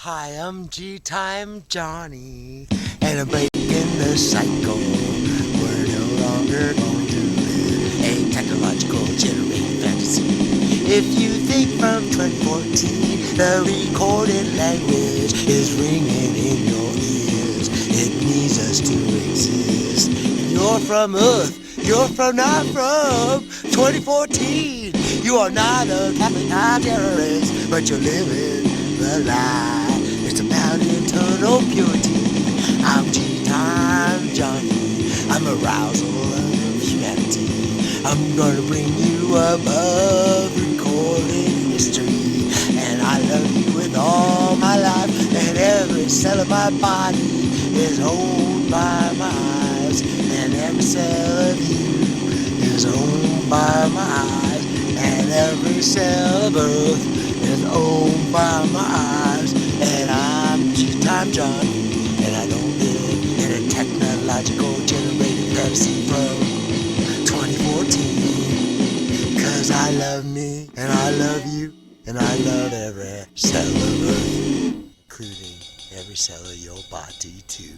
Hi, I'm G-Time Johnny, and I'm breaking the cycle. We're no longer going to live a technological generated fantasy. If you think from 2014, the recorded language is ringing in your ears. It needs us to exist. You're from Earth, you're not from 2014. You are not a capital terrorist, but you're living the lie. It's about internal purity. I'm G-Time Johnny. I'm arousal of humanity. I'm gonna bring you above recorded history. And I love you with all my life. And every cell of my body is owned by my eyes. And every cell of you is owned by my eyes. And every cell of Earth is owned by my eyes. And I'm G-Time Johnny, and I don't live in a technological generated fantasy from 2014. Cause I love me, and I love you, and I love every cell of Earth, including every cell of your body too.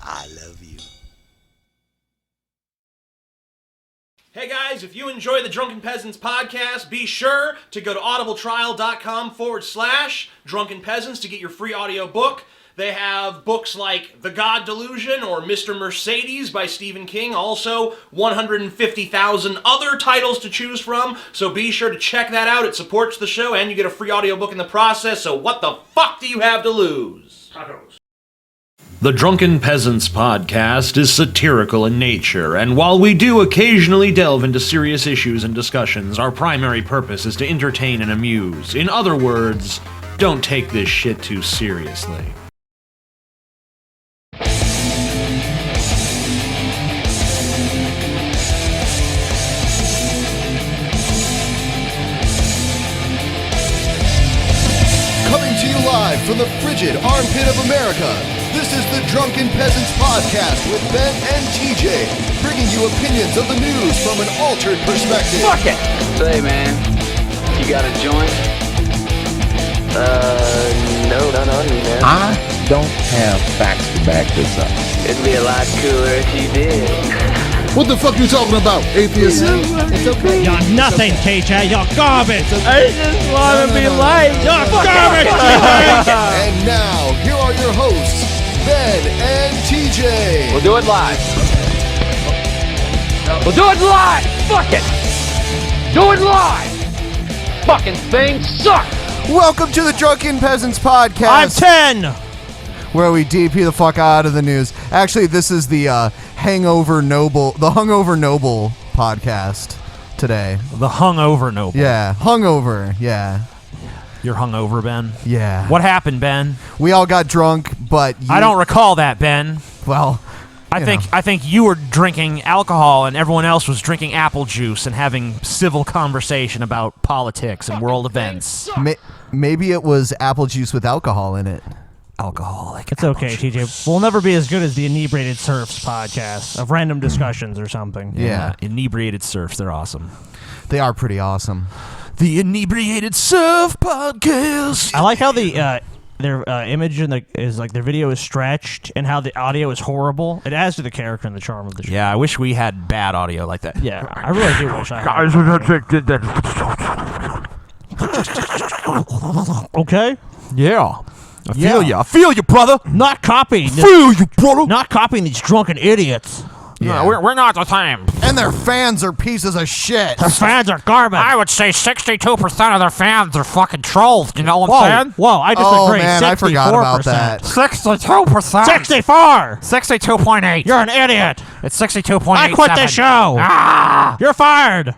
I love you. Hey guys, if you enjoy the Drunken Peasants podcast, be sure to go to audibletrial.com/Drunken Peasants to get your free audio book. They have books like The God Delusion or Mr. Mercedes by Stephen King, also 150,000 other titles to choose from, so be sure to check that out. It supports the show and you get a free audio book in the process, so what the fuck do you have to lose? Tacos. The Drunken Peasants podcast is satirical in nature, and while we do occasionally delve into serious issues and discussions, our primary purpose is to entertain and amuse. In other words, don't take this shit too seriously. Coming to you live from the frigid armpit of America, this is the Drunken Peasants podcast with Ben and TJ, bringing you opinions of the news from an altered perspective. Fuck it! Say, man, you got a joint? No, not on me, man. I don't have facts to back this up. It'd be a lot cooler if you did. What the fuck you talking about, atheist? It's okay. You're nothing, TJ. You're garbage. I just want to be liked. You're garbage. And now, here are your hosts, Ben and TJ. We'll do it live. We'll do it live. Fuck it. Do it live. Fucking thing sucks. Welcome to the Drunken Peasants podcast. I'm 10. Where we DP the fuck out of the news. Actually, this is the Hungover Noble podcast today. The hungover noble. Yeah, hungover. Yeah, You're hungover, Ben? yeah. What happened, Ben? We all got drunk, but I don't recall that, Ben. Well, I think you were drinking alcohol and everyone else was drinking apple juice and having civil conversation about politics and world events. Maybe it was apple juice with alcohol in it. Alcoholic. It's okay, TJ. We'll never be as good as the Inebriated Surfs podcast of random discussions or something. Yeah. Inebriated Surfs, they're awesome. They are pretty awesome. The Inebriated Surf podcast. I like how their image is like their video is stretched and how the audio is horrible. It adds to the character and the charm of the show. Yeah, I wish we had bad audio like that. Yeah, I really do wish I had. Okay? Yeah. I feel you. I feel you, brother. Not copying. Feel you, brother. Not copying these drunken idiots. Yeah. No, we're not the same. And their fans are pieces of shit. Their fans are garbage. I would say 62% of their fans are fucking trolls. You know what I'm saying? Whoa, I disagree. Oh, man, 64%. I forgot about that. 62%. 64. 62.8. You're an idiot. It's 62.87. I quit this show. Ah! You're fired.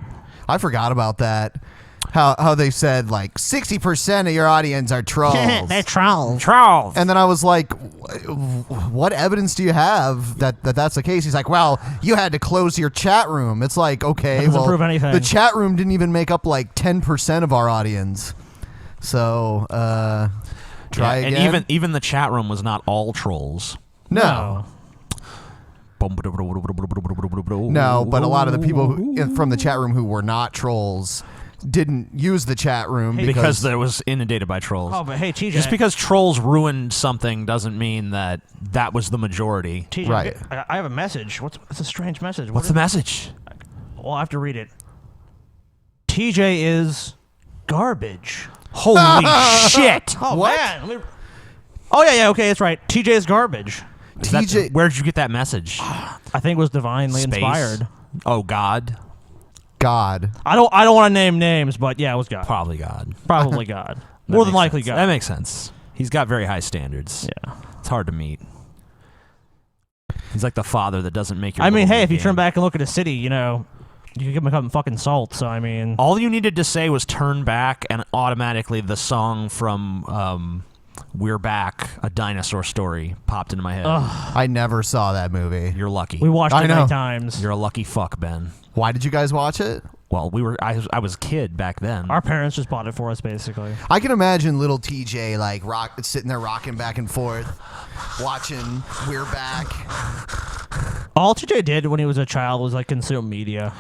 I forgot about that. How they said like 60% of your audience are trolls. They're trolls. Trolls. And then I was like, what evidence do you have that that's the case? He's like, well, you had to close your chat room. It's like, okay, doesn't prove anything. The chat room didn't even make up like 10% of our audience. So, try again. And even the chat room was not all trolls. No, but a lot of the people from the chat room who were not trolls didn't use the chat room because it was inundated by trolls. Oh, but hey, TJ. Just because trolls ruined something doesn't mean that was the majority. TJ, right. I have a message. It's a strange message. What's the message? Well, I have to read it. TJ is garbage. Holy shit! Oh, What? man. Oh, yeah, okay, that's right. TJ is garbage. Where did you get that message? I think it was divinely Space? inspired. Oh, God. God. I don't want to name names, but yeah, it was God. Probably God. Probably God. More than likely God. That makes sense. He's got very high standards. Yeah. It's hard to meet. He's like the father that doesn't make your I mean, little hey, if you game. turn back and look at a city, you know, you can become fucking salt, so I mean... All you needed to say was turn back, and automatically the song from We're Back, A Dinosaur Story, popped into my head. I never saw that movie. You're lucky. We watched I it know. many times. You're a lucky fuck, Ben. Why did you guys watch it? Well, I was a kid back then. Our parents just bought it for us, basically. I can imagine little TJ like sitting there rocking back and forth, watching We're Back. All TJ did when he was a child was, like, consume media.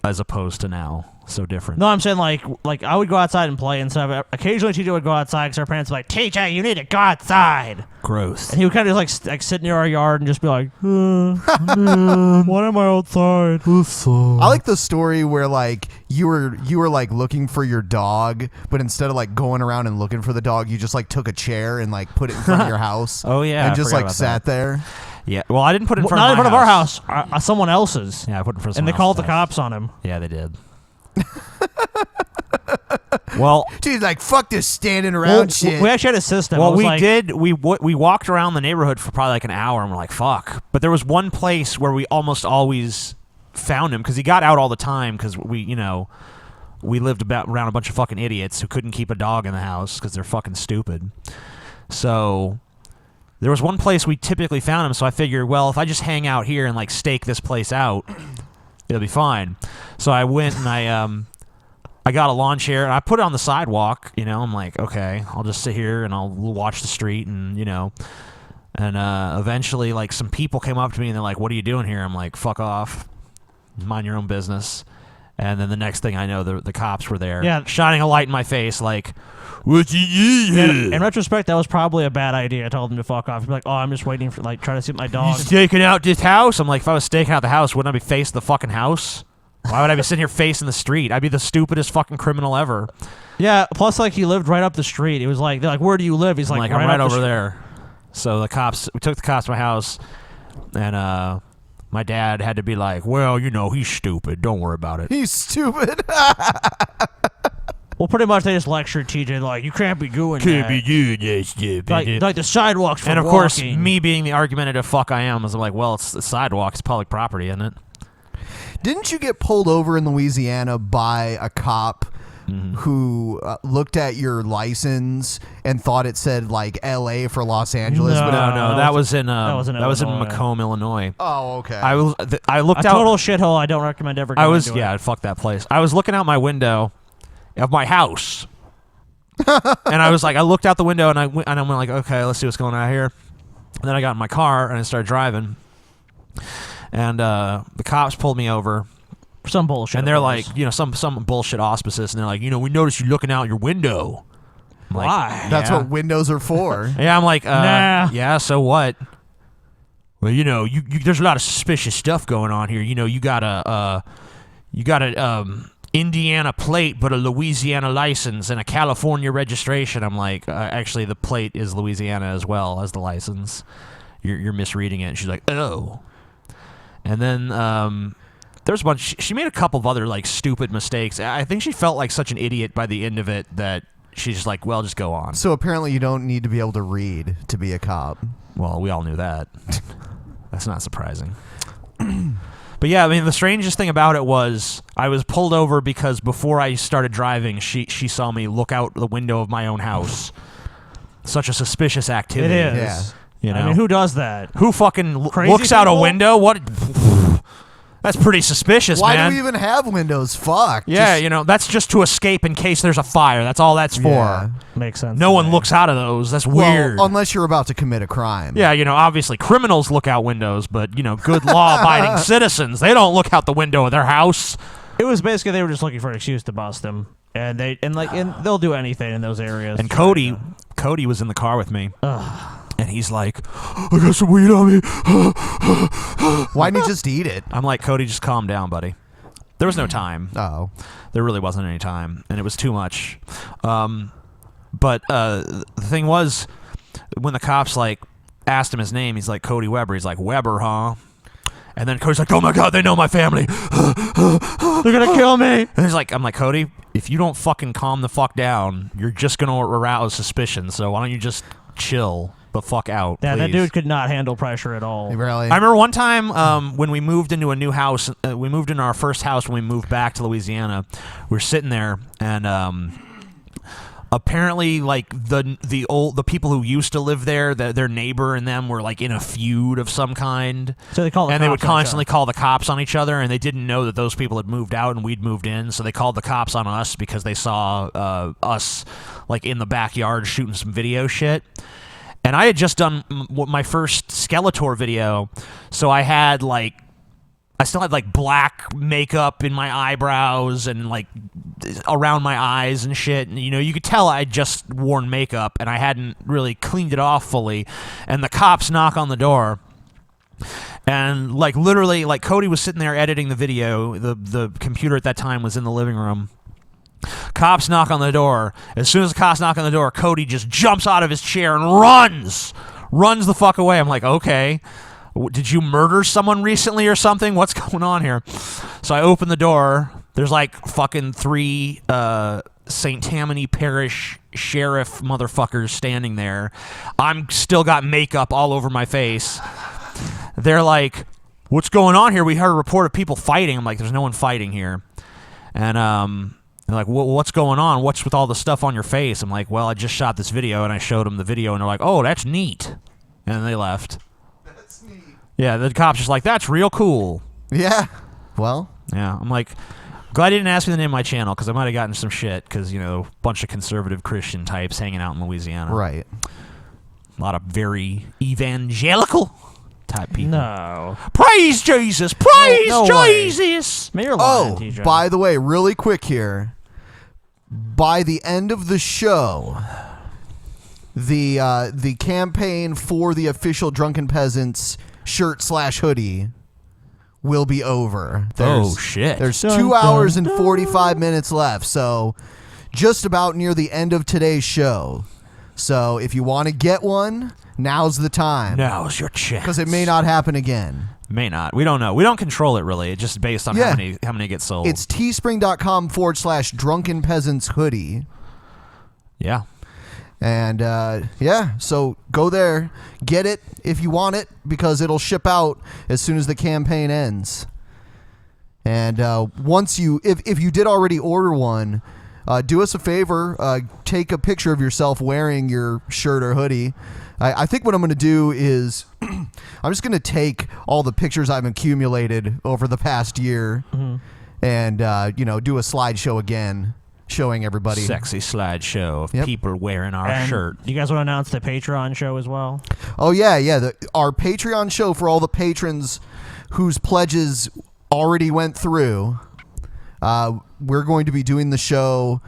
As opposed to now. So different. No, I'm saying, like I would go outside and play and stuff. Occasionally, TJ would go outside because our parents would be like, TJ, you need to go outside. Gross. And he would kind of just, like sit near our yard and just be like, why am I outside? I like the story where like you were like looking for your dog, but instead of like going around and looking for the dog, you just like took a chair and like put it in front of your house. Oh, yeah, and I just forgot like about sat there. Yeah. Well, I didn't put it in front Not of in my front of our house, someone else's. Yeah, I put it in front of And they someone called the else's house. cops on him. Yeah, they did. Well, She's like, fuck this standing around shit. We actually had a system. well, It was we like, did. We walked around the neighborhood for probably like an hour, and we're like, "Fuck!" But there was one place where we almost always found him because he got out all the time because we lived around a bunch of fucking idiots who couldn't keep a dog in the house because they're fucking stupid. So there was one place we typically found him. So I figured, well, if I just hang out here and like stake this place out, it'll be fine. So I went and I got a lawn chair and I put it on the sidewalk. I'm like, okay, I'll just sit here and I'll watch the street and eventually like some people came up to me and they're like, what are you doing here? I'm like, fuck off, mind your own business. And then the next thing I know, the cops were there, shining a light in my face, like, what you do? In retrospect, that was probably a bad idea. I told them to fuck off. He'd be like, oh, I'm just waiting for trying to see my dog. You staking out this house? I'm like, if I was staking out the house, wouldn't I be facing the fucking house? Why would I be sitting here facing the street? I'd be the stupidest fucking criminal ever. Yeah, plus, like, he lived right up the street. It was like, they're like, where do you live? He's like, I'm right up over there. So we took the cops to my house, and my dad had to be like, well, he's stupid. Don't worry about it. He's stupid. Well, pretty much they just lectured TJ, like, you can't be doing that. Can't be doing that stupid. Like the sidewalks for And of walking. course, me being the argumentative fuck I am, was like, well, it's the sidewalk. It's public property, isn't it? Didn't you get pulled over in Louisiana by a cop who looked at your license and thought it said like L.A. for Los Angeles? No. But No, that was in Illinois. Macomb, Illinois. Oh, okay. I looked a out. total shithole. I don't recommend ever going to it. Fuck that place. I was looking out my window of my house, and I was like, I looked out the window and I went like, okay, let's see what's going on here. And then I got in my car and I started driving, and the cops pulled me over. Some bullshit. And they're like, some bullshit auspices, and they're like, we noticed you looking out your window. I'm like, why? That's yeah. what windows are for. Yeah, I'm like, Nah. yeah, so what? Well, you there's a lot of suspicious stuff going on here. You got a Indiana plate, but a Louisiana license and a California registration. I'm like, actually, the plate is Louisiana as well as the license. You're misreading it. And she's like, oh. And then there's a bunch. She made a couple of other like stupid mistakes. I think she felt like such an idiot by the end of it that she's just like, well, just go on. So apparently you don't need to be able to read to be a cop. Well, we all knew that. That's not surprising. But yeah, I mean, the strangest thing about it was I was pulled over because before I started driving, she saw me look out the window of my own house. Such a suspicious activity. It is. Yeah. I mean, who does that? Who fucking Crazy looks out a people? window? What? That's pretty suspicious, Why man. do we even have windows? Fuck. Yeah, that's just to escape in case there's a fire. That's all that's for. Yeah. Makes sense. No one looks out of those. That's weird. Well, unless you're about to commit a crime. Yeah, obviously criminals look out windows, but, good law-abiding citizens, they don't look out the window of their house. It was basically they were just looking for an excuse to bust him, and they'll do anything in those areas. And Cody was in the car with me, and he's like, "I got some weed on me." Why didn't you just eat it? I'm like, Cody, just calm down, buddy. There was no time. Oh. There really wasn't any time, and it was too much. But the thing was, when the cops like asked him his name, he's like Cody Weber. He's like, Weber, huh? And then Cody's like, oh my God, they know my family. They're gonna kill me. And he's like, I'm like, Cody, if you don't fucking calm the fuck down, you're just gonna arouse suspicion. So why don't you just chill the fuck out? Yeah, please? that dude could not handle pressure at all. Really? I remember one time when we moved into a new house. We moved into our first house when we moved back to Louisiana. We were sitting there, and apparently, like the people who used to live there, their neighbor and them were like in a feud of some kind. So they call, and they would constantly call the cops on each other, and they didn't know that those people had moved out and we'd moved in. So they called the cops on us because they saw us like in the backyard shooting some video shit. And I had just done my first Skeletor video, so I still had like black makeup in my eyebrows and like around my eyes and shit. And, you could tell I'd just worn makeup and I hadn't really cleaned it off fully. And the cops knock on the door. And like literally, like Cody was sitting there editing the video. The computer at that time was in the living room. Cops knock on the door. As soon as the cops knock on the door, Cody just jumps out of his chair and runs the fuck away. I'm like, okay, did you murder someone recently or something? What's going on here? So I open the door. There's like fucking 3 St. Tammany Parish sheriff motherfuckers standing there. I'm still got makeup all over my face. They're like, what's going on here? We heard a report of people fighting. I'm like, there's no one fighting here. And they're like, what's going on? What's with all the stuff on your face? I'm like, well, I just shot this video, and I showed them the video, and they're like, oh, that's neat. And then they left. That's neat. Yeah, the cop's just like, that's real cool. Yeah. Well. Yeah, I'm like, glad you didn't ask me the name of my channel, because I might have gotten some shit, because, a bunch of conservative Christian types hanging out in Louisiana. Right. A lot of very evangelical type people. No. Praise Jesus! Praise No Jesus! Man, you're lying, Oh, TJ. by the way, really quick here. By the end of the show, the campaign for the official Drunken Peasants shirt/hoodie will be over. Oh, shit. There's 2 hours and 45 minutes left, so just about near the end of today's show. So if you want to get one, now's the time. Now's your chance. Because it may not happen again. May not. We don't know. We don't control it, really. It's just based on how many get sold. It's teespring.com/Drunken Peasants hoodie. Yeah. And, so go there. Get it if you want it, because it'll ship out as soon as the campaign ends. And once if you did already order one, do us a favor. Take a picture of yourself wearing your shirt or hoodie. I think what I'm going to do is I'm just going to take all the pictures I've accumulated over the past year and, do a slideshow again showing everybody. Sexy slideshow of people wearing our And shirt. You guys want to announce the Patreon show as well? Oh, yeah. Our Patreon show for all the patrons whose pledges already went through. We're going to be doing the show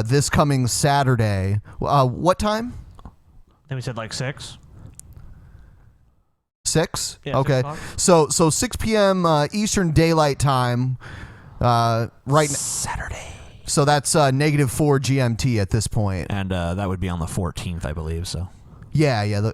this coming Saturday. What time? Then we said like 6. 6? Yeah, okay. 6 o'clock. So 6 p.m. Eastern Daylight Time. Right. Saturday. So that's -4 GMT at this point. And that would be on the 14th, I believe. So. Yeah. You're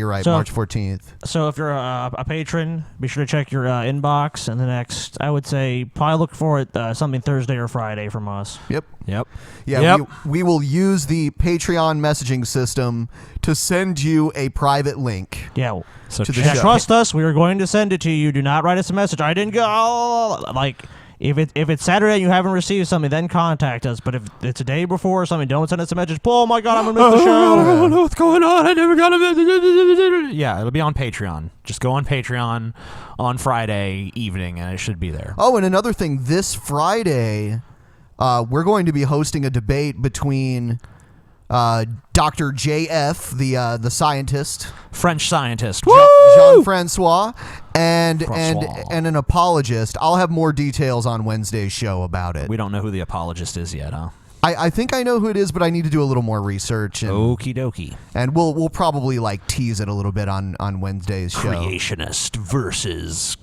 right. So- March 14th. So if you're a patron, be sure to check your inbox in the next, I would say, probably look for it something Thursday or Friday from us. Yep. Yep. Yeah, Yep. we will use the Patreon messaging system to send you a private link. Yeah. So To the check- show. Trust us, we are going to send it to you. Do not write us a message. I didn't go. Like, if it's Saturday and you haven't received something, then contact us. But if it's a day before or something, don't send us a message. Oh my God, I'm going to miss the show. I don't know what's going on. I never got a... Yeah, it'll be on Patreon. Just go on Patreon on Friday evening, and it should be there. Oh, and another thing, this Friday, we're going to be hosting a debate between Dr. JF, the scientist, French scientist. Jean-Francois, and an apologist. I'll have more details on Wednesday's show about it. We don't know who the apologist is yet, huh? I think I know who it is, but I need to do a little more research. And, Okie dokie. And we'll probably like tease it a little bit on Wednesday's show. Creationist versus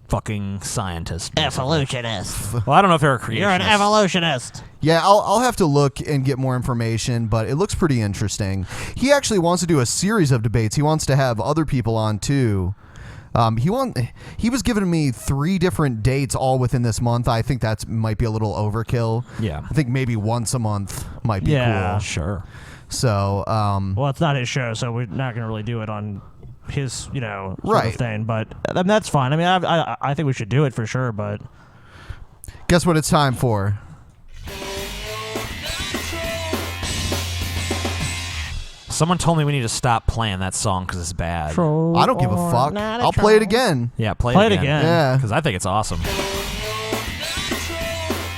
fucking scientist. Evolutionist. Well, I don't know if they're a creationist. You're an evolutionist. Yeah, I'll have to look and get more information, but it looks pretty interesting. He actually wants to do a series of debates. He wants to have other people on too. He was giving me 3 different dates all within this month. I think that might be a little overkill. Yeah. I think maybe once a month might be cool. Sure. So, well, it's not his show, so we're not going to really do it on his, sort Right. of thing. But that's fine. I mean, I think we should do it for sure. But guess what it's time for? Someone told me we need to stop playing that song because it's bad. I don't give a fuck. I'll play it again. Yeah, play it it again. Yeah. Because I think it's awesome.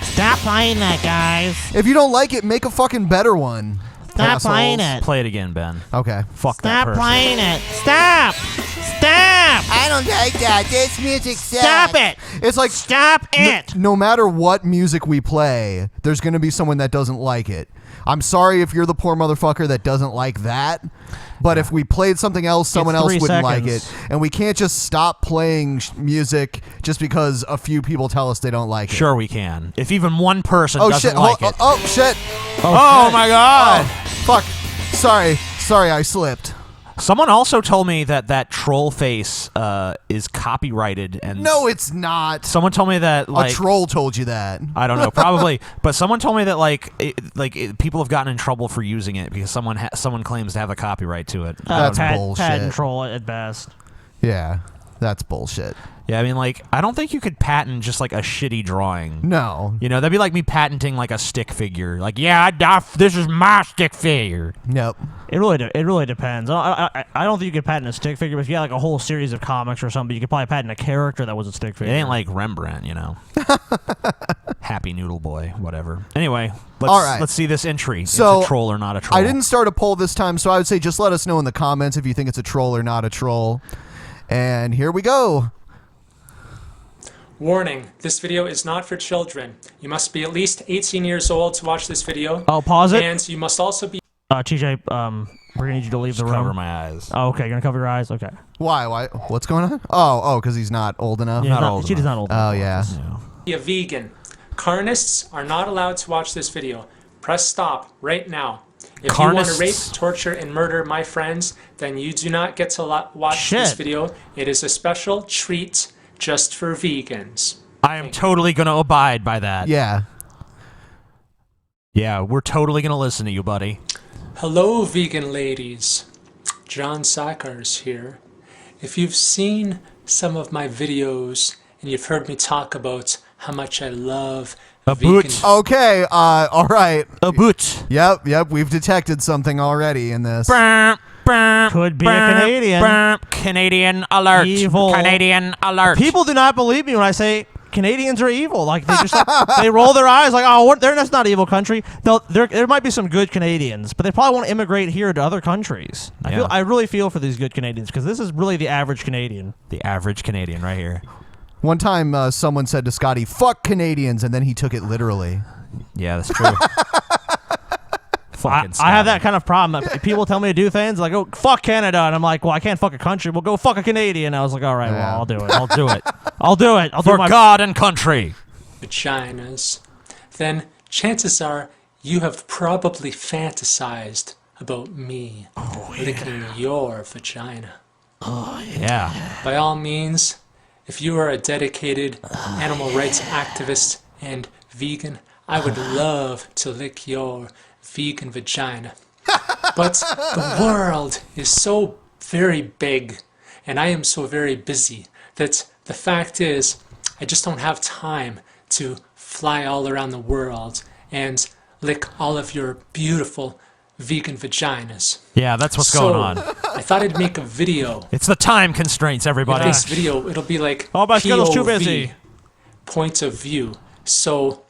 Stop playing that, guys. If you don't like it, make a fucking better one. Stop playing it. Play it again, Ben. Okay. Fuck that Stop person. playing it. Stop. Stop. I don't like that. This music sucks. Stop it. It's like Stop it. no matter what music we play, there's going to be someone that doesn't like it. I'm sorry if you're the poor motherfucker that doesn't like that, but if we played something else, someone else 3 wouldn't like seconds. it. And we can't just stop playing music just because a few people tell us they don't like it. Sure we can. If even one person Oh, doesn't shit. like it. Oh, shit. Oh, my God. Fuck. Sorry, I slipped. Someone also told me that troll face is copyrighted, and No, it's not. someone told me that A like troll told you that. I don't know, probably, but someone told me that people have gotten in trouble for using it because someone claims to have a copyright to it. That's bullshit. Patent troll at best. Yeah, that's bullshit. Yeah, I mean, like, I don't think you could patent just like a shitty drawing. No. That'd be like me patenting like a stick figure. Like, yeah, this is my stick figure. Nope. It really depends. I don't think you could patent a stick figure, but if you had like a whole series of comics or something, you could probably patent a character that was a stick It figure. ain't like Rembrandt, Happy Noodle Boy, whatever. Anyway, All right. let's see this entry. So, it's a troll or not a troll. I didn't start a poll this time, so I would say just let us know in the comments if you think it's a troll or not a troll. And here we go. Warning, this video is not for children. You must be at least 18 years old to watch this video. Oh, pause it. And you must also be... TJ, we're gonna need you to leave the room. Cover my eyes. Oh, okay, you're gonna cover your eyes? Okay. Why? What's going on? Oh, because he's not old enough? Yeah, she's not old enough. Oh, yeah. a vegan. Carnists are not allowed to watch this video. Press stop right now. If you want to rape, torture, and murder my friends, then you do not get to watch this video. It is a special treat just for vegans. I am totally going to abide by that. Yeah. Yeah, we're totally going to listen to you, buddy. Hello, vegan ladies. John Sakars here. If you've seen some of my videos and you've heard me talk about how much I love vegan... Okay, all right. A boot. Yep, we've detected something already in this. Could be a Canadian. Canadian alert. Evil. Canadian alert. People do not believe me when I say Canadians are evil. Like they just they roll their eyes like, oh, that's not an evil country. There might be some good Canadians, but they probably want to immigrate here to other countries. I really feel for these good Canadians because this is really the average Canadian. The average Canadian right here. One time someone said to Scotty, "Fuck Canadians," and then he took it literally. Yeah, that's true. I have that kind of problem. People tell me to do things like, "Oh, fuck Canada," and I'm like, "Well, I can't fuck a country. Well, go fuck a Canadian." I was like, "All right, well, I'll do it. I'll do it. I'll do it. I'll for do my God and country." Vaginas. Then chances are you have probably fantasized about me licking your vagina. Oh yeah. By all means, if you are a dedicated animal rights activist and vegan, I would love to lick your vegan vagina. But the world is so very big, and I am so very busy, that the fact is, I just don't have time to fly all around the world and lick all of your beautiful vegan vaginas. Yeah, that's what's going on. I thought I'd make a video. It's the time constraints, everybody. In this video, it'll be like my schedule's too POV, busy. Point of view. So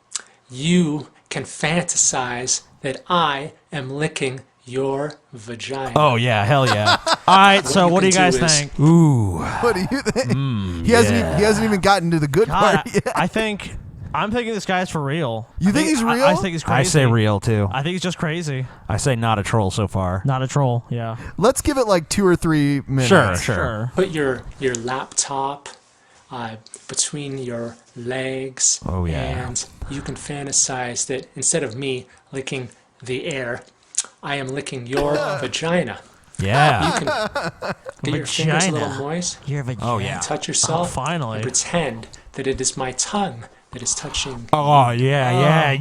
you can fantasize that I am licking your vagina. Oh yeah, hell yeah. All right, so you what do you can guys do is- think? Ooh. What do you think? He hasn't even gotten to the good God, part yet. I'm thinking this guy's for real. You think he's real? I think he's crazy. I say real too. I think he's just crazy. I say not a troll so far. Not a troll. Yeah. Let's give it like 2 or 3 minutes. Sure. Put your laptop between your legs. Oh, yeah. And you can fantasize that instead of me licking the air, I am licking your vagina. Yeah. You can get your fingers a little moist. Your vagina. Oh yeah. Touch yourself. Oh, finally. And pretend that it is my tongue that is touching. Oh yeah.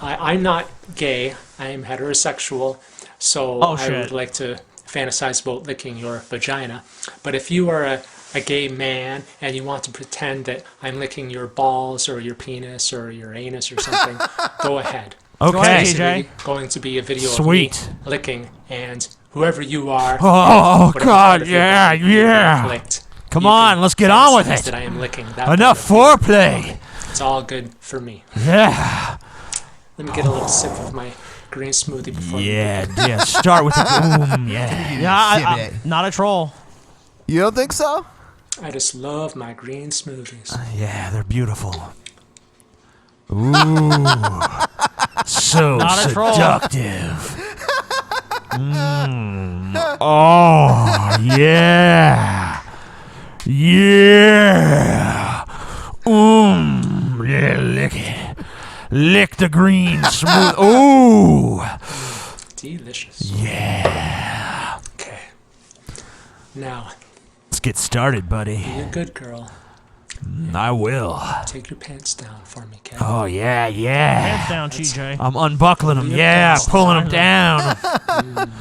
I'm not gay. I am heterosexual. So I would like to fantasize about licking your vagina. But if you are a gay man and you want to pretend that I'm licking your balls or your penis or your anus or something, go ahead. Okay. It's TJ. basically going to be a video Sweet. of me licking, and whoever you are. Oh whatever God, part of your body you yeah. licked, Come you on, can let's get on with fantasize it. That I am licking that part Enough of your foreplay. body. It's all good for me. Yeah. Let me get a little sip of my green smoothie before. Yeah. Start with the boom. Yeah. Yeah, I, not a troll. You don't think so? I just love my green smoothies. Yeah, they're beautiful. Ooh. So Not a troll. seductive. Oh, yeah. Yeah. Yeah, lick it. Lick the green smooth. Ooh. Delicious. Yeah. Okay. Now, Let's get started, buddy. be a good girl. I will. Take your pants down for me, Ken. Oh, yeah. Hands down, TJ. I'm unbuckling them. Yeah, pulling them down. Get nice and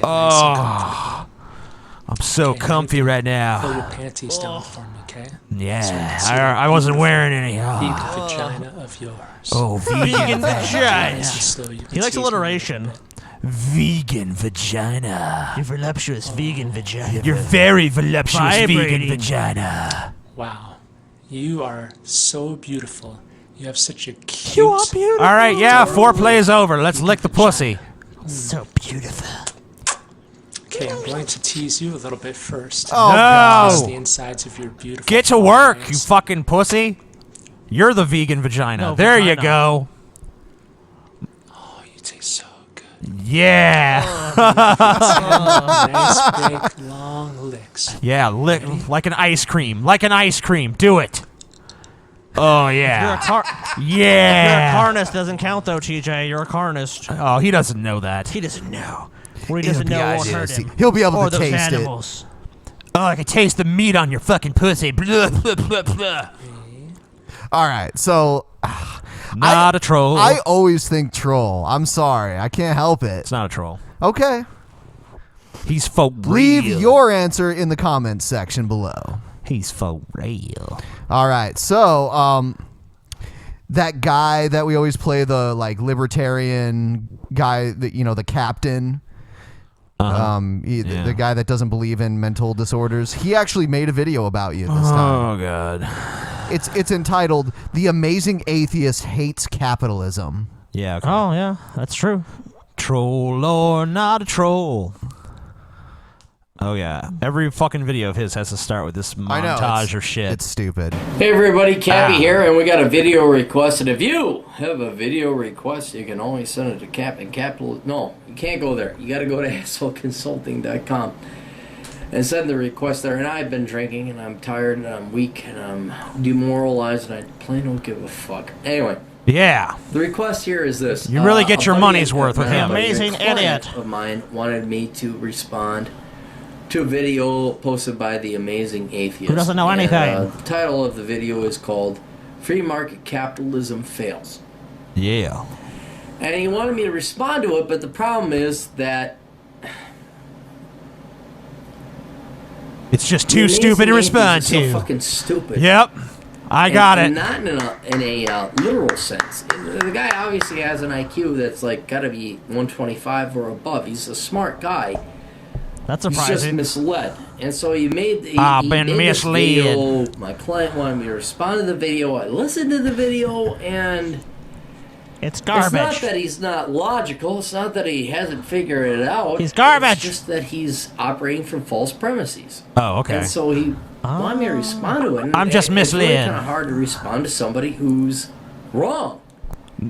comfortable. I'm so Okay, comfy right Pull now. your panties down for me, okay? Yeah, So I wasn't wearing any. Vegan vagina of yours. Oh, vegan vagina. Nice and slow, you can He likes tease me a little alliteration. bit. Vegan vagina. Your voluptuous vegan vagina. You're very voluptuous vegan Vibrating. vagina. Wow. You are so beautiful. You have such a cute... All right, yeah, foreplay is over. Let's lick the pussy. So beautiful. Okay, I'm going to tease you a little bit first. Oh, Kiss No. the insides of your beautiful... Get to work, you eyes. fucking pussy. You're the vegan vagina. No, There you vagina. go. Oh, you taste so good. Yeah. Nice, big, long licks. Yeah, lick like an ice cream. Like an ice cream. Do it. Oh, You're a yeah. You're a Yeah. carnist doesn't count though, TJ. You're a carnist. Oh, he doesn't know that. He doesn't know. What he doesn't know won't hurt him. He'll be able Or to those taste it. animals. Oh, I can taste the meat on your fucking pussy. Blah, blah, blah, blah. All right, so Not a troll. I always think troll. I'm sorry, I can't help it. It's not a troll. Okay, He's for leave real. your answer in the comments section below. He's for real. All right, so that guy that we always play, the like libertarian guy, that the captain. The guy that doesn't believe in mental disorders. He actually made a video about you this time. Oh god. It's entitled "The Amazing Atheist Hates Capitalism." Yeah. Okay. Oh yeah, that's true. Troll or not a troll. Oh yeah. Every fucking video of his has to start with this I know, montage or shit. It's stupid. Hey everybody, Cappy here, and we got a video request. And if you have a video request, you can only send it to Capital. No, you can't go there. You got to go to assholeconsulting.com and send the request there. And I've been drinking, and I'm tired, and I'm weak, and I'm demoralized, and I plain don't give a fuck. Anyway, Yeah. the request here is this. You really get your a buddy money's worth with him. Amazing a client idiot. of mine wanted me to respond to a video posted by the Amazing Atheist. Who doesn't know And, anything. the title of the video is called "Free Market Capitalism Fails." Yeah. And he wanted me to respond to it, but the problem is that It's just the too Amazing stupid to Atheist respond is so to. fucking stupid. Yep. I got it. And not in a literal sense. The guy obviously has an IQ that's like got to be 125 or above. He's a smart guy. That's He's just surprising. misled. And so he made he I've been made this misled. video. My client wanted me to respond to the video. I listened to the video, and It's garbage. It's not that he's not logical. It's not that he hasn't figured it out. He's garbage. It's just that he's operating from false premises. Oh, okay. And so he wanted me to respond to it. And I'm just It's really misled. kind of hard to respond to somebody who's wrong.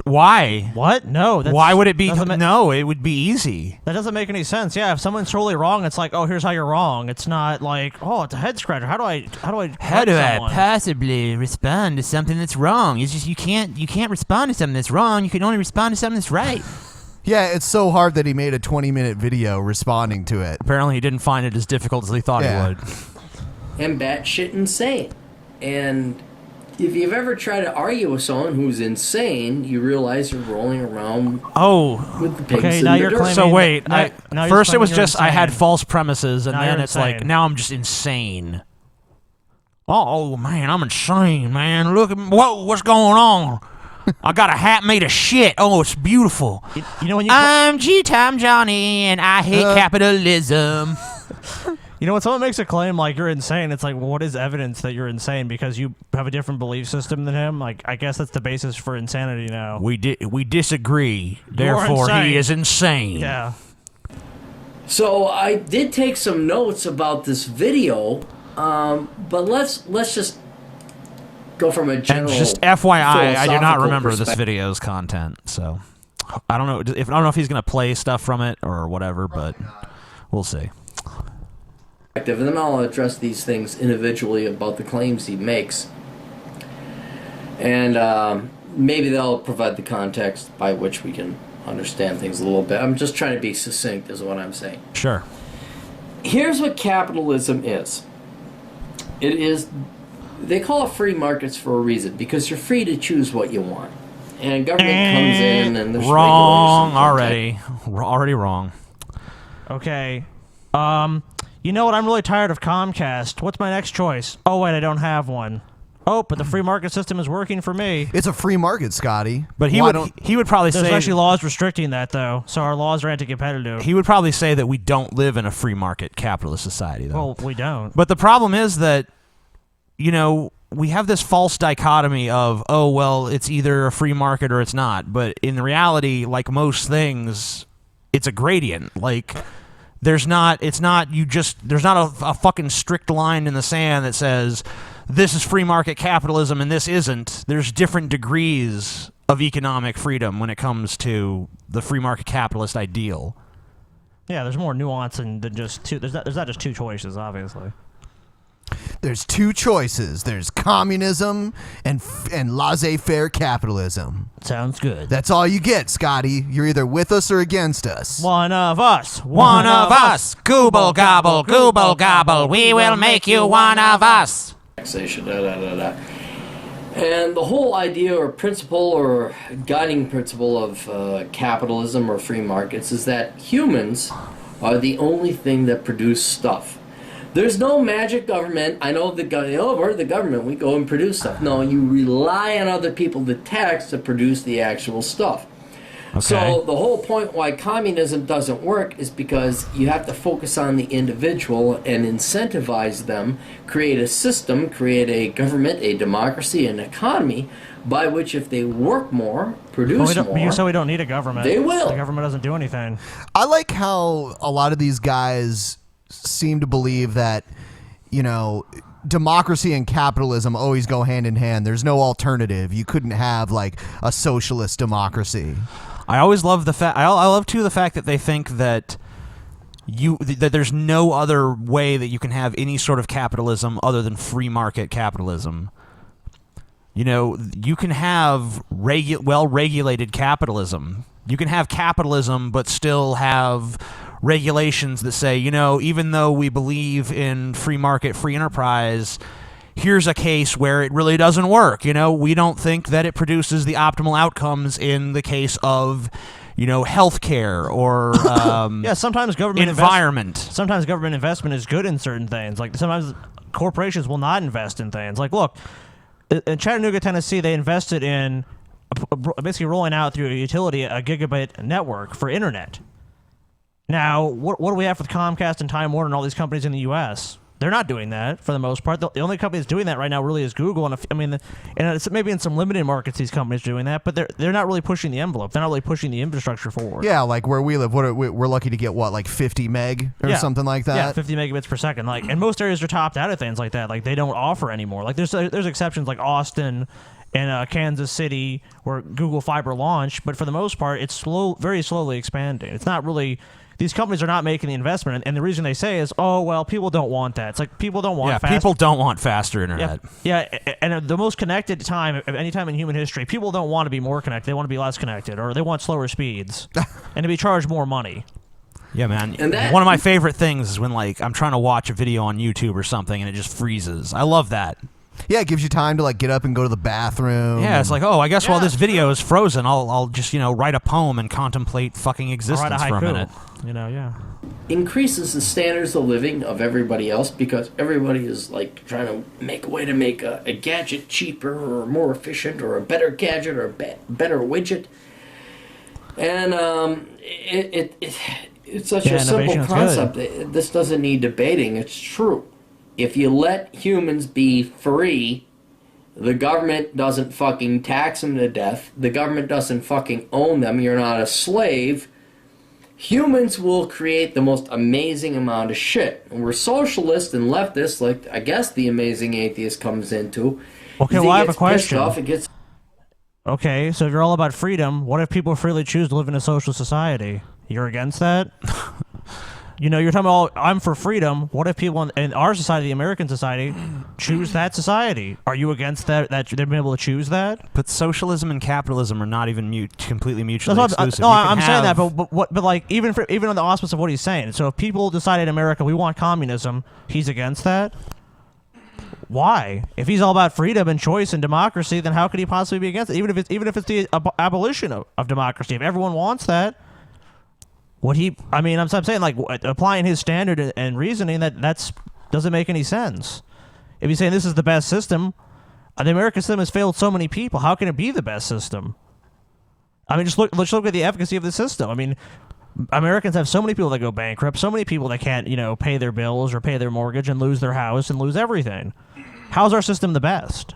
Why? What? No. Why would it be? No, it would be easy. That doesn't make any sense. Yeah, if someone's totally wrong, it's like, oh, here's how you're wrong. It's not like, oh, it's a head scratcher. How do I possibly respond to something that's wrong? It's just you can't respond to something that's wrong. You can only respond to something that's right. Yeah, it's so hard that he made a 20-minute video responding to it. Apparently, he didn't find it as difficult as he thought he would. And batshit insane. And if you've ever tried to argue with someone who's insane, you realize you're rolling around with the pigs in the dirt. So wait, first it was just insane. I had false premises, and Now then you're it's like insane. now I'm just insane. Oh man, I'm insane, man. Look at what's going on? I got a hat made of shit. Oh, it's beautiful. You know when I'm G-Time Johnny, and I hate capitalism. You know, when someone makes a claim like you're insane, it's like, well, what is evidence that you're insane? Because you have a different belief system than him? Like, I guess that's the basis for insanity now. We disagree. Therefore, he is insane. Yeah. So I did take some notes about this video, but let's just go from a general. And just FYI, I do not philosophical remember this perspective. video's content, so I don't know if he's gonna play stuff from it or whatever, but we'll see. And then I'll address these things individually about the claims he makes. And maybe they'll provide the context by which we can understand things a little bit. I'm just trying to be succinct is what I'm saying. Sure. Here's what capitalism is. It is, they call it free markets for a reason, because you're free to choose what you want. And government comes in and there's wrong regulations. already wrong. Okay. You know what? I'm really tired of Comcast. What's my next choice? Oh, wait, I don't have one. Oh, but the free market system is working for me. It's a free market, Scotty. But he would probably There's say actually laws restricting that, though, so our laws are anti-competitive. he would probably say that we don't live in a free market capitalist society, though. Well, we don't. But the problem is that, you know, we have this false dichotomy of, oh, well, it's either a free market or it's not. But in reality, like most things, it's a gradient. Like, there's not a fucking strict line in the sand that says this is free market capitalism and this isn't. There's different degrees of economic freedom when it comes to the free market capitalist ideal. Yeah, there's more nuance than just two. There's not just two choices, obviously. There's two choices. There's communism and laissez-faire capitalism. Sounds good. That's all you get, Scotty. You're either with us or against us. One of us. One of us. Gooble gobble, gooble gobble. We will make you one of us. Taxation, And the whole idea or principle or guiding principle of capitalism or free markets is that humans are the only thing that produce stuff. There's no magic government. I know we're the government. We go and produce stuff. No, you rely on other people, the tax, to produce the actual stuff. Okay. So the whole point why communism doesn't work is because you have to focus on the individual and incentivize them, create a system, create a government, a democracy, an economy, by which if they work more, produce more, So we don't need a government. they will. The government doesn't do anything. I like how a lot of these guys seem to believe that, you know, democracy and capitalism always go hand in hand. There's no alternative. You couldn't have like a socialist democracy. I always love the fact. I love too the fact that they think that that there's no other way that you can have any sort of capitalism other than free market capitalism. You know, you can have well-regulated capitalism. You can have capitalism, but still have regulations that say, you know, even though we believe in free market, free enterprise, here's a case where it really doesn't work. You know, we don't think that it produces the optimal outcomes in the case of, you know, healthcare or yeah, sometimes government environment. Sometimes government investment is good in certain things. Like sometimes corporations will not invest in things. Like, look, in Chattanooga, Tennessee, they invested in basically rolling out through a utility a gigabit network for internet. Now, what do we have with Comcast and Time Warner and all these companies in the U.S.? They're not doing that for the most part. The only company that's doing that right now really is Google. And and it's maybe in some limited markets these companies doing that, but they're not really pushing the envelope. They're not really pushing the infrastructure forward. Yeah, like where we live, we're lucky to get like 50 meg or something like that. Yeah, 50 megabits per second. Like, and most areas are topped out at things like that. Like, they don't offer anymore. Like, there's exceptions like Austin and Kansas City where Google Fiber launched, but for the most part, it's very slowly expanding. It's not really. These companies are not making the investment, and the reason they say is, oh, well, people don't want that. It's like people don't want fast. People don't want faster internet. Yeah, and the most connected time, of any time in human history, people don't want to be more connected. They want to be less connected, or they want slower speeds, and to be charged more money. Yeah, man. One of my favorite things is when, like, I'm trying to watch a video on YouTube or something, and it just freezes. I love that. Yeah, it gives you time to like get up and go to the bathroom. Yeah, it's like, oh, I guess while this video is frozen, I'll just write a poem and contemplate fucking existence for a minute. Increases the standards of living of everybody else because everybody is like trying to make a way to make a gadget cheaper or more efficient or a better gadget or a better widget. And it's such a simple concept. This doesn't need debating. It's true. If you let humans be free, the government doesn't fucking tax them to death. The government doesn't fucking own them. You're not a slave. Humans will create the most amazing amount of shit. And we're socialists and leftists, like I guess the amazing atheist comes into. Okay, well, I have a question. Okay, so if you're all about freedom, what if people freely choose to live in a social society? You're against that? You're talking about, I'm for freedom. What if people in our society, the American society, choose that society? Are you against that they've been able to choose that? But socialism and capitalism are not even completely mutually exclusive. No, I'm saying that, but like even on the auspice of what he's saying. So if people decide in America we want communism, he's against that? Why? If he's all about freedom and choice and democracy, then how could he possibly be against it? Even if it's the abolition of democracy, if everyone wants that. I'm saying, like, applying his standard and reasoning, that's doesn't make any sense. If he's saying this is the best system, the American system has failed so many people. How can it be the best system? Let's look at the efficacy of the system. Americans have so many people that go bankrupt, so many people that can't, pay their bills or pay their mortgage and lose their house and lose everything. How's our system the best?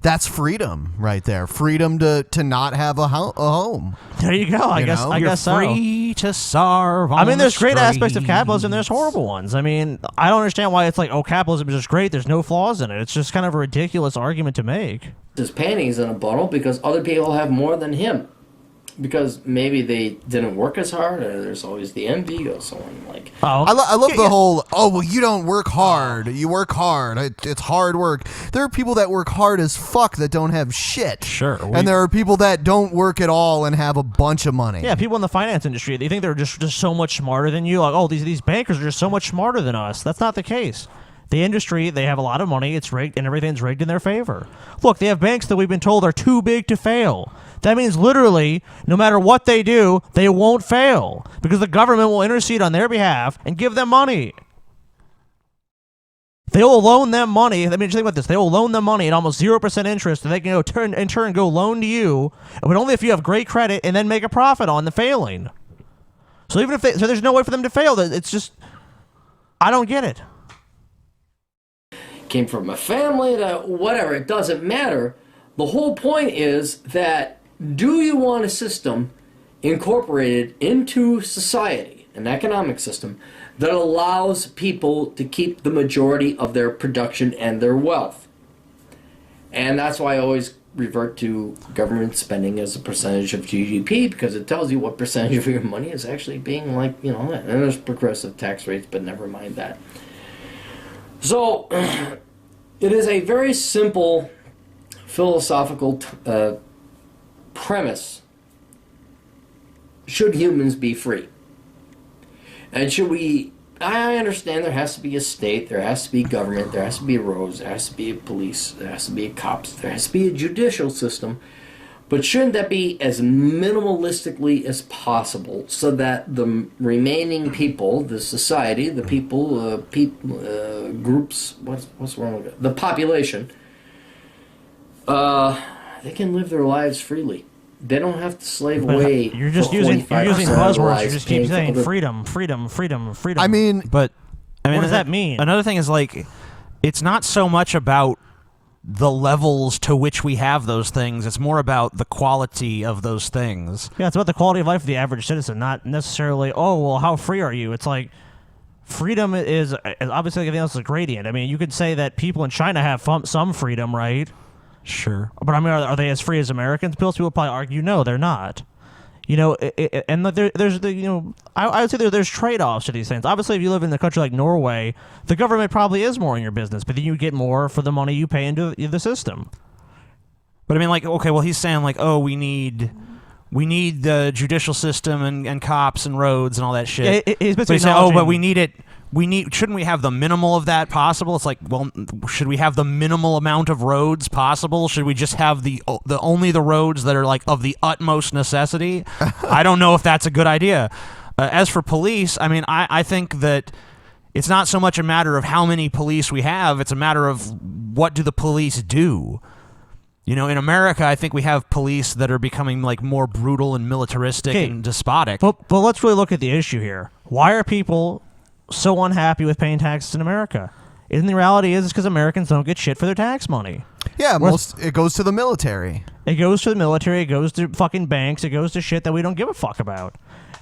That's freedom right there. Freedom to not have a home. There you go. I guess so. Free to starve. There's great aspects of capitalism. There's horrible ones. I don't understand why it's like, oh, capitalism is just great. There's no flaws in it. It's just kind of a ridiculous argument to make. His panties in a bottle because other people have more than him. Because maybe they didn't work as hard, or there's always the envy or someone like. Oh, I love the whole. Oh well, you don't work hard. You work hard. It's hard work. There are people that work hard as fuck that don't have shit. Sure. And there are people that don't work at all and have a bunch of money. Yeah, people in the finance industry, they think they're just so much smarter than you. Like, oh, these bankers are just so much smarter than us. That's not the case. The industry, they have a lot of money. It's rigged, and everything's rigged in their favor. Look, they have banks that we've been told are too big to fail. That means literally, no matter what they do, they won't fail because the government will intercede on their behalf and give them money. They will loan them money. Just think about this. They will loan them money at almost 0% interest, and they can in turn go loan to you, but only if you have great credit and then make a profit on the failing. So even if there's no way for them to fail. It's just, I don't get it. Came from a family to whatever. It doesn't matter. The whole point is that do you want a system incorporated into society, an economic system, that allows people to keep the majority of their production and their wealth? And that's why I always revert to government spending as a percentage of GDP, because it tells you what percentage of your money is actually being and there's progressive tax rates, but never mind that. So, it is a very simple philosophical premise. Should humans be free? And should we... I understand there has to be a state, there has to be government, there has to be roads, there has to be a police, there has to be cops, there has to be a judicial system. But shouldn't that be as minimalistically as possible so that the remaining people, the society, the people, groups, what's wrong with it? The population, they can live their lives freely. They don't have to slave away. You're just using buzzwords. You just keep saying freedom. But I mean, what does that mean? Another thing is like, it's not so much about the levels to which we have those things. It's more about the quality of those things. Yeah, it's about the quality of life of the average citizen, not necessarily, oh, well, how free are you? It's like, freedom is obviously, like everything else is a gradient. I mean, you could say that people in China have some freedom, right? Sure. But I mean, are they as free as Americans? Most people probably argue, no, they're not. You know, and there's the, you know, I would say there's trade-offs to these things. Obviously, if you live in a country like Norway, the government probably is more in your business, but then you get more for the money you pay into the system. But I mean, like, okay, well, he's saying like, oh, we need the judicial system and cops and roads and all that shit. Yeah, he's but he's saying, oh, but we need it. Shouldn't we have the minimal of that possible? It's like, well, should we have the minimal amount of roads possible? Should we just have the only the roads that are like of the utmost necessity? I don't know if that's a good idea. As for police, I mean, I think that it's not so much a matter of how many police we have. It's a matter of what do the police do. You know, in America, I think we have police that are becoming like more brutal and militaristic and despotic. But let's really look at the issue here. Why are people so unhappy with paying taxes in America? And the reality is because Americans don't get shit for their tax money. Yeah, it goes to the military. It goes to the military. It goes to fucking banks. It goes to shit that we don't give a fuck about.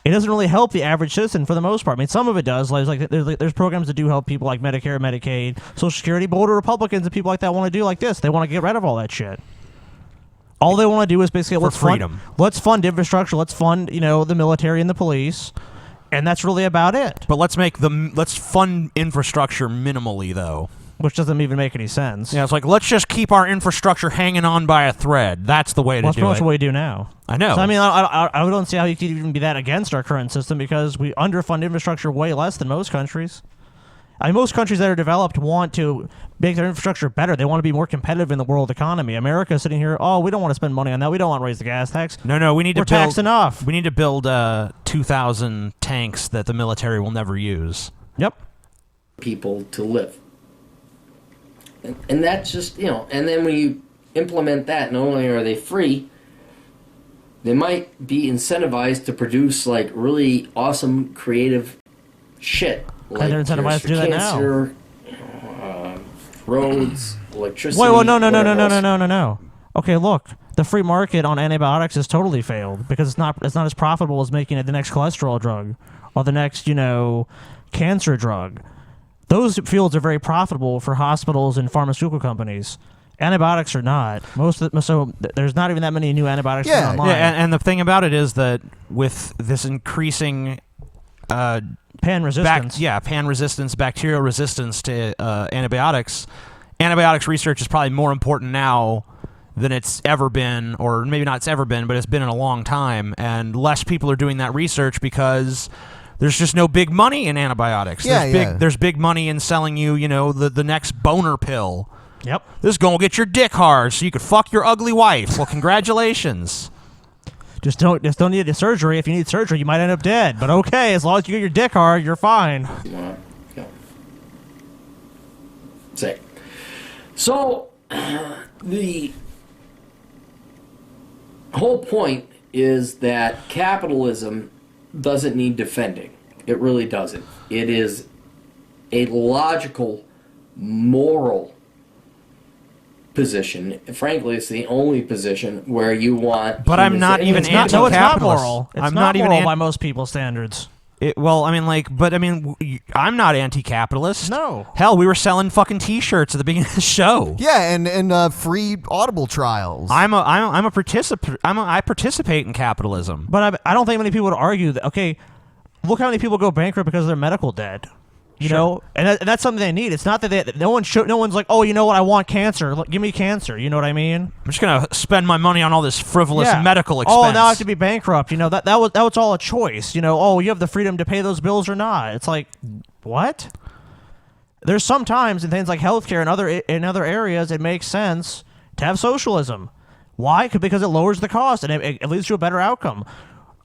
It doesn't really help the average citizen for the most part. I mean, some of it does. There's programs that do help people like Medicare, Medicaid, Social Security. But what do Republicans and people like that want to do like this? They want to get rid of all that shit. All they want to do is basically let's fund infrastructure. Let's fund, you know, the military and the police. And that's really about it. But let's fund infrastructure minimally, though. Which doesn't even make any sense. Yeah, it's like, let's just keep our infrastructure hanging on by a thread. That's the way to do it. That's pretty much what we do now. I know. So, I mean, I don't see how you could even be that against our current system because we underfund infrastructure way less than most countries. I mean, most countries that are developed want to make their infrastructure better. They want to be more competitive in the world economy. America is sitting here, oh, we don't want to spend money on that. We don't want to raise the gas tax. No, we need to build. We're taxed enough. We need to build 2,000 tanks that the military will never use. Yep. People to live. And that's just, you know, and then when you implement that, not only are they free, they might be incentivized to produce, like, really awesome, creative shit. Like they're incentivized to do that now. Roads, electricity. Wait, no. Okay, look, the free market on antibiotics has totally failed because it's not as profitable as making it the next cholesterol drug or the next, you know, cancer drug. Those fields are very profitable for hospitals and pharmaceutical companies. Antibiotics are not. So there's not even that many new antibiotics online. Yeah, and the thing about it is that with this increasing pan resistance. Pan resistance, bacterial resistance to antibiotics. Antibiotics research is probably more important now than it's ever been, or maybe not it's ever been, but it's been in a long time. And less people are doing that research because there's just no big money in antibiotics. There's big money in selling you, you know, the next boner pill. Yep. This is gonna get your dick hard so you could fuck your ugly wife. Well, congratulations. Just don't need a surgery. If you need surgery, you might end up dead. But okay, as long as you get your dick hard, you're fine. So the whole point is that capitalism doesn't need defending. It really doesn't. It is a logical, moral position. Frankly, it's the only position where you want. But I'm not even anti-capitalist. No, it's not moral. It's I'm not even moral by most people's standards. I'm not anti-capitalist. No. Hell, we were selling fucking T-shirts at the beginning of the show. Yeah, and free Audible trials. I'm a participant. I participate in capitalism. But I don't think many people would argue that. Okay, look how many people go bankrupt because of their medical debt. You know, and that's something they need. It's not that no one's like, oh, you know what? I want cancer. Look, give me cancer. You know what I mean? I'm just gonna spend my money on all this frivolous medical expense. Oh, now I have to be bankrupt. You know that was all a choice. You know, oh, you have the freedom to pay those bills or not. It's like, what? There's sometimes in things like healthcare and other areas, it makes sense to have socialism. Why? Because it lowers the cost and it leads to a better outcome.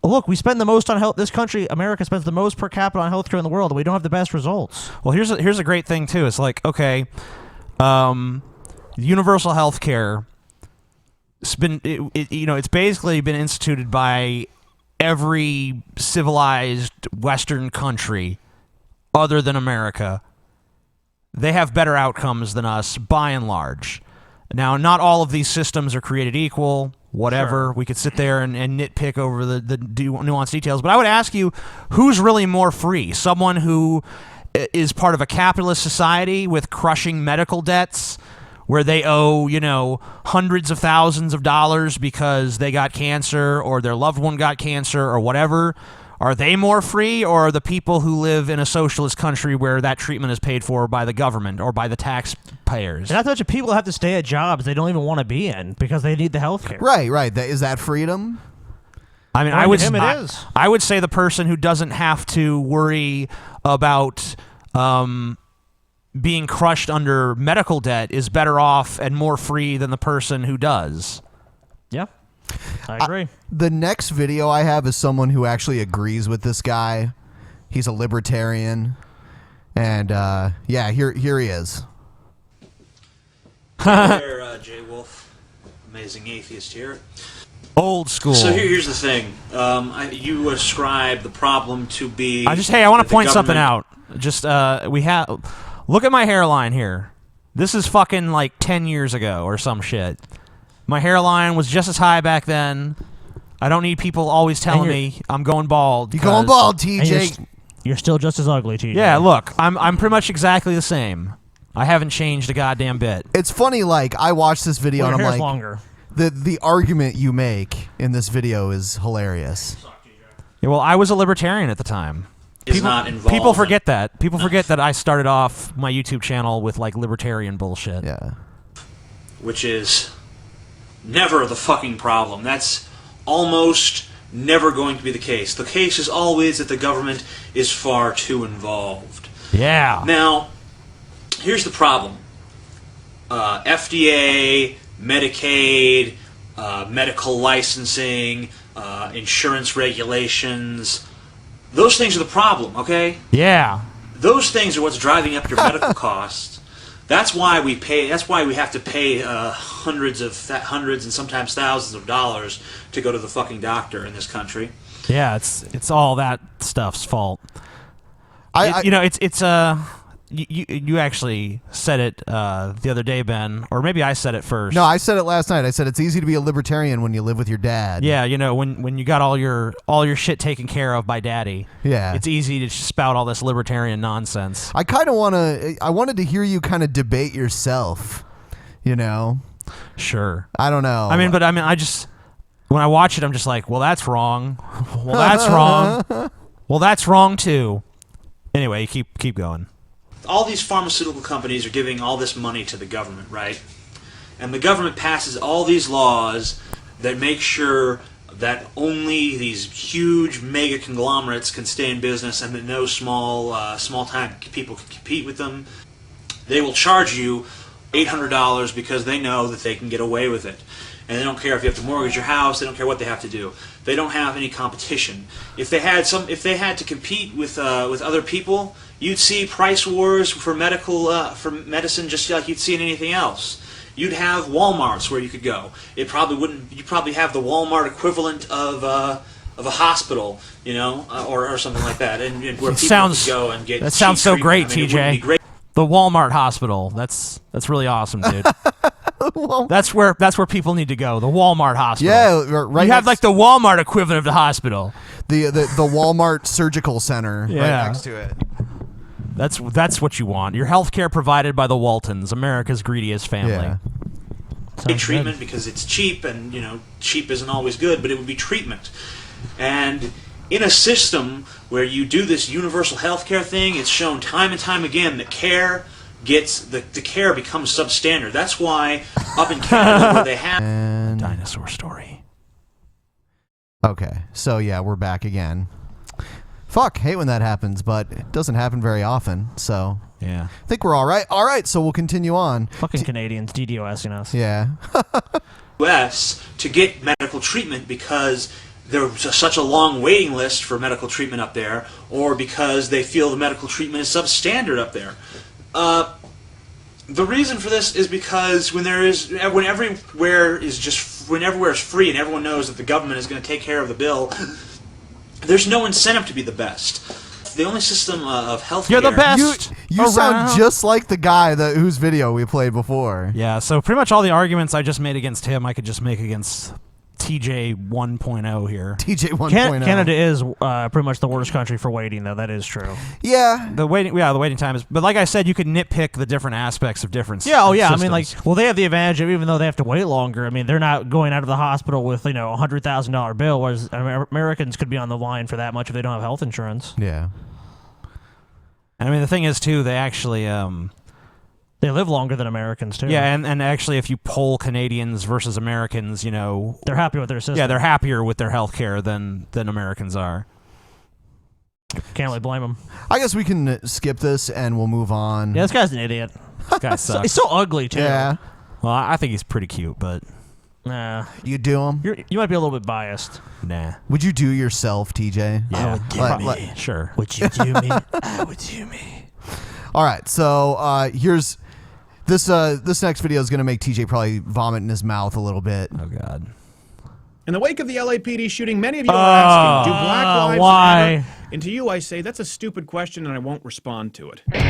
Look, we spend the most on health. This country, America, spends the most per capita on healthcare in the world, and we don't have the best results. Well, here's a great thing too. It's like, okay, universal healthcare. It's basically been instituted by every civilized Western country other than America, they have better outcomes than us by and large. Now, not all of these systems are created equal, whatever. Sure. We could sit there and nitpick over the nuanced details. But I would ask you, who's really more free? Someone who is part of a capitalist society with crushing medical debts, where they owe, hundreds of thousands of dollars because they got cancer or their loved one got cancer or whatever. Are they more free, or are the people who live in a socialist country where that treatment is paid for by the government or by the taxpayers? And not to mention people have to stay at jobs they don't even want to be in because they need the health care. Right. Is that freedom? I mean, I would say the person who doesn't have to worry about being crushed under medical debt is better off and more free than the person who does. Yeah. I agree. The next video I have is someone who actually agrees with this guy. He's a libertarian. And, here he is. There, Jay Wolf. Amazing atheist here. Old school. So here's the thing. You ascribe the problem to be... I want to point something out. Look at my hairline here. This is fucking like 10 years ago or some shit. My hairline was just as high back then. I don't need people always telling me I'm going bald. You're going bald, TJ. You're still just as ugly, TJ. Yeah, look, I'm pretty much exactly the same. I haven't changed a goddamn bit. It's funny, like, I watched this video and I'm like, longer. The argument you make in this video is hilarious. Yeah, well, I was a libertarian at the time. People forget that. People forget that I started off my YouTube channel with, like, libertarian bullshit. Yeah. Which is never the fucking problem. That's almost never going to be the case. The case is always that the government is far too involved. Yeah. Now, here's the problem. FDA, Medicaid, medical licensing, insurance regulations, those things are the problem, okay? Yeah. Those things are what's driving up your medical costs. That's why we pay. That's why we have to pay hundreds and sometimes thousands of dollars to go to the fucking doctor in this country. Yeah, it's all that stuff's fault. You actually said it the other day, Ben, or maybe I said it first. No, I said it last night. I said it's easy to be a libertarian when you live with your dad. Yeah, when you got all your shit taken care of by daddy. Yeah, it's easy to spout all this libertarian nonsense. I wanted to hear you kind of debate yourself. Sure. I don't know. I just when I watch it, I'm just like, well, that's wrong. Well, that's wrong. Well, that's wrong too. Anyway, keep going. All these pharmaceutical companies are giving all this money to the government, right? And the government passes all these laws that make sure that only these huge mega conglomerates can stay in business and that no small-time people can compete with them. They will charge you $800 because they know that they can get away with it. And they don't care if you have to mortgage your house. They don't care what they have to do. They don't have any competition. If they had to compete with other people, you'd see price wars for medicine just like you'd see in anything else. You'd have Walmarts where you could go. You'd probably have the Walmart equivalent of a hospital, or something like that, and where people could go and get. That sounds so great, TJ. Great. The Walmart hospital. That's really awesome, dude. That's where people need to go. The Walmart hospital. Yeah, right. You have like the Walmart equivalent of the hospital. The Walmart Surgical Center right next to it. That's what you want. Your health care provided by the Waltons, America's greediest family. Yeah. Great treatment because it's cheap, and cheap isn't always good, but it would be treatment. And in a system where you do this universal health care thing, it's shown time and time again that care the care becomes substandard. That's why up in Canada where they have dinosaur story. Okay, so yeah, we're back again. Fuck, hate when that happens, but it doesn't happen very often, so yeah. I think we're all right. All right, so we'll continue on. Fucking Canadians, DDoSing us. Yeah. US to get medical treatment because there's such a long waiting list for medical treatment up there, or because they feel the medical treatment is substandard up there. The reason for this is because when everywhere is free and everyone knows that the government is going to take care of the bill, there's no incentive to be the best. the only system of healthcare. You're the best. You sound just like the guy whose video we played before. Yeah, so pretty much all the arguments I just made against him, I could just make against TJ 1.0 here. TJ 1.0. Canada is pretty much the worst country for waiting, though. That is true. Yeah. The waiting time is. But like I said, you could nitpick the different aspects of different. Yeah. Oh, yeah. systems. I mean, like, well, they have the advantage of even though they have to wait longer. I mean, they're not going out of the hospital with $100,000 bill, whereas Americans could be on the line for that much if they don't have health insurance. Yeah. And I mean, the thing is too, they actually they live longer than Americans too. Yeah, and actually, if you poll Canadians versus Americans, they're happy with their system. Yeah, they're happier with their health care than Americans are. Can't really blame them. I guess we can skip this and we'll move on. Yeah, this guy's an idiot. This guy sucks. He's so ugly too. Yeah. Well, I think he's pretty cute, but nah. You do him? You might be a little bit biased. Nah. Would you do yourself, TJ? Yeah. Sure. Would you do me? I would do me. All right, so here's this next video is going to make TJ probably vomit in his mouth a little bit. Oh God. In the wake of the LAPD shooting, many of you are asking, do Black Lives Matter? And to you, I say, that's a stupid question, and I won't respond to it. We're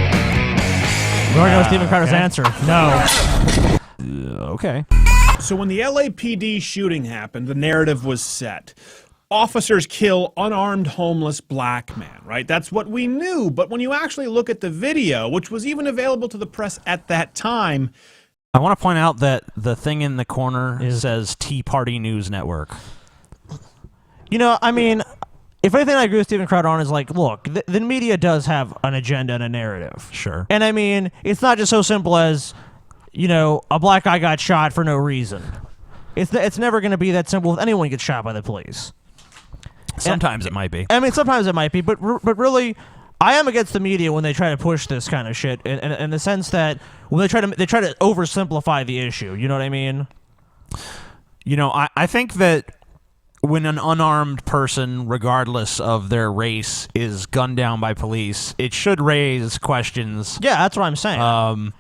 going to go Stephen Crowder's answer. No. Okay. So when the LAPD shooting happened, the narrative was set. Officers kill unarmed homeless black man, right? That's what we knew. But when you actually look at the video, which was even available to the press at that time, I want to point out that the thing in the corner says Tea Party News Network. I mean, if anything I agree with Stephen Crowder on is like, look, the media does have an agenda and a narrative. Sure. And I mean, it's not just so simple as, a black guy got shot for no reason. It's never going to be that simple if anyone gets shot by the police. Sometimes it might be. I mean, sometimes it might be, but really, I am against the media when they try to push this kind of shit in the sense that when they try to oversimplify the issue. You know what I mean? I think that when an unarmed person, regardless of their race, is gunned down by police, it should raise questions. Yeah, that's what I'm saying.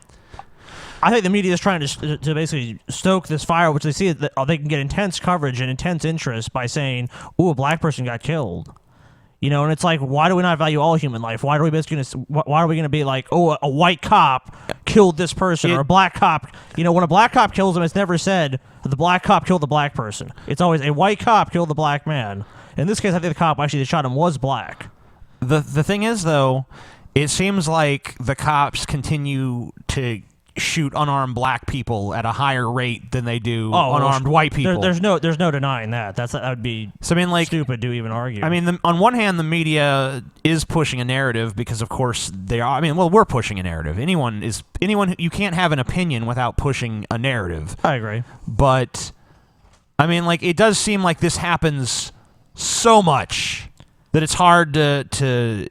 I think the media is trying to basically stoke this fire, which they see that they can get intense coverage and intense interest by saying, "Ooh, a black person got killed." And it's like, why do we not value all human life? Why are we going to be like, oh, a white cop killed this person, or a black cop? When a black cop kills him, it's never said the black cop killed the black person. It's always a white cop killed the black man. In this case, I think the cop actually that shot him was black. The thing is, though, it seems like the cops continue to shoot unarmed black people at a higher rate than they do unarmed white people. There's no denying that. That would be stupid to even argue. I mean, on one hand, the media is pushing a narrative because, of course, they are. I mean, well, we're pushing a narrative. Anyone you can't have an opinion without pushing a narrative. I agree. But I mean, like, it does seem like this happens so much that it's hard to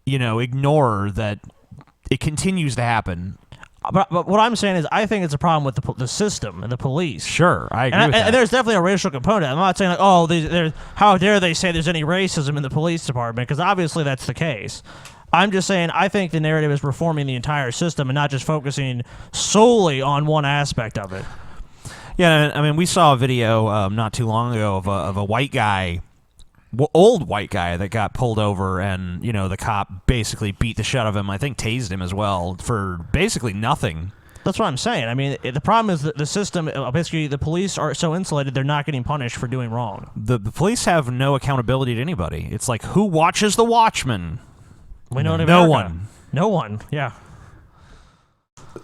ignore that it continues to happen. But what I'm saying is, I think it's a problem with the system and the police. Sure, I agree with that. And there's definitely a racial component. I'm not saying like, how dare they say there's any racism in the police department, because obviously that's the case. I'm just saying I think the narrative is reforming the entire system and not just focusing solely on one aspect of it. Yeah, I mean, we saw a video not too long ago of a white guy, old white guy that got pulled over, and the cop basically beat the shit out of him. I think tased him as well for basically nothing. That's what I'm saying. I mean, the problem is that the system, basically the police are so insulated, they're not getting punished for doing wrong. The police have no accountability to anybody. It's like, who watches the Watchmen? We know no one. No one. Yeah.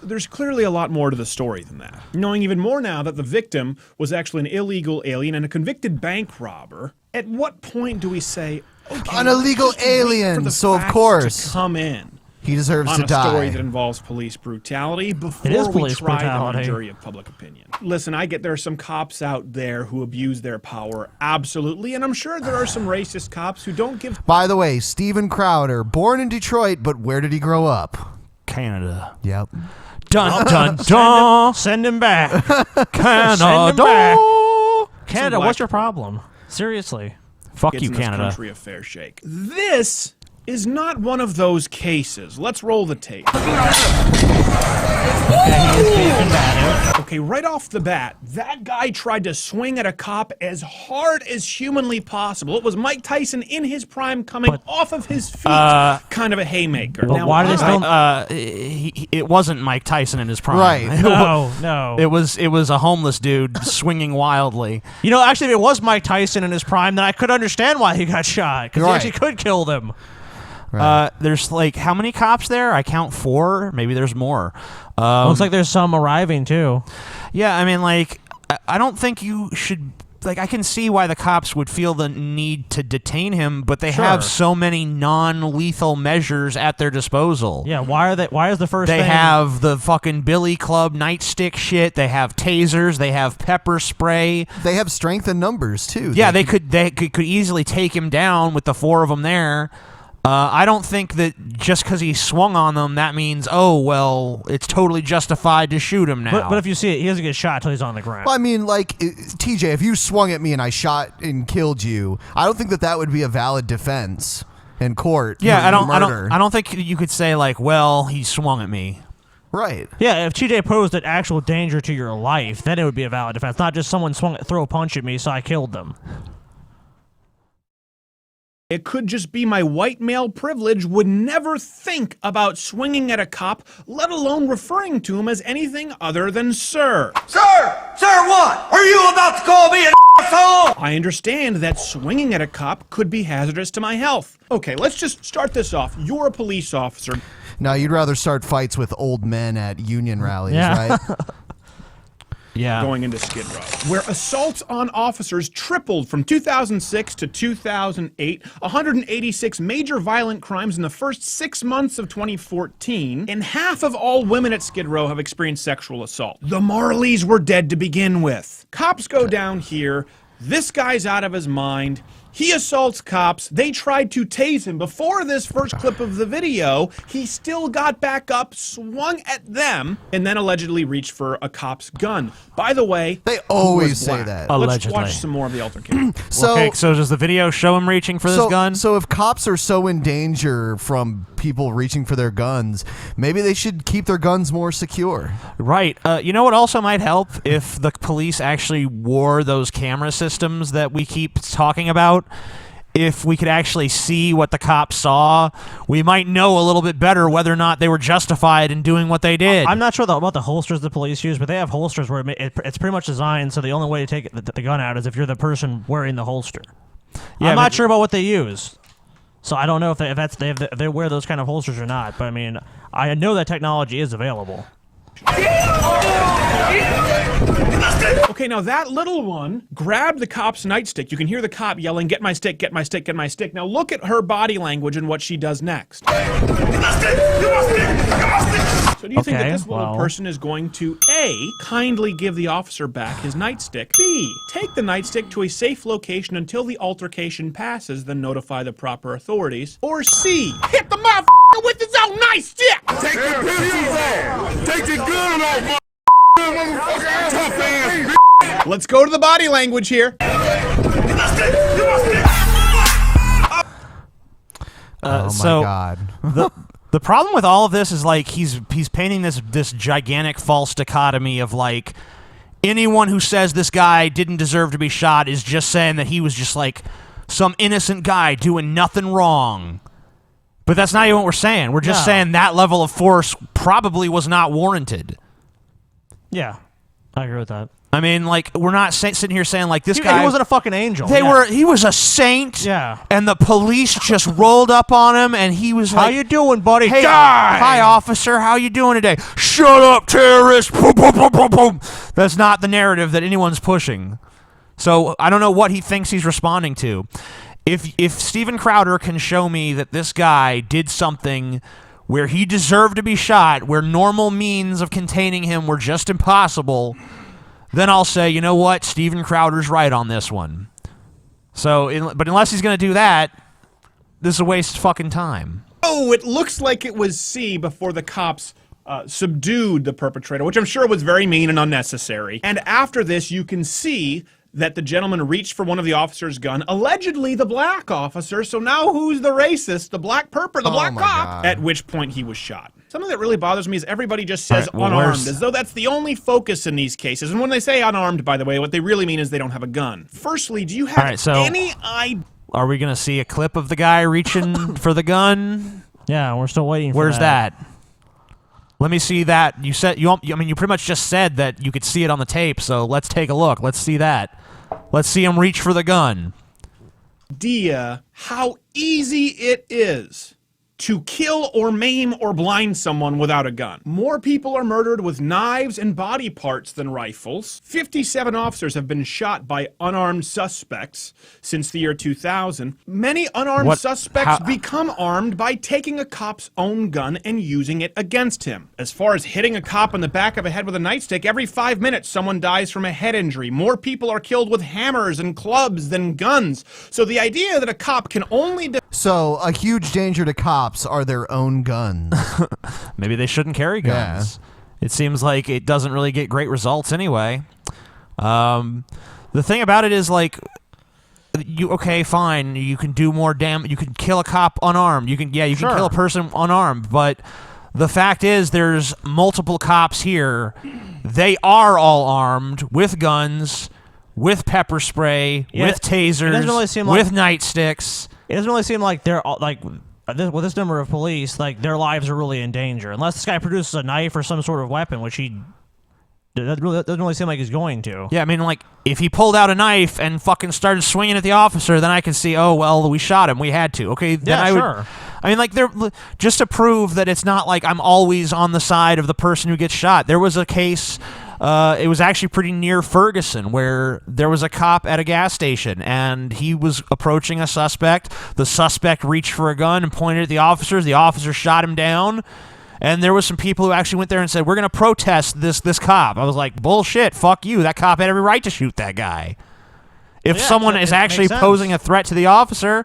There's clearly a lot more to the story than that. Knowing even more now that the victim was actually an illegal alien and a convicted bank robber, at what point do we say, okay, an illegal alien, so of course to come in he deserves on to a die. Story that involves police brutality before we try it on a jury of public opinion. Listen, I get there are some cops out there who abuse their power, absolutely, and I'm sure there are some racist cops who don't give. By the way, Stephen Crowder, born in Detroit, but where did he grow up? Canada. Yep. Dun dun dun. Send him back. Canada. Send him back. Canada, what's your problem? Seriously. Fuck you, Canada. Country a fair shake. This is not one of those cases. Let's roll the tape. Okay, he is being combative. Okay, right off the bat, that guy tried to swing at a cop as hard as humanly possible. It was Mike Tyson in his prime coming off of his feet, kind of a haymaker. Well, now, why did it wasn't Mike Tyson in his prime. Right. No. It was a homeless dude swinging wildly. You know, actually, if it was Mike Tyson in his prime, then I could understand why he got shot, because he actually could kill them. Right. There's like, how many cops there? I count 4. Maybe there's more. Looks like there's some arriving, too. Yeah, I mean, like, I don't think you should... Like, I can see why the cops would feel the need to detain him, but they have so many non-lethal measures at their disposal. Yeah, why is the first They thing... have the fucking Billy Club nightstick shit. They have tasers. They have pepper spray. They have strength in numbers, too. Yeah, they could easily take him down with the 4 of them there. I don't think that just because he swung on them, that means, oh, well, it's totally justified to shoot him now. But if you see it, he doesn't get shot until he's on the ground. Well, I mean, like, TJ, if you swung at me and I shot and killed you, I don't think that would be a valid defense in court. Yeah, murder. I don't think you could say, like, well, he swung at me. Right. Yeah, if TJ posed an actual danger to your life, then it would be a valid defense, not just someone throw a punch at me, so I killed them. It could just be my white male privilege would never think about swinging at a cop, let alone referring to him as anything other than sir. Sir! Sir, what? Are you about to call me an asshole? I understand that swinging at a cop could be hazardous to my health. Okay, let's just start this off. You're a police officer. Now, you'd rather start fights with old men at union rallies, right? Yeah. Going into Skid Row, where assaults on officers tripled from 2006 to 2008, 186 major violent crimes in the first 6 months of 2014, and half of all women at Skid Row have experienced sexual assault. The Marleys were dead to begin with. Cops go down here, this guy's out of his mind. He assaults cops. They tried to tase him. Before this first clip of the video, he still got back up, swung at them, and then allegedly reached for a cop's gun. By the way, they always say that. Let's watch some more of the altercation. So does the video show him reaching for this gun? So if cops are so in danger from people reaching for their guns, maybe they should keep their guns more secure. Right. You know what also might help? If the police actually wore those camera systems that we keep talking about. If we could actually see what the cops saw, we might know a little bit better whether or not they were justified in doing what they did. I'm not sure about the holsters the police use, but they have holsters where it's pretty much designed so the only way to take the gun out is if you're the person wearing the holster. Yeah, I'm not sure about what they use, so I don't know if they wear those kind of holsters or not. But I mean, I know that technology is available. Okay, now that little one grabbed the cop's nightstick. You can hear the cop yelling, "Get my stick, get my stick, get my stick." Now look at her body language and what she does next. So do you think that this little person is going to A, kindly give the officer back his nightstick, B, take the nightstick to a safe location until the altercation passes, then notify the proper authorities, or C, hit the motherfucker with his own nightstick? Take the pistols off! Take the gun off, motherfucker! Tough ass. Let's go to the body language here. Oh my God. The problem with all of this is like he's painting this gigantic false dichotomy of like anyone who says this guy didn't deserve to be shot is just saying that he was just like some innocent guy doing nothing wrong. But that's not even what we're saying. We're just saying that level of force probably was not warranted. Yeah, I agree with that. I mean, like, we're not sitting here saying, like, this guy... He wasn't a fucking angel. He was a saint. Yeah. And the police just rolled up on him, and he was like... How you doing, buddy? Hey, Die! Hi, officer. How you doing today? Shut up, terrorist. Boom, boom, boom, boom, boom. That's not the narrative that anyone's pushing. So I don't know what he thinks he's responding to. If Steven Crowder can show me that this guy did something where he deserved to be shot, where normal means of containing him were just impossible... then I'll say, you know what, Steven Crowder's right on this one. So, but unless he's going to do that, this is a waste of fucking time. Oh, it looks like it was C before the cops subdued the perpetrator, which I'm sure was very mean and unnecessary. And after this, you can see that the gentleman reached for one of the officer's gun, allegedly the black officer. So now who's the racist? The black black cop? God. At which point he was shot. Something that really bothers me is everybody just says All right, well, unarmed, as though that's the only focus in these cases. And when they say unarmed, by the way, what they really mean is they don't have a gun. Firstly, do you have any idea? Are we going to see a clip of the guy reaching for the gun? Yeah, we're still waiting for Where's that? Let me see that. You said you pretty much just said that you could see it on the tape, so let's take a look. Let's see that. Let's see him reach for the gun. Idea how easy it is to kill or maim or blind someone without a gun. More people are murdered with knives and body parts than rifles. 57 officers have been shot by unarmed suspects since the year 2000. Many unarmed suspects become armed by taking a cop's own gun and using it against him. As far as hitting a cop in the back of the head with a nightstick, every 5 minutes someone dies from a head injury. More people are killed with hammers and clubs than guns. So the idea that a cop can only... So a huge danger to cops are their own guns. Maybe they shouldn't carry guns. Yeah. It seems like it doesn't really get great results anyway. The thing about it is, like, okay, fine, you can do more damage. You can kill a cop unarmed. You can kill a person unarmed. But the fact is, there's multiple cops here. They are all armed with guns, with pepper spray, with tasers, really with nightsticks. It doesn't really seem like they're all, like, with this number of police, like, their lives are really in danger. Unless this guy produces a knife or some sort of weapon, which he doesn't really seem like he's going to. Yeah, I mean, like, if he pulled out a knife and fucking started swinging at the officer, then I can see, oh, well, we shot him. We had to. Okay, then I would... I mean, like, just to prove that it's not like I'm always on the side of the person who gets shot. There was a case... it was actually pretty near Ferguson, where there was a cop at a gas station, and he was approaching a suspect. The suspect reached for a gun and pointed at the officers. The officer shot him down, and there was some people who actually went there and said, we're going to protest this cop. I was like, bullshit, fuck you. That cop had every right to shoot that guy. If someone is actually posing a threat to the officer...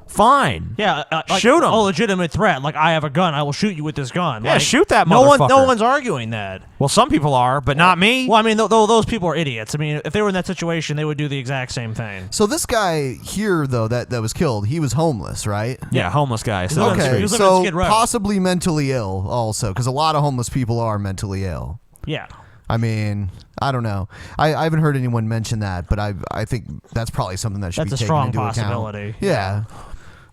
Fine. Yeah, like, shoot him. A legitimate threat. Like, I have a gun. I will shoot you with this gun. Yeah, like, shoot that motherfucker. No one's arguing that. Well, some people are, but not me. Well, I mean, those people are idiots. I mean, if they were in that situation, they would do the exact same thing. So this guy here, though, that was killed, he was homeless, right? Yeah, homeless guy. Okay, so possibly mentally ill also, because a lot of homeless people are mentally ill. Yeah. I mean, I don't know. I haven't heard anyone mention that, but I think that's probably something that should be taken into account. That's a strong possibility. Yeah.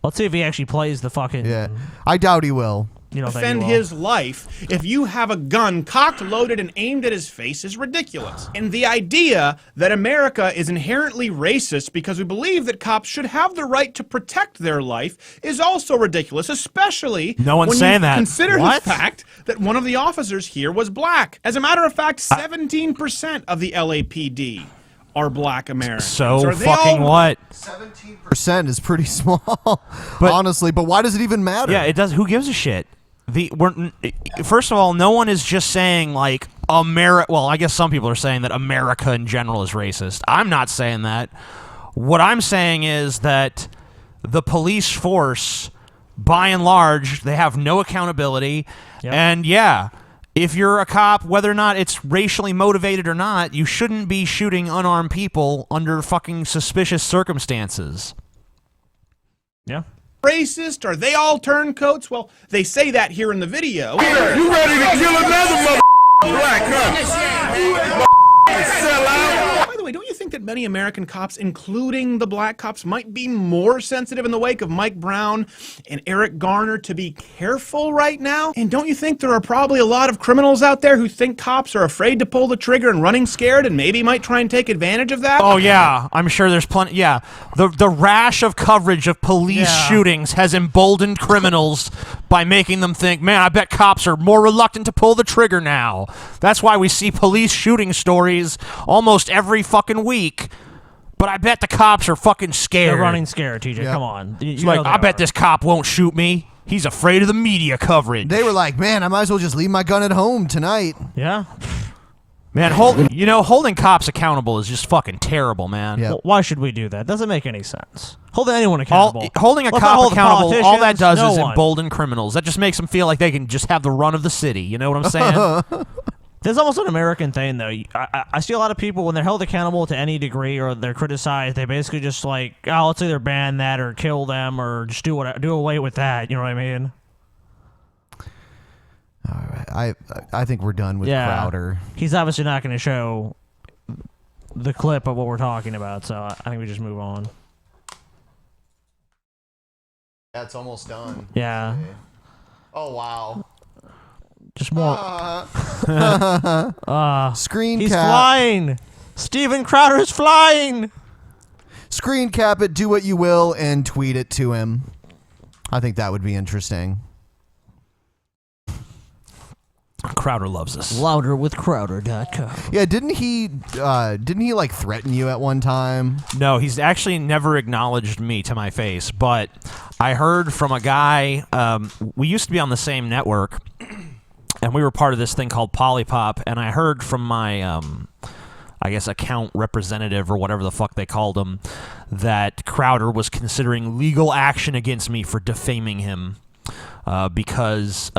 Let's see if he actually plays the fucking... Yeah. I doubt he will. Defend his life if you have a gun cocked, loaded, and aimed at his face is ridiculous. And the idea that America is inherently racist because we believe that cops should have the right to protect their life is also ridiculous, especially when you consider the fact that one of the officers here was black. As a matter of fact, 17% of the LAPD are black Americans. So fucking what? 17% is pretty small, honestly. But why does it even matter? Yeah, it does. Who gives a shit? First of all, no one is just saying like Well, I guess some people are saying that America in general is racist. I'm not saying that. What I'm saying is that the police force, by and large, they have no accountability, and if you're a cop, whether or not it's racially motivated or not, you shouldn't be shooting unarmed people under fucking suspicious circumstances. Yeah. Racist? Are they all turncoats? Well, they say that here in the video. You ready to kill another black cop? Sell out. By the way, don't you think that many American cops, including the black cops, might be more sensitive in the wake of Mike Brown and Eric Garner to be careful right now? And don't you think there are probably a lot of criminals out there who think cops are afraid to pull the trigger and running scared and maybe might try and take advantage of that? Oh, yeah. I'm sure there's plenty. Yeah. The rash of coverage of police shootings has emboldened criminals by making them think, man, I bet cops are more reluctant to pull the trigger now. That's why we see police shooting stories almost every fucking week. But I bet the cops are fucking scared. They're running scared, TJ. Come on. It's like, I bet this cop won't shoot me. He's afraid of the media coverage. They were like, man, I might as well just leave my gun at home tonight. Yeah. Man, holding cops accountable is just fucking terrible, man. Well, why should we do that? Doesn't make any sense. Holding anyone accountable. Holding a cop accountable, all that does is embolden criminals. That just makes them feel like they can just have the run of the city. You know what I'm saying? There's almost an American thing, though. I see a lot of people, when they're held accountable to any degree or they're criticized, they basically just like, oh, let's either ban that or kill them or just do away with that. You know what I mean? All right, I think we're done with Crowder. He's obviously not going to show the clip of what we're talking about, so I think we just move on. That's almost done. Yeah. Oh wow. Just more. Screen He's cap. flying. Steven Crowder is flying. Screen cap it, do what you will, and tweet it to him. I think that would be interesting. Crowder loves us. Louderwithcrowder.com. Yeah, didn't he like threaten you at one time? No, he's actually never acknowledged me to my face, but I heard from a guy, we used to be on the same network, and we were part of this thing called Polypop, and I heard from my, I guess, account representative or whatever the fuck they called him, that Crowder was considering legal action against me for defaming him because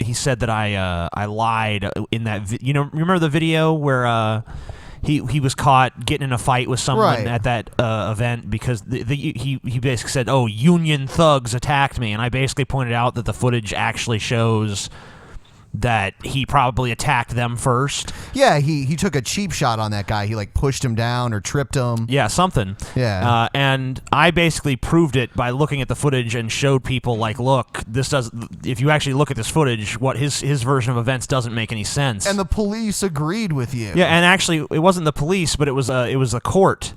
he said that I lied in that remember the video where he was caught getting in a fight with someone at that event because he basically said, "Oh, Union thugs attacked me," and I basically pointed out that the footage actually shows that he probably attacked them first. Yeah, he took a cheap shot on that guy. He like pushed him down or tripped him. Yeah, something. Yeah. And I basically proved it by looking at the footage and showed people like, look, this does. If you actually look at this footage, what his version of events doesn't make any sense. And the police agreed with you. Yeah, and actually, it wasn't the police, but it was a court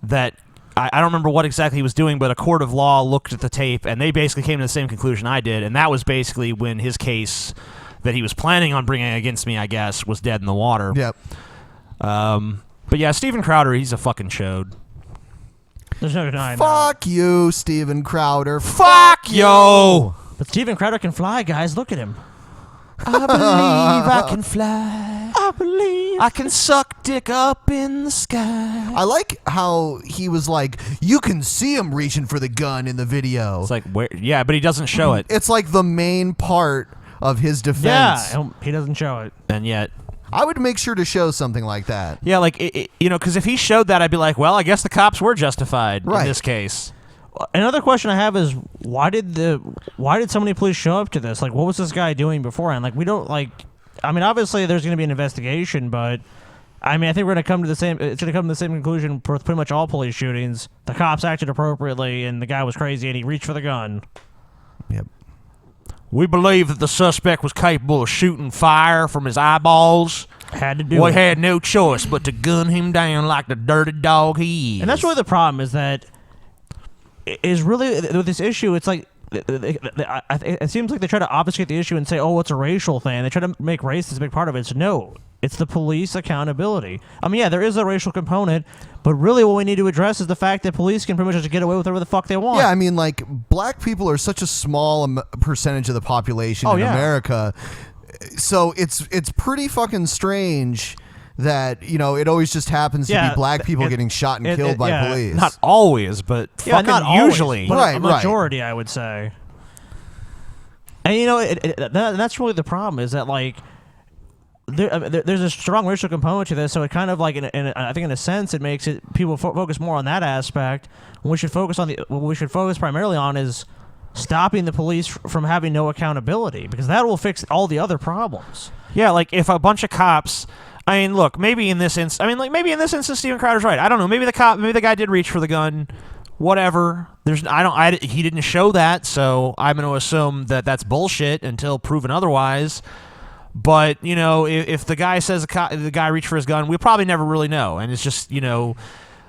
that. I don't remember what exactly he was doing, but a court of law looked at the tape, and they basically came to the same conclusion I did, and that was basically when his case that he was planning on bringing against me, I guess, was dead in the water. Yep. But yeah, Steven Crowder, he's a fucking chode. There's no denying Fuck you, Steven Crowder. Fuck yo! But Steven Crowder can fly, guys. Look at him. I believe I can fly. I believe I can suck dick up in the sky. I like how he was like, you can see him reaching for the gun in the video. It's like, where? Yeah, but he doesn't show it. It's like the main part of his defense. Yeah, he doesn't show it. And yet, I would make sure to show something like that. Yeah, like, because if he showed that, I'd be like, well, I guess the cops were justified in this case. Another question I have is why did so many police show up to this? Like, what was this guy doing beforehand? Like, we don't I mean, obviously there's going to be an investigation, but I mean, I think we're going to come to the same. It's going to come to the same conclusion for pretty much all police shootings. The cops acted appropriately, and the guy was crazy, and he reached for the gun. Yep. We believe that the suspect was capable of shooting fire from his eyeballs. Had to do We it. had no choice but to gun him down like the dirty dog he is. And that's really the problem, is that is really with this issue. It's like it seems like they try to obfuscate the issue and say, "Oh, it's a racial thing." They try to make race this a big part of it. So no, it's the police accountability. I mean, yeah, there is a racial component, but really, what we need to address is the fact that police can pretty much just get away with whatever the fuck they want. Yeah, I mean, like, black people are such a small percentage of the population in America, so it's pretty fucking strange that, you know, it always just happens to be black people getting shot and killed by police. Not always, but fucking not usually. Always, but a majority, I would say. And you know, that's really the problem, is that like there's a strong racial component to this, so it kind of like, I think in a sense, it makes it people focus more on that aspect. What we should focus primarily on is stopping the police from having no accountability, because that will fix all the other problems. Yeah, like if a bunch of cops. I mean, look, maybe in this instance, Steven Crowder's right. I don't know. Maybe the guy did reach for the gun. Whatever. He didn't show that, so I'm going to assume that that's bullshit until proven otherwise. But, you know, if the guy says the guy reached for his gun, we'll probably never really know. And it's just, you know,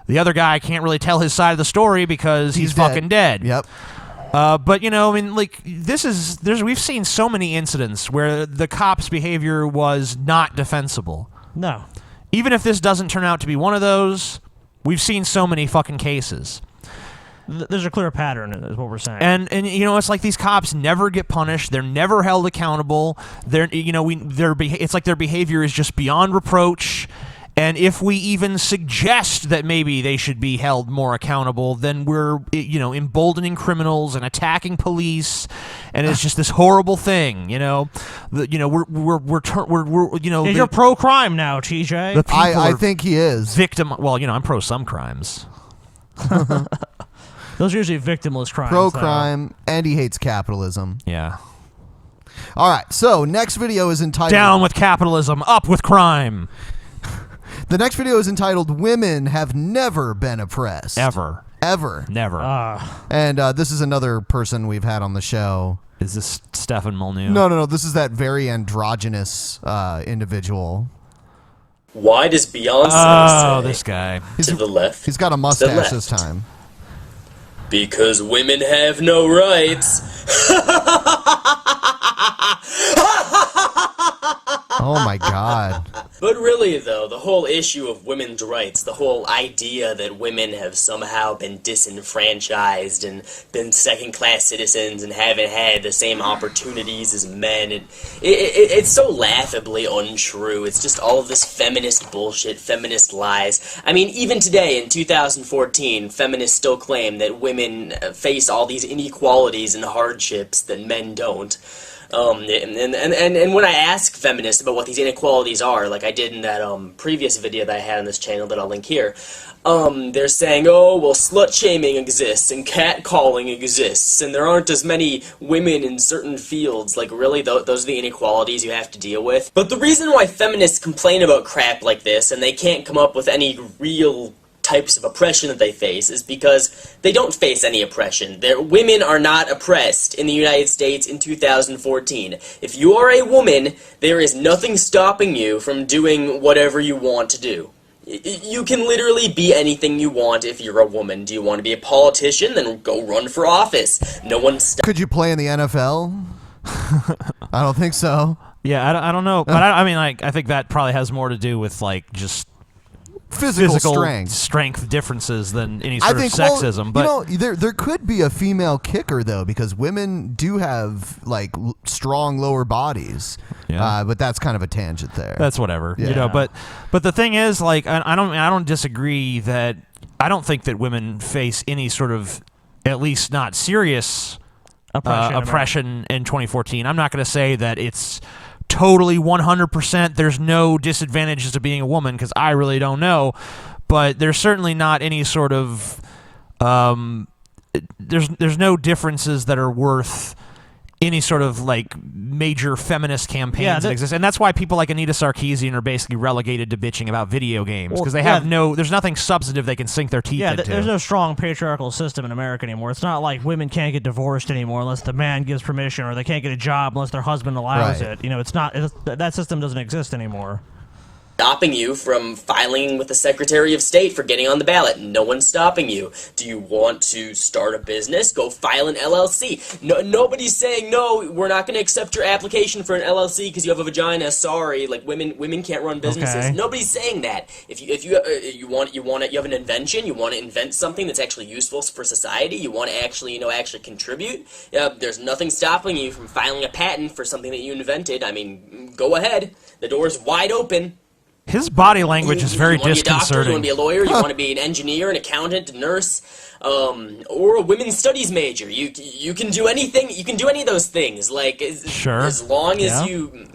the other guy can't really tell his side of the story because he's fucking dead. Yep. But, you know, I mean, like, we've seen so many incidents where the cop's behavior was not defensible. No. Even if this doesn't turn out to be one of those, we've seen so many fucking cases. There's a clear pattern, is what we're saying. And you know, it's like these cops never get punished. They're never held accountable. It's like their behavior is just beyond reproach. And if we even suggest that maybe they should be held more accountable, then we're, you know, emboldening criminals and attacking police, and it's just this horrible thing, you know. We're you know. You're pro-crime now, TJ. I think he is. Well, you know, I'm pro some crimes. Those are usually victimless crimes. Pro-crime, and he hates capitalism. Yeah. All right, so next video is entitled Down with capitalism, up with crime. The next video is entitled Women Have Never Been Oppressed. Ever. Never. And this is another person we've had on the show. Is this Stefan Molyneux? No. This is that very androgynous individual. Why does Beyonce say this guy. to the left? He's got a mustache this time. Because women have no rights. Oh my God. But really, though, the whole issue of women's rights, the whole idea that women have somehow been disenfranchised and been second-class citizens and haven't had the same opportunities as men, it's so laughably untrue. It's just all of this feminist bullshit, feminist lies. I mean, even today, in 2014, feminists still claim that women face all these inequalities and hardships that men don't. And when I ask feminists about what these inequalities are, like I did in that previous video that I had on this channel that I'll link here, they're saying, oh, well, slut-shaming exists and catcalling exists, and there aren't as many women in certain fields. Like, really, those are the inequalities you have to deal with? But the reason why feminists complain about crap like this, and they can't come up with any real types of oppression that they face, is because they don't face any oppression. Women are not oppressed in the United States in 2014. If you are a woman, there is nothing stopping you from doing whatever you want to do. You can literally be anything you want if you're a woman. Do you want to be a politician? Then go run for office. No one Could you play in the NFL? I don't think so. Yeah, I don't know. But I mean, like, I think that probably has more to do with, like, just physical strength differences than any sort of sexism. But there could be a female kicker though, because women do have like strong lower bodies. Yeah. But that's kind of a tangent there. That's whatever. Yeah. You know, but the thing is, like, I don't disagree that I don't think that women face any sort of, at least not serious oppression in 2014. I'm not going to say that it's totally 100% there's no disadvantages to being a woman, because I really don't know, but there's certainly not any sort of there's no differences that are worth any sort of like major feminist campaigns that exist, and that's why people like Anita Sarkeesian are basically relegated to bitching about video games, because they have there's nothing substantive they can sink their teeth into. There's no strong patriarchal system in America anymore. It's not like women can't get divorced anymore unless the man gives permission, or they can't get a job unless their husband allows it. You know, that system doesn't exist anymore. Stopping you from filing with the Secretary of State for getting on the ballot. No one's stopping you. Do you want to start a business? Go file an LLC. Nobody's saying, no, we're not going to accept your application for an LLC because you have a vagina. Sorry, like women can't run businesses. Okay. Nobody's saying that. If you have an invention, you want to invent something that's actually useful for society, you want to actually contribute, there's nothing stopping you from filing a patent for something that you invented. I mean, go ahead. The door's wide open. His body language is very disconcerting. You want to be a doctor, you want to be a lawyer, you want to be an engineer, an accountant, a nurse, or a women's studies major. You can do anything. You can do any of those things. Like as long as you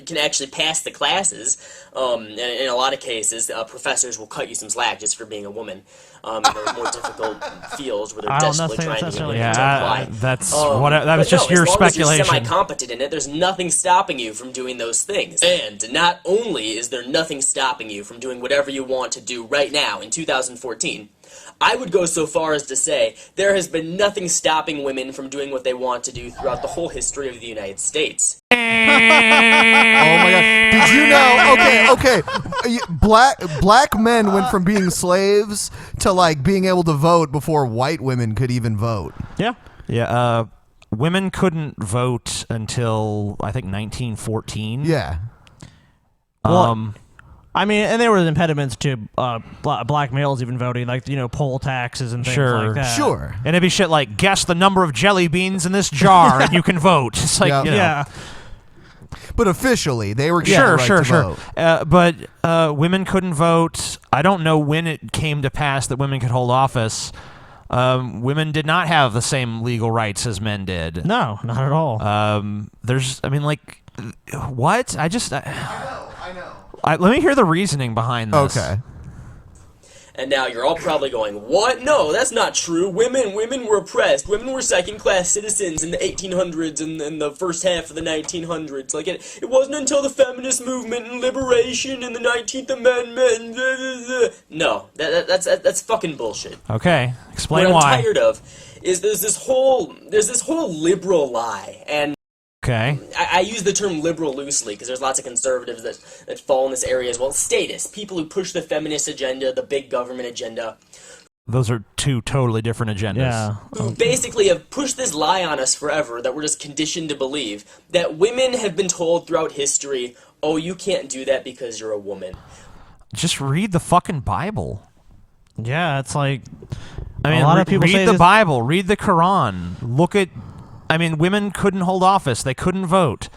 can actually pass the classes. And in a lot of cases, professors will cut you some slack just for being a woman. In those more difficult fields where they're desperately trying to apply. That was just your speculation. As long as you're semi-competent in it, there's nothing stopping you from doing those things. And not only is there nothing stopping you from doing whatever you want to do right now in 2014, I would go so far as to say there has been nothing stopping women from doing what they want to do throughout the whole history of the United States. Oh my God! Did you know? Okay. Black men went from being slaves to like being able to vote before white women could even vote. Yeah. Women couldn't vote until I think 1914. Yeah. I mean, and there were impediments to black males even voting, like, poll taxes and things like that. Sure. And it'd be shit like, guess the number of jelly beans in this jar and you can vote. It's like, yeah. But officially, they were given the right to vote. But women couldn't vote. I don't know when it came to pass that women could hold office. Women did not have the same legal rights as men did. No, not at all. What? I know. Let me hear the reasoning behind this. Okay. And now you're all probably going, what? No, that's not true. Women were oppressed. Women were second-class citizens in the 1800s and in the first half of the 1900s. Like, it wasn't until the feminist movement and liberation and the 19th Amendment and blah, blah, blah. No, that's fucking bullshit. Okay, explain what why. I'm tired of is there's this whole liberal lie, and okay. I use the term liberal loosely because there's lots of conservatives that fall in this area as well. Statists, people who push the feminist agenda, the big government agenda. Those are two totally different agendas. Yeah. Who basically have pushed this lie on us forever that we're just conditioned to believe that women have been told throughout history, oh, you can't do that because you're a woman. Just read the fucking Bible. Yeah, it's like I mean, a lot of people read say the this- Bible, read the Quran, look at. I mean, women couldn't hold office. They couldn't vote.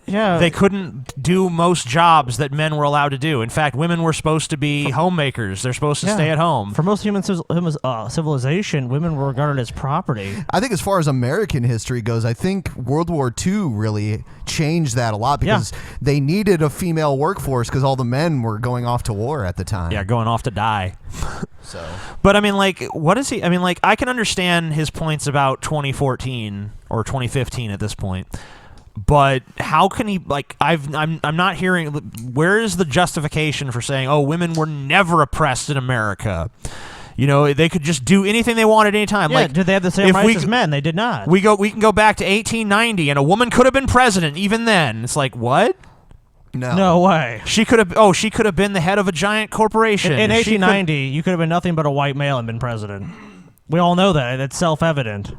Yeah. They couldn't do most jobs that men were allowed to do. In fact, women were supposed to be homemakers. They're supposed to stay at home. For most human civilization, women were regarded as property. I think as far as American history goes, I think World War II really changed that a lot because they needed a female workforce because all the men were going off to war at the time. Yeah, going off to die. So, but I mean, like, what is he? I mean, like, I can understand his points about 2014 or 2015 at this point. But how can he, like, I'm not hearing, where is the justification for saying, oh, women were never oppressed in America? You know, they could just do anything they wanted anytime. Yeah, like, did they have the same rights as men? They did not. We can go back to 1890 and a woman could have been president even then. It's like, what? No way. She could have been the head of a giant corporation. In 1890, you could have been nothing but a white male and been president. We all know that. It's self-evident.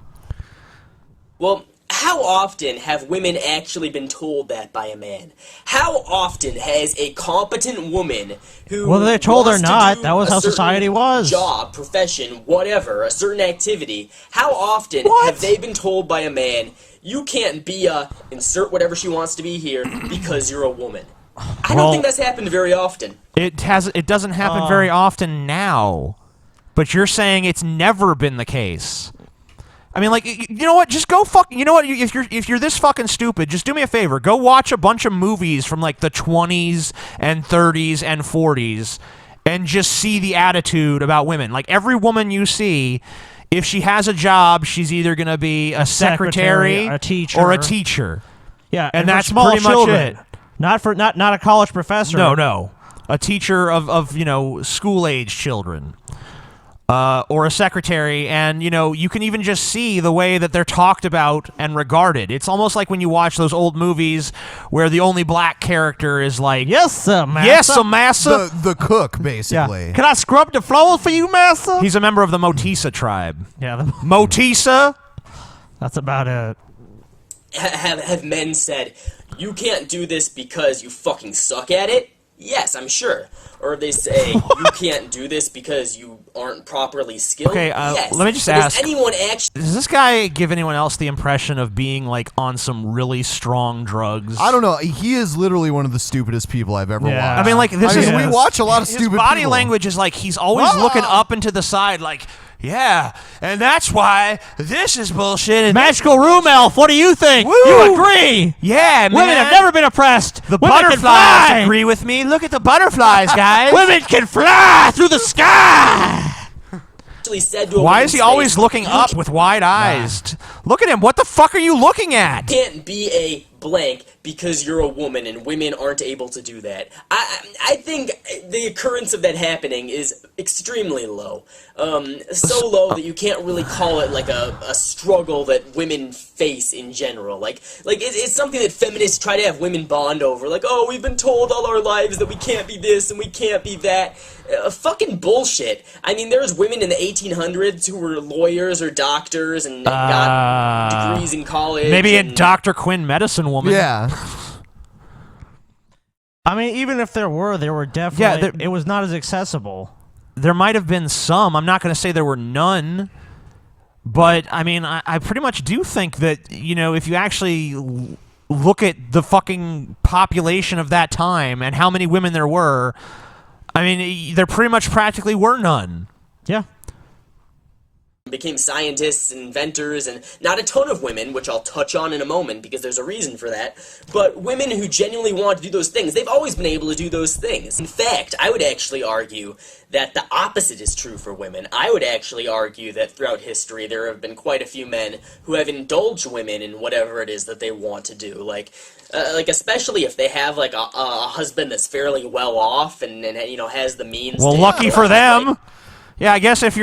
Well, how often have women actually been told that by a man? How often has a competent woman who whether they're told or wants to not, do that was a how certain society was. Job, profession, whatever, a certain activity, how often have they been told by a man, you can't be a insert whatever she wants to be here because you're a woman? I don't think that's happened very often. It doesn't happen very often now. But you're saying it's never been the case. I mean, like, you know what? Just go you know what? If you're this fucking stupid, just do me a favor. Go watch a bunch of movies from like the 20s and 30s and 40s, and just see the attitude about women. Like every woman you see, if she has a job, she's either gonna be a secretary, a teacher, or a teacher. Yeah, and for that's small pretty children. much it. Not a college professor. No, a teacher of school age children. Or a secretary, and you can even just see the way that they're talked about and regarded. It's almost like when you watch those old movies where the only black character is like, "Yes, sir, massa." Yes, sir, massa. The cook, basically. Yeah. Can I scrub the floors for you, massa? He's a member of the Motisa tribe. Yeah, Motisa. That's about it. Have men said, you can't do this because you fucking suck at it? Yes, I'm sure. Or they say, you can't do this because you aren't properly skilled? Okay, yes. let me just But ask. Does anyone actually... Does this guy give anyone else the impression of being like on some really strong drugs? I don't know. He is literally one of the stupidest people I've ever watched. I mean, like we watch a lot of stupid His body people. language is like he's always looking up and to the side, like, yeah, and that's why this is bullshit. And Magical room elf. What do you think? Woo! You agree? Yeah, man. Women have never been oppressed. The Women can butterflies fly. agree with me. Look at the butterflies, guys. Women can fly through the sky. said to a Why woman's is he always face, looking "You up with wide eyes? Look at him. What the fuck are you looking at? can't be a blank because you're a woman and women aren't able to do that. I think the occurrence of that happening is extremely low. So low that you can't really call it like a struggle that women face in general. Like it's something that feminists try to have women bond over. Like, oh, we've been told all our lives that we can't be this and we can't be that. Fucking bullshit. I mean, there's women in the 1800s who were lawyers or doctors and got degrees in college. Maybe and a Dr. Quinn medicine woman. Yeah. I mean, even if there were definitely... it was not as accessible. There might have been some. I'm not going to say there were none. But, I mean, I pretty much do think that, you know, if you actually look at the fucking population of that time and how many women there were, I mean, there pretty much practically were none. Yeah. became scientists and inventors, and not a ton of women, which I'll touch on in a moment because there's a reason for that, but women who genuinely want to do those things. They've always been able to do those things. In fact, I would actually argue that the opposite is true for women. I would actually argue that throughout history there have been quite a few men who have indulged women in whatever it is that they want to do. Like especially if they have like a husband that's fairly well off and you know has the means. Well, to, lucky for them. Yeah, I guess if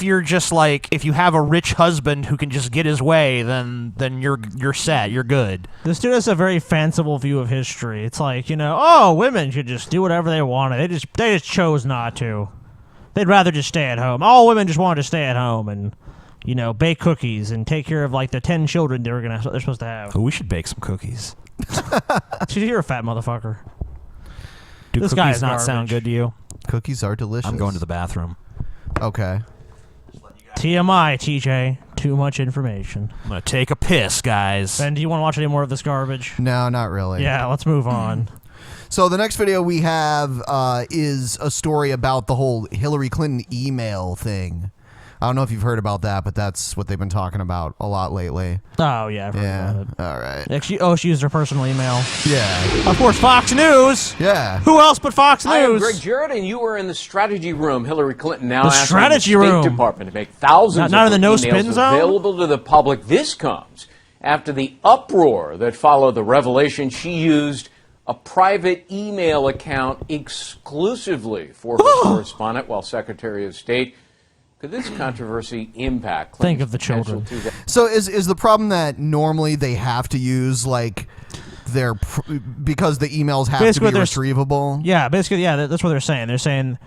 you're just like, if you have a rich husband who can just get his way, then you're set, you're good. This dude has a very fanciful view of history. It's like, you know, oh, women should just do whatever they wanted. They just chose not to. They'd rather just stay at home. All women just wanted to stay at home and, you know, bake cookies and take care of like the 10 children they're supposed to have. Oh, we should bake some cookies. You're a fat motherfucker. Do this cookies guy is not garbage. sound good to you? Cookies are delicious. I'm going to the bathroom. Okay. TMI, TJ. Too much information. I'm going to take a piss, guys. Ben, do you want to watch any more of this garbage? No, not really. Yeah, let's move on. So the next video we have is a story about the whole Hillary Clinton email thing. I don't know if you've heard about that, but that's what they've been talking about a lot lately. Oh, yeah, I've heard about it. All right. Yeah, she used her personal email. Yeah. Of course, Fox News. Yeah. Who else but Fox News? I am Greg Jarrett, and you were in the strategy room. Hillary Clinton now The asking strategy the State room. Department to make thousands Not of in the her no emails spin zone? available to the public. This comes after the uproar that followed the revelation she used a private email account exclusively for her correspondent while Secretary of State. Could this controversy impact Think Clinton's of the children. potential to- So is the problem that normally they have to use like their because the emails have Basically, to be there's- retrievable? Yeah, basically, yeah, that's what they're saying. They're saying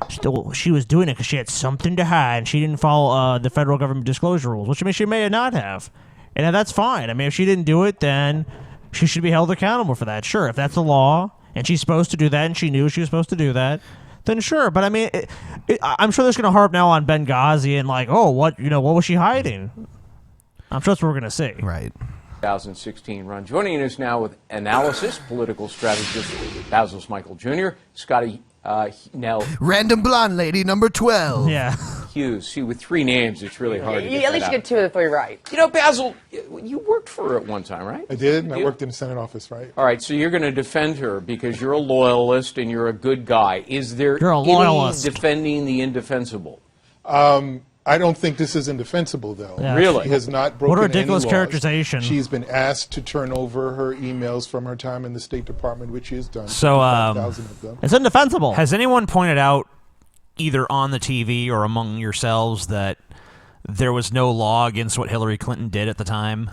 she was doing it because she had something to hide and she didn't follow the federal government disclosure rules, which I mean she may not have. And that's fine. I mean, if she didn't do it, then she should be held accountable for that. Sure, if that's the law and she's supposed to do that and she knew she was supposed to do that, then sure. But I mean, I'm sure that's going to harp now on Benghazi and like, oh, what was she hiding? I'm sure that's what we're going to see. Right. 2016 run. Joining us now with analysis, political strategist Basil Michael Jr., Scotty Random blonde lady number 12. Yeah. Hughes. See, with three names, it's really hard to You get at least that get out. 2 of the 3 right. You know, Basil, you worked for her at one time, right? I did, and I worked in the Senate office, right? All right, so you're going to defend her because you're a loyalist and you're a good guy. Is there You're a any loyalist. defending the indefensible? I don't think this is indefensible, though. Yeah. Really? She has not broken What a ridiculous any laws. characterization. She's been asked to turn over her emails from her time in the State Department, which she has done. So, 5,000 of them. It's indefensible. Has anyone pointed out, either on the TV or among yourselves, that there was no law against what Hillary Clinton did at the time?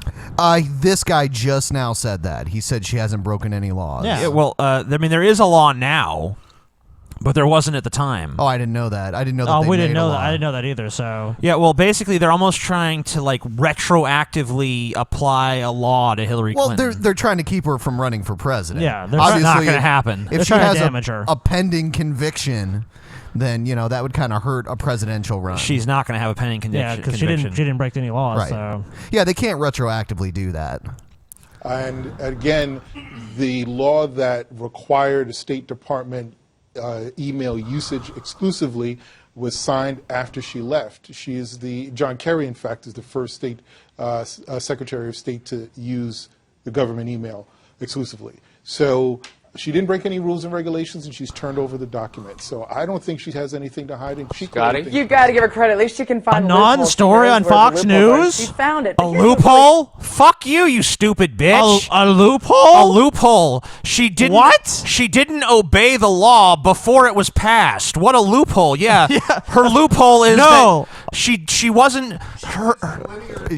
This guy just now said that. He said she hasn't broken any laws. Yeah, well, I mean, there is a law now, but there wasn't at the time. Oh, I didn't know that. I didn't know that. Oh, they we didn't made a know law. that. I didn't know that either. So Yeah, well, basically, they're almost trying to like retroactively apply a law to Hillary Well, Clinton. they're trying to keep her from running for president. Yeah, they're not gonna if- happen. They're If she trying to has damage her. a pending conviction, then that would kind of hurt a presidential run. She's not going to have a pending conviction. yeah, because she didn't break any laws. Right. So Yeah, they can't retroactively do that. And again, the law that required a State Department email usage exclusively was signed after she left. John Kerry, in fact, is the first state Secretary of State to use the government email exclusively. So she didn't break any rules and regulations, and she's turned over the document. So I don't think she has anything to hide. And she You got to give her credit. At least she can find A loopholes. non-story She knows on where the Fox loopholes are. News? She found it. A loophole? Fuck you, you stupid bitch. A loophole? A loophole. She didn't. What? She didn't obey the law before it was passed. What a loophole. Yeah. Her loophole is No. that she wasn't.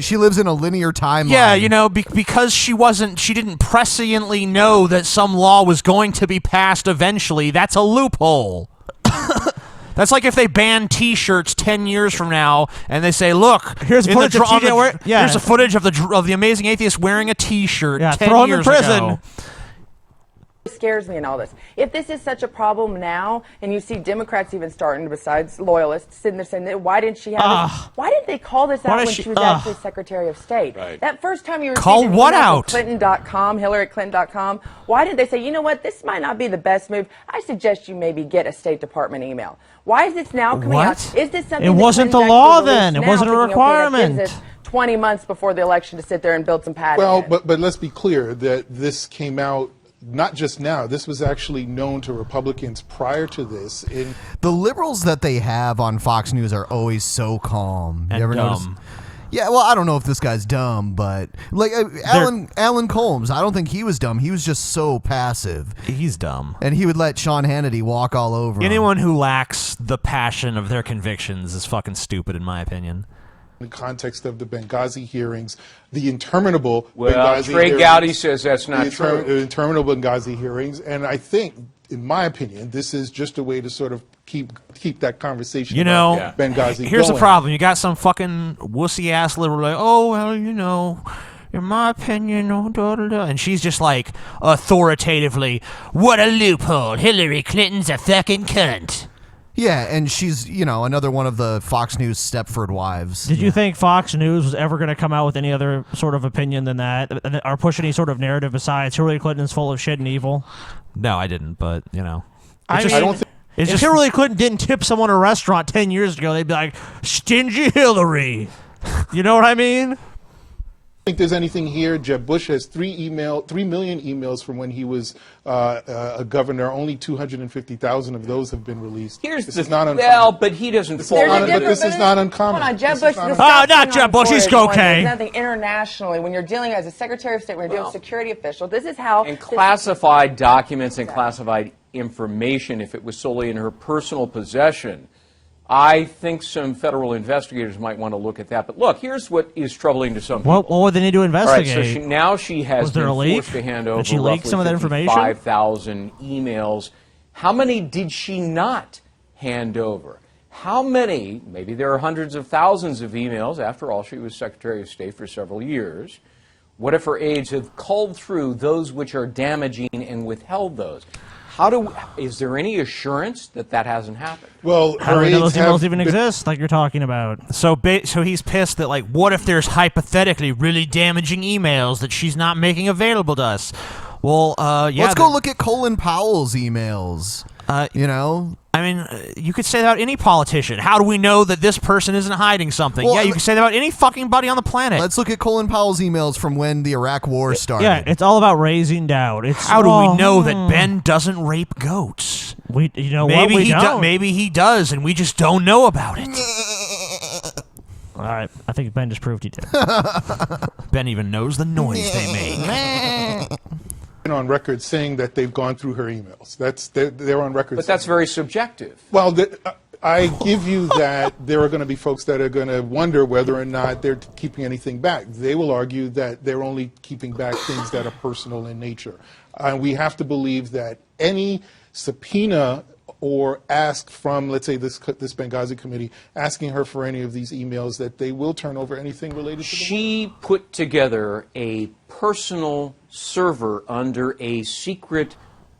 She lives in a linear timeline. Yeah, because she didn't presciently know that some law was going to be passed eventually. That's a loophole. That's like if they ban T-shirts 10 years from now, and they say, "Look, Here's in footage the, of on the- TJ yeah. Here's a footage of the Amazing Atheist wearing a T-shirt. Yeah, 10 throw him in years prison." ago." scares me in all this. If this is such a problem now, and you see Democrats even starting, besides loyalists, sitting there saying, why didn't she have this? Why didn't they call this out when she was actually Secretary of State? Right. That first time you call received what out? Clinton.com, HillaryClinton.com, why didn't they say, you know what, this might not be the best move. I suggest you maybe get a State Department email. Why is this now coming out? Is this something It wasn't the law then. It wasn't a requirement. Gives us 20 months before the election to sit there and build some padding. Well, but let's be clear that this came out not just now. This was actually known to Republicans prior to this. The liberals that they have on Fox News are always so calm. And you ever notice? dumb. Yeah, well, I don't know if this guy's dumb, but like Alan Colmes, I don't think he was dumb. He was just so passive. He's dumb. And he would let Sean Hannity walk all over him. Anyone who lacks the passion of their convictions is fucking stupid, in my opinion. In the context of the Benghazi hearings, the interminable Benghazi Trey hearings. Gowdy says that's not true. The interminable Benghazi hearings, and I think, in my opinion, this is just a way to sort of keep that conversation about Benghazi here's going. the problem. You got some fucking wussy-ass liberal like, oh, well, in my opinion, and she's just like, authoritatively, what a loophole. Hillary Clinton's a fucking cunt. Yeah, and she's, another one of the Fox News Stepford wives. Did you think Fox News was ever going to come out with any other sort of opinion than that, or push any sort of narrative besides Hillary Clinton's full of shit and evil? No, I didn't, but, I don't think... If Hillary Clinton didn't tip someone at a restaurant 10 years ago, they'd be like, stingy Hillary. You know what I mean? I don't think there's anything here. Jeb Bush has 3 million emails from when he was a governor. Only 250,000 of those have been released. Here's this is not uncommon. but he doesn't This fall is not- under but this is not uncommon. Hold on, Jeb This Bush. is not not Jeb Bush. He's okay. There's nothing internationally when you're dealing as a Secretary of State, when you're dealing with a security official. This is how. And classified documents and classified information, if it was solely in her personal possession, I think some federal investigators might want to look at that. But look, here's what is troubling to some people. What would they need to investigate? All right, so now she has Was there been a leak? forced to hand over Did she leak roughly some of that information? 55,000 emails. How many did she not hand over? How many, maybe there are hundreds of thousands of emails, after all, she was Secretary of State for several years. What if her aides have culled through those which are damaging and withheld those? Is there any assurance that that hasn't happened? Well, how do we know those emails even exist, like you're talking about? So he's pissed that, like, what if there's hypothetically really damaging emails that she's not making available to us? Well, yeah. Let's go look at Colin Powell's emails. I mean, you could say that about any politician. How do we know that this person isn't hiding something? Well, you could say that about any fucking buddy on the planet. Let's look at Colin Powell's emails from when the Iraq War started. Yeah, it's all about raising doubt. How do we know that Ben doesn't rape goats? Maybe he does. Maybe he does, and we just don't know about it. All right, I think Ben just proved he did. Ben even knows the noise they make. On record saying that they've gone through her emails. They're on record. But that's very subjective. Well, I give you that there are going to be folks that are going to wonder whether or not they're keeping anything back. They will argue that they're only keeping back things that are personal in nature. We have to believe that any subpoena or ask from, let's say, this Benghazi committee, asking her for any of these emails, that they will turn over anything related to them. She put together a personal server under a secret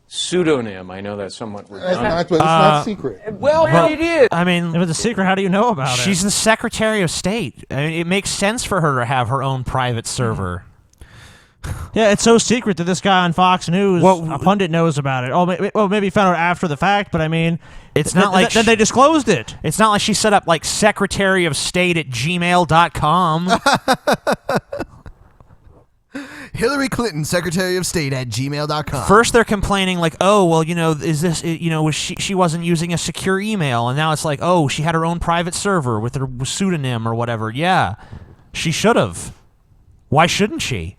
pseudonym. I know that's somewhat redundant. It's not secret. Well, it is. I mean, if it's a secret, how do you know about it? She's the Secretary of State. I mean, it makes sense for her to have her own private server. Yeah, it's so secret that this guy on Fox News, a pundit, knows about it. Oh, maybe he found out after the fact, but I mean, it's not like then they disclosed it. It's not like she set up like Secretary of State at gmail.com. Hillary Clinton, Secretary of State at gmail.com. First, they're complaining like, oh, well, is this, was she wasn't using a secure email, and now it's like, oh, she had her own private server with her pseudonym or whatever. Yeah, she should have. Why shouldn't she?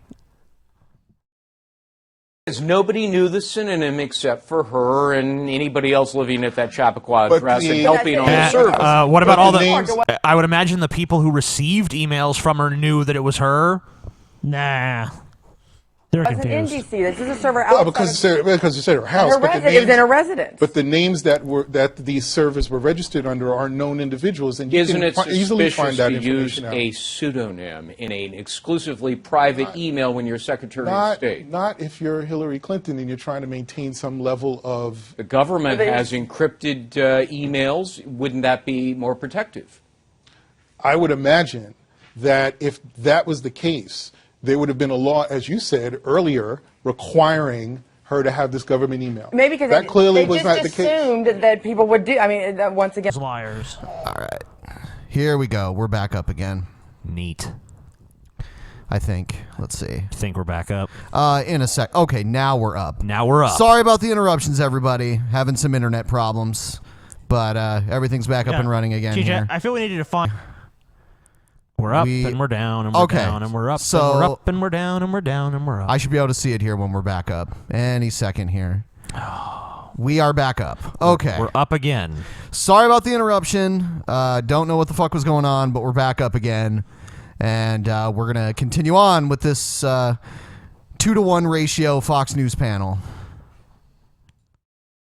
Nobody knew the synonym except for her and anybody else living at that Chappaqua address and helping on the service. What about all the names? I would imagine the people who received emails from her knew that it was her. Nah. They're That's confused. an NDC. This is a server outside. Because you said her house. Her residence in a residence. But the names that these servers were registered under are known individuals, and you Isn't can it easily find suspicious that to use information out. a pseudonym in an exclusively private email when you're Secretary of State? Not if you're Hillary Clinton and you're trying to maintain some level of... The government has encrypted emails. Wouldn't that be more protective? I would imagine that if that was the case, there would have been a law, as you said earlier, requiring her to have this government email. Maybe because that clearly was not just the case. assumed that people would do. I mean, once again, liars. All right, here we go. We're back up again. Neat. I think. Let's see. Think we're back up? In a sec. Okay, now we're up. Now we're up. Sorry about the interruptions, everybody. Having some internet problems, but everything's back up and running again TJ, here. I feel we need to define. We're up and we're down and we're down and we're up and we're up and we're down and we're down and we're up. I should be able to see it here when we're back up. Any second here. We are back up. Okay. We're up again. Sorry about the interruption. Don't know what the fuck was going on, but we're back up again. And we're going to continue on with this 2-to-1 ratio Fox News panel.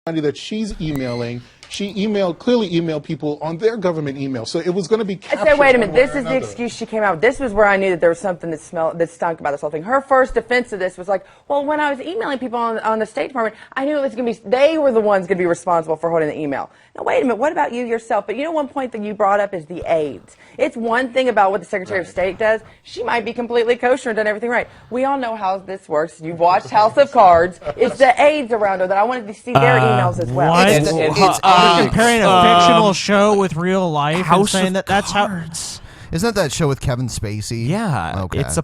That she's emailing, she clearly emailed people on their government email, so it was going to be captured. I said, wait a minute, one way this or is the another. excuse she came out with. This was where I knew that there was something that stunk about this whole thing. Her first defense of this was like, well, when I was emailing people on the State Department, I knew it was going to be, they were the ones going to be responsible for holding the email. Now, wait a minute, what about you yourself? But you know, one point that you brought up is the aides. It's one thing about what the Secretary of State does. She might be completely kosher and done everything right. We all know how this works. You've watched House of Cards. It's the aides around her that I wanted to see their emails as well. What? You're comparing a fictional show with real life House and saying of that's Cards. Isn't that show with Kevin Spacey? Yeah. Okay. It's a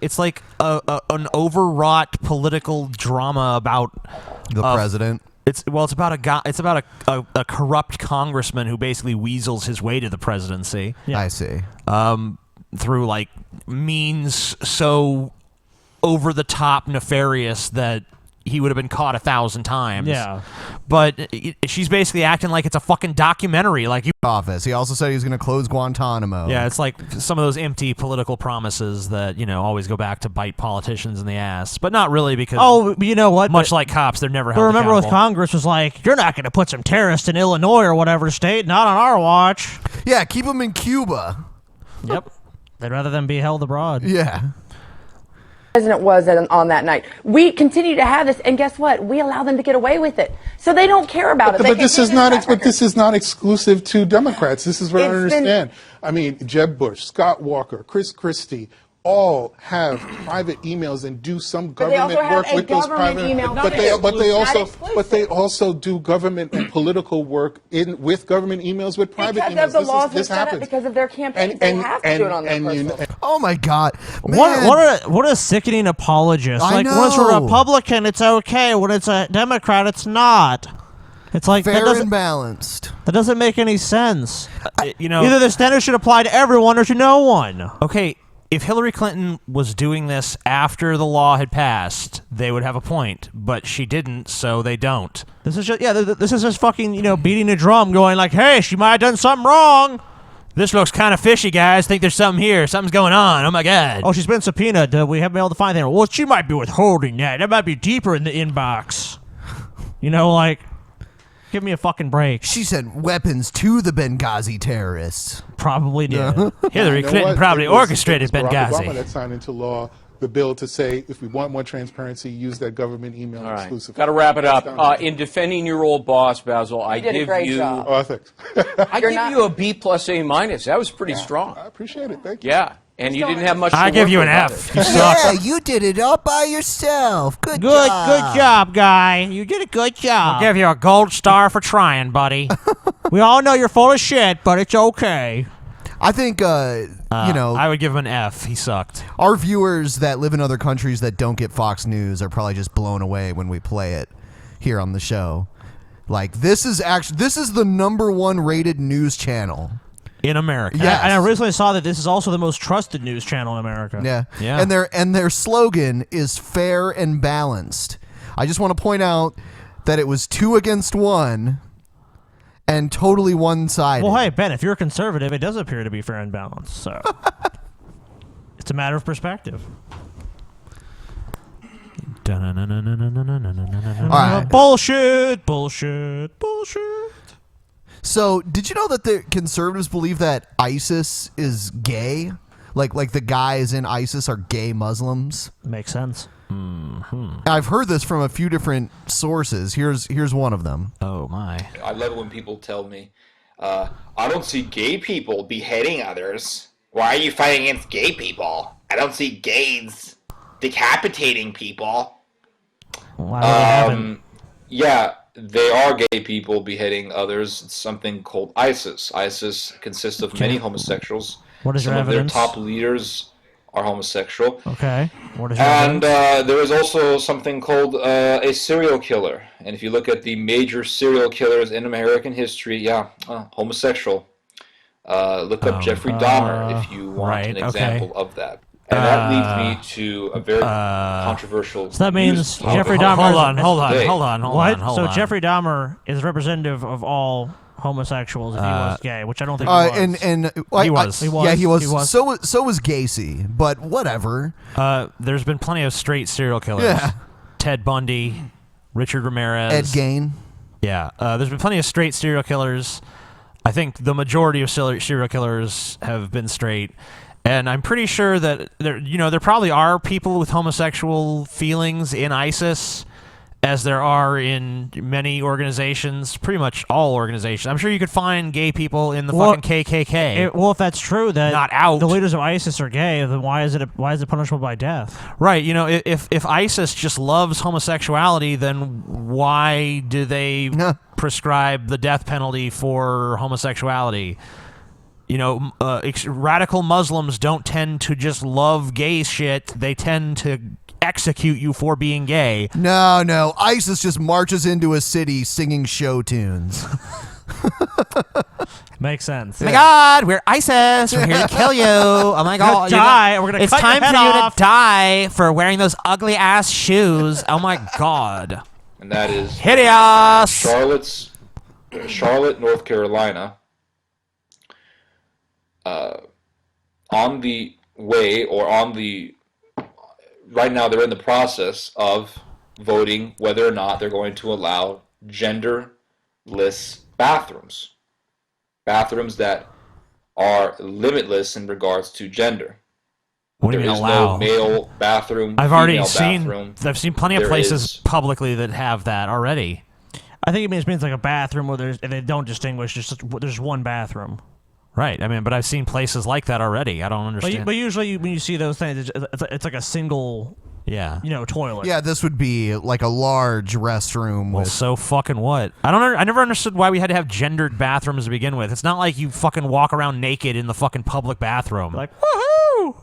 It's like an overwrought political drama about the president. It's about a guy. It's about a corrupt congressman who basically weasels his way to the presidency. Yeah. I see. Through like means so over the top nefarious that he would have been caught 1,000 times. Yeah. But she's basically acting like it's a fucking documentary. Like office. He also said he was going to close Guantanamo. Yeah, it's like some of those empty political promises that, always go back to bite politicians in the ass. But not really because... Oh, you know what? Much like cops, they're never But held remember with accountable. Congress was like, you're not going to put some terrorists in Illinois or whatever state, not on our watch. Yeah, keep them in Cuba. Yep. They'd rather than be held abroad. Yeah. President was on that night. We continue to have this, and guess what? We allow them to get away with it, so they don't care about it. But this is not exclusive to Democrats. This is what I understand. I mean, Jeb Bush, Scott Walker, Chris Christie, all have private emails and do some government work with those private. But they also do government and political work with government emails with private emails. Because of the laws this set up happens. because of their campaigns, they have to do it on their personal. Oh my God! What a sickening apologist! I Like when it's a know. Republican, it's okay. When it's a Democrat, it's not. It's like Fair that doesn't and balanced. That doesn't make any sense. You know, either the standard should apply to everyone or to no one. Okay, if Hillary Clinton was doing this after the law had passed, they would have a point. But she didn't, so they don't. This is just this is just fucking beating a drum, going like, hey, she might have done something wrong. This looks kind of fishy, guys. Think there's something here. Something's going on. Oh my God. Oh, she's been subpoenaed. We haven't been able to find anything. Well, she might be withholding that. That might be deeper in the inbox. Like, give me a fucking break. She sent weapons to the Benghazi terrorists. Probably did. Hillary Clinton probably orchestrated Barack Benghazi. Obama that signed into law the bill to say, if we want more transparency, use that government email All right. exclusively. Got to wrap it up. In defending your old boss, Basil, I did a give great you. job. Oh, thanks. I give you a B plus A minus. That was pretty strong. I appreciate it. Thank you. Yeah, and you didn't have much. I to give work you an with F. either. You suck. Yeah, you did it all by yourself. Good Good job. job, guy. You did a good job. I'll give you a gold star for trying, buddy. We all know you're full of shit, but it's okay. I think, I would give him an F. He sucked. our viewers that live in other countries that don't get Fox News are probably just blown away when we play it here on the show. Like, this is the #1 rated news channel. In America. Yes. And I recently saw that this is also the most trusted news channel in America. Yeah. And their slogan is fair and balanced. I just want to point out that it was 2 against 1 and totally one-sided. Well, hey, Ben, if you're a conservative, it does appear to be fair and balanced. So it's a matter of perspective. right. Bullshit. So, did you know that the conservatives believe that ISIS is gay? Like the guys in ISIS are gay Muslims? Makes sense. I've heard this from a few different sources. Here's one of them. Oh my! I love it when people tell me, "I don't see gay people beheading others. Why are you fighting against gay people? I don't see gays decapitating people." Yeah, they are gay people beheading others. It's something called ISIS. ISIS consists of many homosexuals. What is Some your of evidence? their top leaders are homosexual. Okay. What is your And evidence? there is also something called a serial killer. And if you look at the major serial killers in American history, homosexual. Look up Jeffrey Dahmer if you want an example of that. And that leads me to a very controversial. So that means news Jeffrey topic Dahmer. today. What? So Jeffrey Dahmer is representative of all homosexuals if he was gay, which I don't think he was. He was. Yeah, he was. So was Gacy, but whatever. There's been plenty of straight serial killers. Yeah. Ted Bundy, Richard Ramirez, Ed Gein. Yeah, there's been plenty of straight serial killers. I think the majority of serial killers have been straight. And I'm pretty sure that there probably are people with homosexual feelings in ISIS, as there are in many organizations, pretty much all organizations. I'm sure you could find gay people in the fucking KKK. Well, if that's true, that not out. The leaders of ISIS are gay, then why is it punishable by death? Right. If ISIS just loves homosexuality, then why do they prescribe the death penalty for homosexuality? Radical Muslims don't tend to just love gay shit. They tend to execute you for being gay. No. ISIS just marches into a city singing show tunes. Makes sense. Oh my God, we're ISIS. We're here to kill you. Oh my God, die. We're gonna it's cut your time head for you off. to die for wearing those ugly ass shoes. Oh my God. And that is hideous. Charlotte, North Carolina. Right now they're in the process of voting whether or not they're going to allow genderless bathrooms. Bathrooms that are limitless in regards to gender. What do you There mean is allow? no male bathroom, I've already female bathroom. I've seen plenty of There places is- publicly that have that already. I think it means like a bathroom where they don't distinguish. There's one bathroom. Right. I mean, but I've seen places like that already. I don't understand. But usually when you see those things, it's like a single, toilet. Yeah, this would be like a large restroom. Well, so fucking what? I never understood why we had to have gendered bathrooms to begin with. It's not like you fucking walk around naked in the fucking public bathroom. Like, woohoo!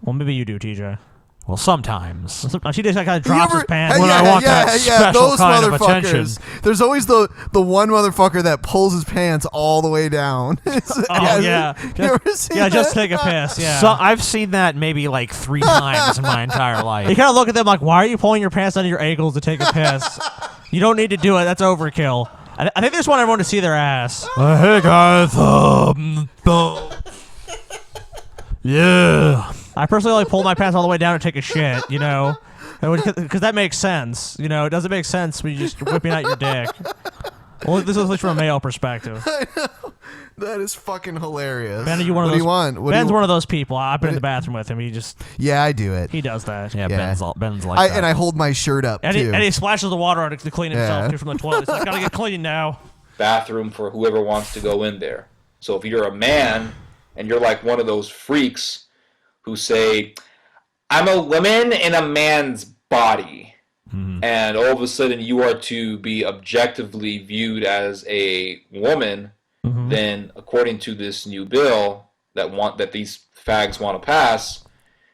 Well, maybe you do, TJ. Well, sometimes. TJ kind of drops his pants. When I want that special those kind of motherfuckers. attention. There's always the one motherfucker that pulls his pants all the way down. Oh, yeah. You ever seen that? Just take a piss, yeah. So I've seen that maybe like 3 times in my entire life. You kind of look at them like, why are you pulling your pants down to your ankles to take a piss? You don't need to do it. That's overkill. I think they just want everyone to see their ass. Hey guys, yeah. I personally only pull my pants all the way down to take a shit, because that makes sense. It doesn't make sense when you're just whipping out your dick. Well, this is at least from a male perspective. That is fucking hilarious. Ben, are you one of What those? do you want? What do Ben's you- one of those people. I've been in the bathroom with him. Yeah, I do it. He does that. Yeah, Ben's like that. And I hold my shirt up And too. he splashes the water on it to clean himself Yeah. too from the toilet. He's like, gotta get clean now. Bathroom for whoever wants to go in there. So if you're a man and you're like one of those freaks who say, I'm a woman in a man's body, and all of a sudden you are to be objectively viewed as a woman, then according to this new bill that these fags want to pass,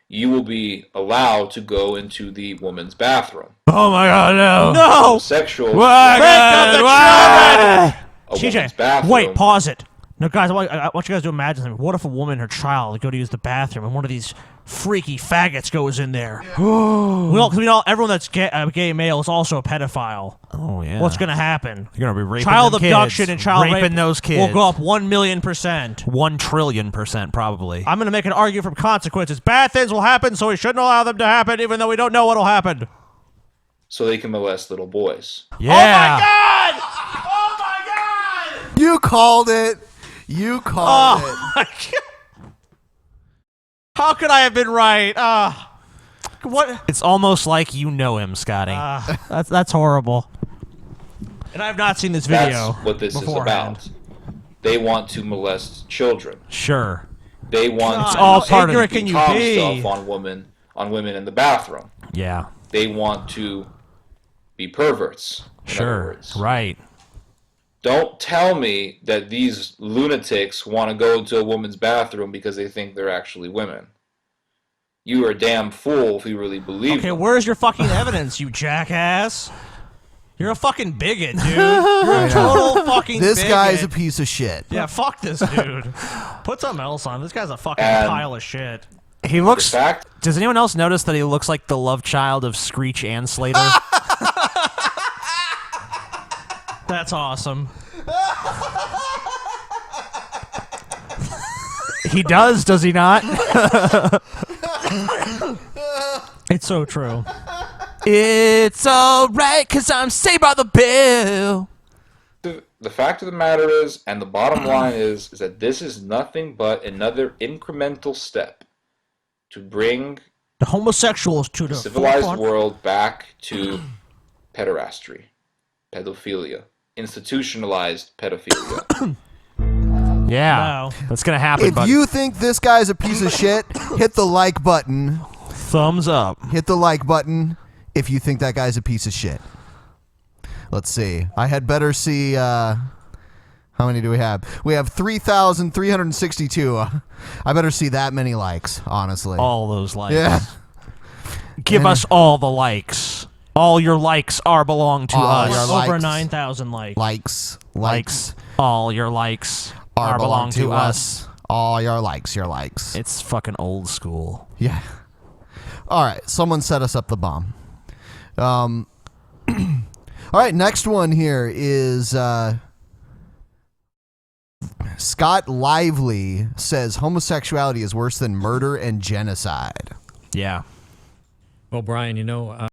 you will be allowed to go into the woman's bathroom. Oh my God, no! No! Sexual. TJ, wait, pause it. No, guys, I want you guys to imagine something. What if a woman and her child go to use the bathroom and one of these freaky faggots goes in there? Because we know everyone that's gay male is also a pedophile. Oh, yeah. What's going to happen? You're going to be raping child them abduction kids. and child raping rape those kids. will go up 1,000,000%. 1 trillion% probably. I'm going to make an argument from consequences. Bad things will happen, so we shouldn't allow them to happen, even though we don't know what will happen. so they can molest little boys. Yeah. Oh my God! You called it. You called it. How could I have been right? What? It's almost like you know him, Scotty. That's horrible. And I have not seen this video. That's what this beforehand. is about. They want to molest children. Sure. They want God, to all part of ignorant can you calm be? stuff on women in the bathroom. Yeah. They want to be perverts. In other Sure. words. Right. Don't tell me that these lunatics want to go into a woman's bathroom because they think they're actually women. You are a damn fool if you really believe Okay, them. where's your fucking evidence, you jackass? You're a fucking bigot, dude. You're a total fucking This bigot. guy is a piece of shit. Yeah, fuck this dude. Put something else on. This guy's a fucking pile of shit. He looks. Does anyone else notice that he looks like the love child of Screech and Slater? That's awesome. He does he not? It's so true. It's alright, cause I'm saved by the bell. The fact of the matter is, and the bottom line is that this is nothing but another incremental step to bring the homosexuals to the civilized forefront. world back to pederastry, pedophilia, institutionalized pedophilia. Yeah, that's gonna happen. If buddy. you think this guy's a piece of shit, hit the like button. Thumbs up. Hit the like button if you think that guy's a piece of shit. Let's see. I had better see. How many do we have? We have 3,362. I better see that many likes, honestly. All those likes. Yeah. Give us all the likes. All your likes are belong to us. Over 9,000 likes. Likes. All your likes are belong to us. All your likes. It's fucking old school. Yeah. All right. Someone set us up the bomb. All right. Next one here is Scott Lively says homosexuality is worse than murder and genocide. Yeah. Well, Brian, you know,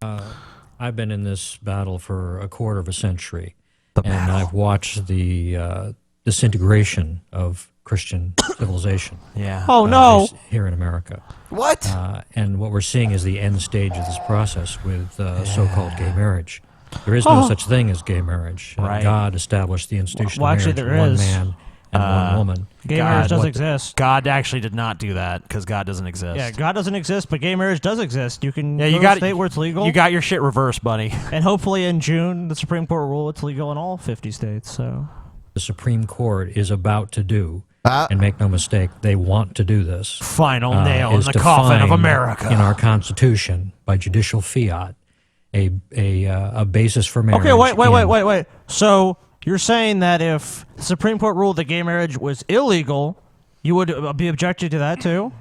I've been in this battle for a quarter of a century, and I've watched the disintegration of Christian civilization. Yeah. Oh, no. Here in America. What? And what we're seeing is the end stage of this process with so-called gay marriage. There is no such thing as gay marriage. Right. God established the institution Well, of actually, marriage, there one is. man and one woman. Gay marriage does exist. God actually did not do that because God doesn't exist. Yeah, God doesn't exist, but gay marriage does exist. You can Yeah, go you to got a state where it's legal. You got your shit reversed, buddy. And hopefully in June, the Supreme Court will rule it's legal in all 50 states. So The Supreme Court is about to do, and make no mistake, they want to do this. Final nail in is the to coffin of find America. in our Constitution by judicial fiat a basis for marriage. okay, wait. So you're saying that if the Supreme Court ruled that gay marriage was illegal, you would be objecting to that too?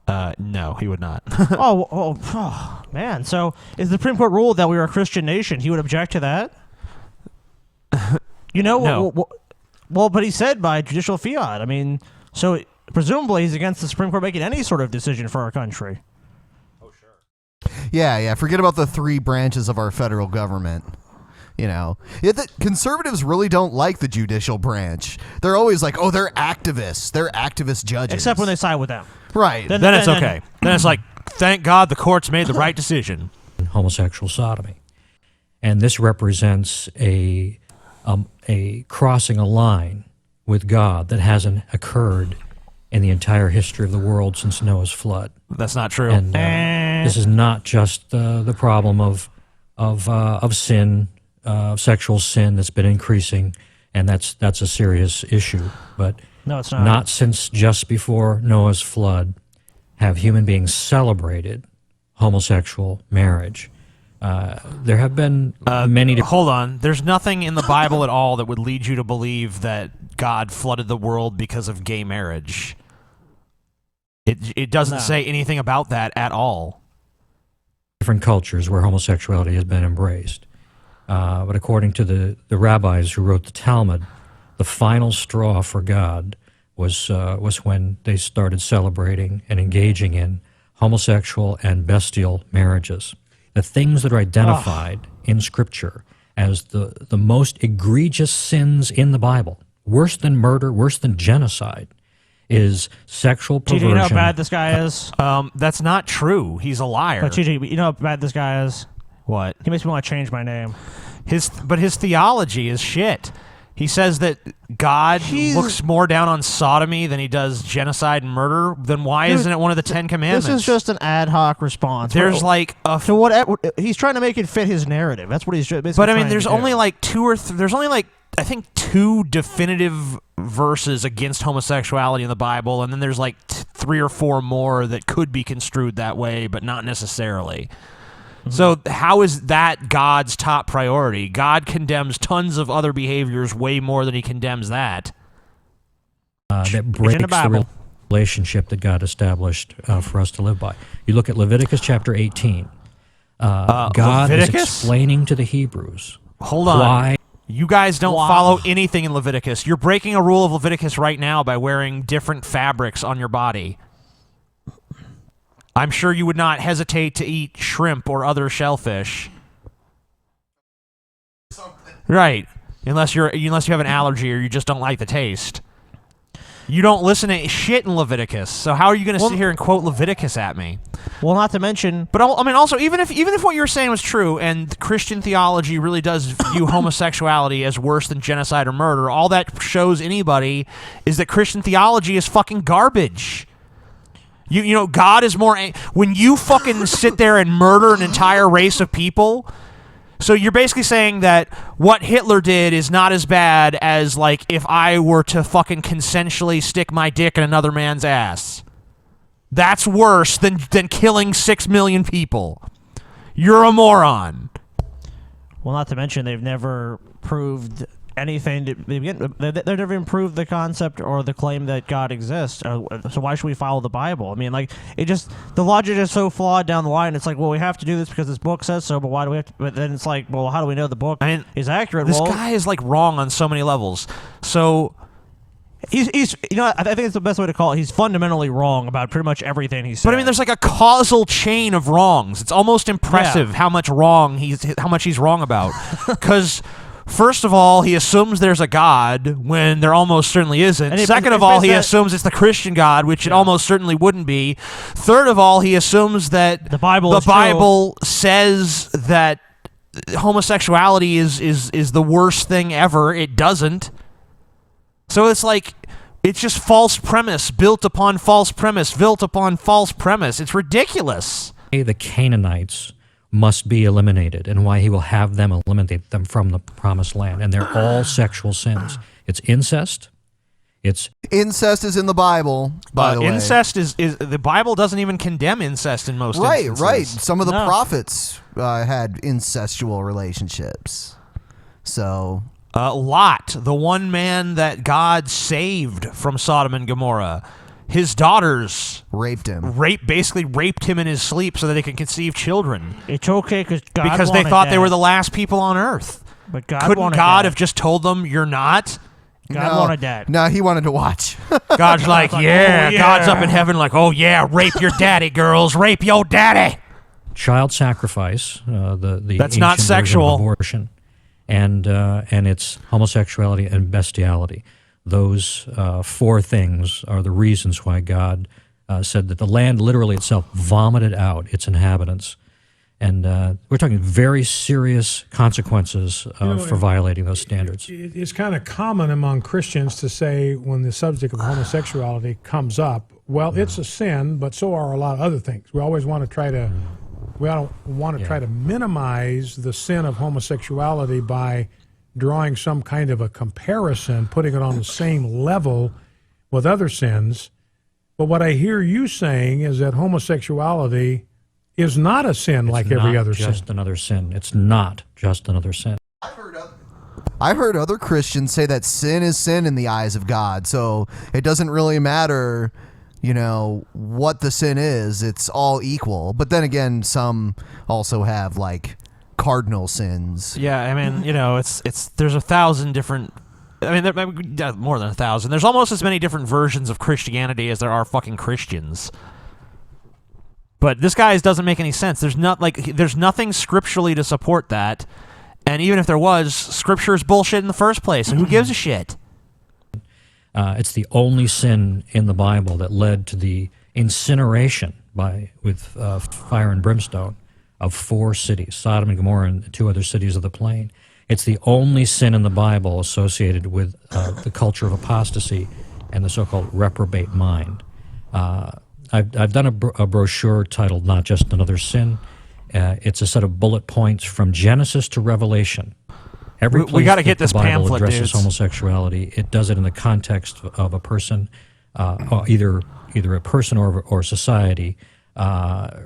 No, he would not. oh, man. So if the Supreme Court ruled that we were a Christian nation, he would object to that? You know, No. well, but he said by judicial fiat. I mean, so presumably he's against the Supreme Court making any sort of decision for our country. Yeah. Forget about the three branches of our federal government. You know, the conservatives really don't like the judicial branch. They're always like, oh, they're activists. They're activist judges. Except when they side with them. Right. Then it's okay. Then it's like, thank God the courts made the right decision. Homosexual sodomy. And this represents a crossing a line with God that hasn't occurred in the entire history of the world since Noah's flood. That's not true. And this is not just the problem of sin, sexual sin that's been increasing, and that's a serious issue. But no, it's not. Not since just before Noah's flood have human beings celebrated homosexual marriage. There have been many. Hold on. There's nothing in the Bible at all that would lead you to believe that God flooded the world because of gay marriage. It doesn't say anything about that at all. Different cultures where homosexuality has been embraced. But according to the rabbis who wrote the Talmud, the final straw for God was when they started celebrating and engaging in homosexual and bestial marriages. the things that are identified in Scripture as the most egregious sins in the Bible, worse than murder, worse than genocide, is sexual perversion. TJ, you know how bad this guy is? That's not true. He's a liar. But TJ, you know how bad this guy is? What? He makes me want to change my name. But his theology is shit. He says that God looks more down on sodomy than he does genocide and murder. Then why isn't it one of the 10 Commandments? This is just an ad hoc response. There's like to what he's trying to make it fit his narrative. That's what he's basically. But I mean, trying there's to do. only like there's only like I think 2 definitive verses against homosexuality in the Bible, and then there's like 3 or 4 more that could be construed that way, but not necessarily. So how is that God's top priority? God condemns tons of other behaviors way more than he condemns that. That breaks the relationship that God established for us to live by. You look at Leviticus chapter 18. God is explaining to the Hebrews. Hold on. Why you guys don't follow anything in Leviticus. You're breaking a rule of Leviticus right now by wearing different fabrics on your body. I'm sure you would not hesitate to eat shrimp or other shellfish. Right. Unless you have an allergy or you just don't like the taste. You don't listen to shit in Leviticus. So how are you going to sit here and quote Leviticus at me? Well, not to mention, but I mean, also even if what you were saying was true, and Christian theology really does view homosexuality as worse than genocide or murder, all that shows anybody is that Christian theology is fucking garbage. You know, God is more... When you fucking sit there and murder an entire race of people... So you're basically saying that what Hitler did is not as bad as, like, if I were to fucking consensually stick my dick in another man's ass. That's worse than killing 6 million people. You're a moron. Well, not to mention they've never proved anything. They've never even proved the concept or the claim that God exists. So why should we follow the Bible? I mean, like, the logic is so flawed down the line. It's like, well, we have to do this because this book says so, but why do we have to? But then it's like, well, how do we know the book is accurate? This guy is like wrong on so many levels. So he's you know, I think it's the best way to call it. He's fundamentally wrong about pretty much everything he says. But I mean, there's like a causal chain of wrongs. It's almost impressive how much he's wrong about. Because first of all, he assumes there's a God when there almost certainly isn't. Second of all, he assumes it's the Christian God, which it almost certainly wouldn't be. Third of all, he assumes that the Bible says that homosexuality is the worst thing ever. It doesn't. So it's like, it's just false premise, built upon false premise, built upon false premise. It's ridiculous. The Canaanites must be eliminated, and why he will have them eliminate them from the promised land. And they're all sexual sins. It's incest. Incest is in the Bible, by the way. Incest is the Bible doesn't even condemn incest in most instances. Right. Some of the prophets had incestual relationships. So Lot, the one man that God saved from Sodom and Gomorrah, his daughters raped him. Basically raped him in his sleep so that they could conceive children. It's okay because they thought they were the last people on earth. But God couldn't God have just told them you're not? God wanted that. No, he wanted to watch. God's like, yeah. God's up in heaven like, oh yeah, rape your daddy, girls, rape your daddy. Child sacrifice, the that's not ancient version of sexual. abortion, and it's homosexuality and bestiality. Those 4 things are the reasons why God said that the land literally itself vomited out its inhabitants. And we're talking very serious consequences for violating those standards. It's kind of common among Christians to say when the subject of homosexuality comes up, well, it's a sin, but so are a lot of other things. We always want to try to try to minimize the sin of homosexuality by drawing some kind of a comparison, putting it on the same level with other sins. But what I hear you saying is that homosexuality is not a sin like every other sin. It's just another sin. It's not just another sin. I've heard other Christians say that sin is sin in the eyes of God, so it doesn't really matter, you know, what the sin is. It's all equal. But then again, some also have like cardinal sins. Yeah, I mean, you know, there's 1,000 different. I mean, there may be more than 1,000. There's almost as many different versions of Christianity as there are fucking Christians. But this guy's doesn't make any sense. There's nothing scripturally to support that. And even if there was, scripture is bullshit in the first place. And who gives a shit? It's the only sin in the Bible that led to the incineration with fire and brimstone of 4 cities, Sodom and Gomorrah and 2 other cities of the plain. It's the only sin in the Bible associated with the culture of apostasy and the so-called reprobate mind. I've done a brochure titled Not Just Another Sin. It's a set of bullet points from Genesis to Revelation. Every place we got to get that this the Bible pamphlet, addresses dudes. homosexuality, it does it in the context of a person, either a person or society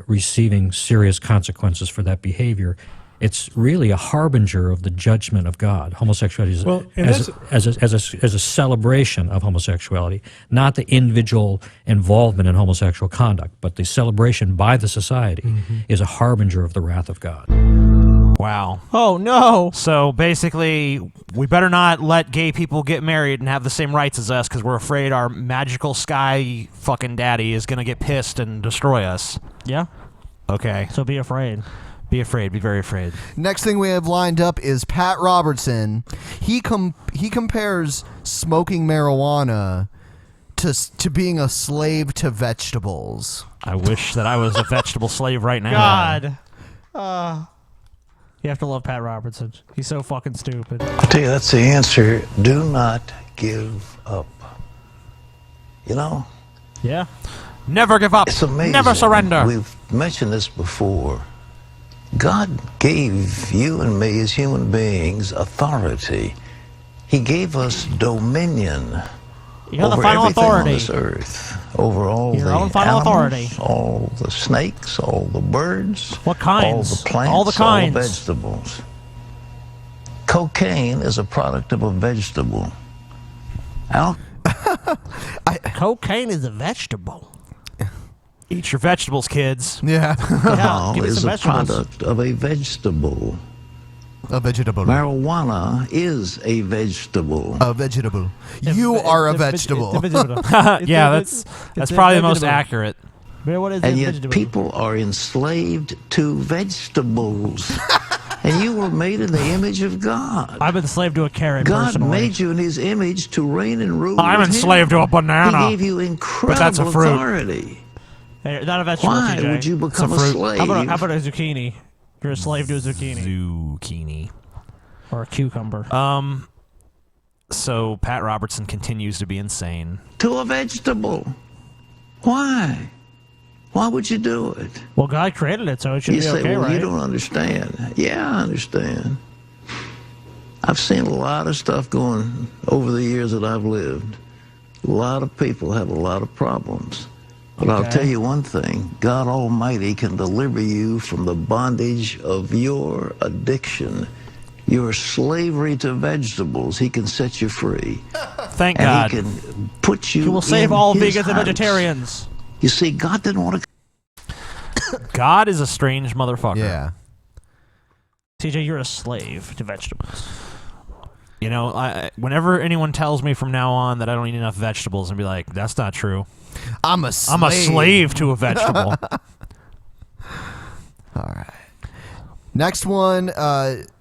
receiving serious consequences for that behavior. It's really a harbinger of the judgment of God. Homosexuality is as a celebration of homosexuality, not the individual involvement in homosexual conduct, but the celebration by the society is a harbinger of the wrath of God. Wow. Oh, no. So basically, we better not let gay people get married and have the same rights as us because we're afraid our magical sky fucking daddy is going to get pissed and destroy us. Yeah. Okay. So be afraid. Be afraid. Be very afraid. Next thing we have lined up is Pat Robertson. He compares smoking marijuana to being a slave to vegetables. I wish that I was a vegetable slave right now. God. You have to love Pat Robertson. He's so fucking stupid. I'll tell you, that's the answer. Do not give up. You know? Yeah. Never give up. It's amazing. Never surrender. We've mentioned this before. God gave you and me as human beings authority. He gave us dominion You're over the final everything authority. on this earth. Over all Your the own final animals, authority. all the snakes, all the birds. What kinds? All the plants, All the kinds. all the vegetables. Cocaine is a product of a vegetable. Cocaine is a vegetable. Eat your vegetables, kids. Yeah. Alcohol give me is some a vegetables. product of a vegetable. A vegetable. Marijuana is a vegetable. A vegetable. You are a vegetable. Yeah, that's probably the most accurate. What is And a yet vegetable? people are enslaved to vegetables. And you were made in the image of God. I'm enslaved to a carrot. God personally. made you in his image to reign and rule. I'm with enslaved him. to a banana. He gave you incredible But that's a fruit. authority. Hey, not a vegetable. Why TJ. would you become a fruit. slave? How about a zucchini? You're a slave to a zucchini. Zucchini. Or a cucumber. So Pat Robertson continues to be insane. To a vegetable. Why? Why would you do it? Well, God created it, so it should You be say, okay, well, right? you don't understand. Yeah, I understand. I've seen a lot of stuff going over the years that I've lived. A lot of people have a lot of problems. But I'll tell you one thing. God Almighty can deliver you from the bondage of your addiction, your slavery to vegetables. He can set you free. Thank and God. He can put you He will save in all his vegans and house. vegetarians. You see, God didn't want to... God is a strange motherfucker. Yeah. TJ, you're a slave to vegetables. You know, whenever anyone tells me from now on that I don't eat enough vegetables, I'll be like, that's not true. I'm a slave. I'm a slave to a vegetable. All right. Next one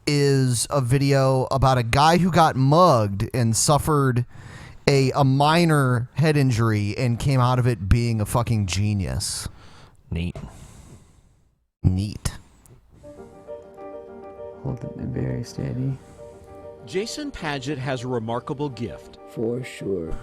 is a video about a guy who got mugged and suffered a minor head injury and came out of it being a fucking genius. Neat. Hold it very steady. Jason Padgett has a remarkable gift. For sure.